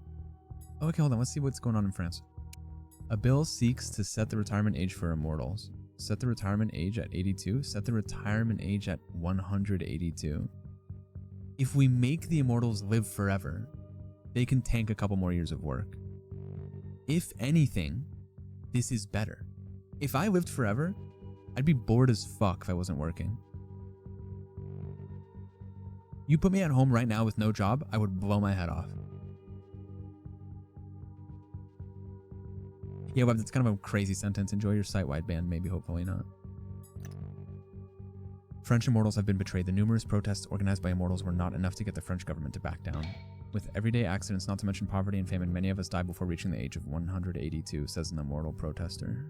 Oh, okay, hold on. Let's see what's going on in France. A bill seeks to set the retirement age for immortals. Set the retirement age at 82. Set the retirement age at 182. If we make the immortals live forever, they can tank a couple more years of work. If anything, this is better. If I lived forever, I'd be bored as fuck if I wasn't working. You put me at home right now with no job, I would blow my head off. Yeah, Web, that's kind of a crazy sentence. Enjoy your site-wide ban. Maybe, hopefully not. French immortals have been betrayed. The numerous protests organized by immortals were not enough to get the French government to back down. With everyday accidents, not to mention poverty and famine, many of us died before reaching the age of 182, says an immortal protester.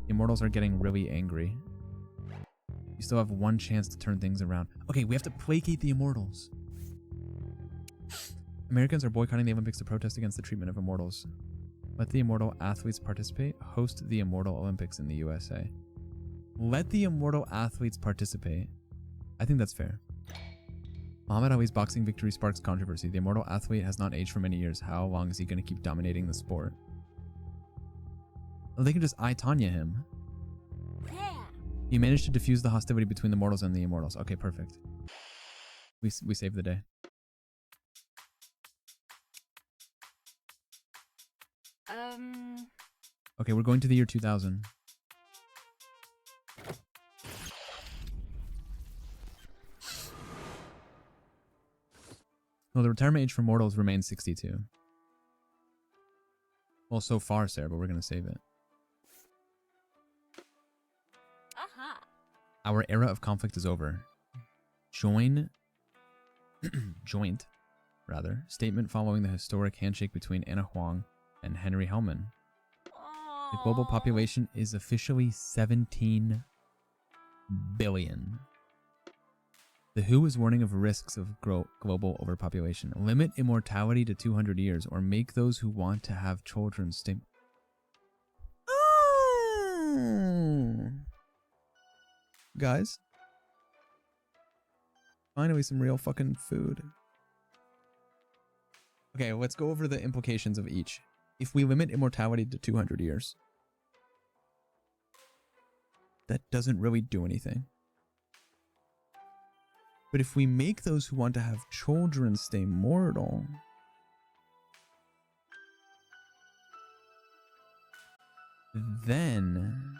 The immortals are getting really angry. You still have one chance to turn things around. Okay, we have to placate the immortals. Americans are boycotting the Olympics to protest against the treatment of immortals. Let the immortal athletes participate. Host the Immortal Olympics in the USA. Let the immortal athletes participate. I think that's fair. Muhammad Ali's boxing victory sparks controversy. The immortal athlete has not aged for many years. How long is he going to keep dominating the sport? Well, they can just I, Tanya him. Yeah. You managed to diffuse the hostility between the mortals and the immortals. Okay, perfect. We saved the day. Okay, we're going to the year 2000. No, the retirement age for mortals remains 62. Well, so far, Sarah, but we're going to save it. Aha. Our era of conflict is over. Joint, statement following the historic handshake between Anna Huang and Henry Hellman. The global population is officially 17 billion. The WHO is warning of risks of global overpopulation. Limit immortality to 200 years or make those who want to have children stay... Guys. Finally some real fucking food. Okay, let's go over the implications of each. If we limit immortality to 200 years, that doesn't really do anything. But if we make those who want to have children stay mortal, then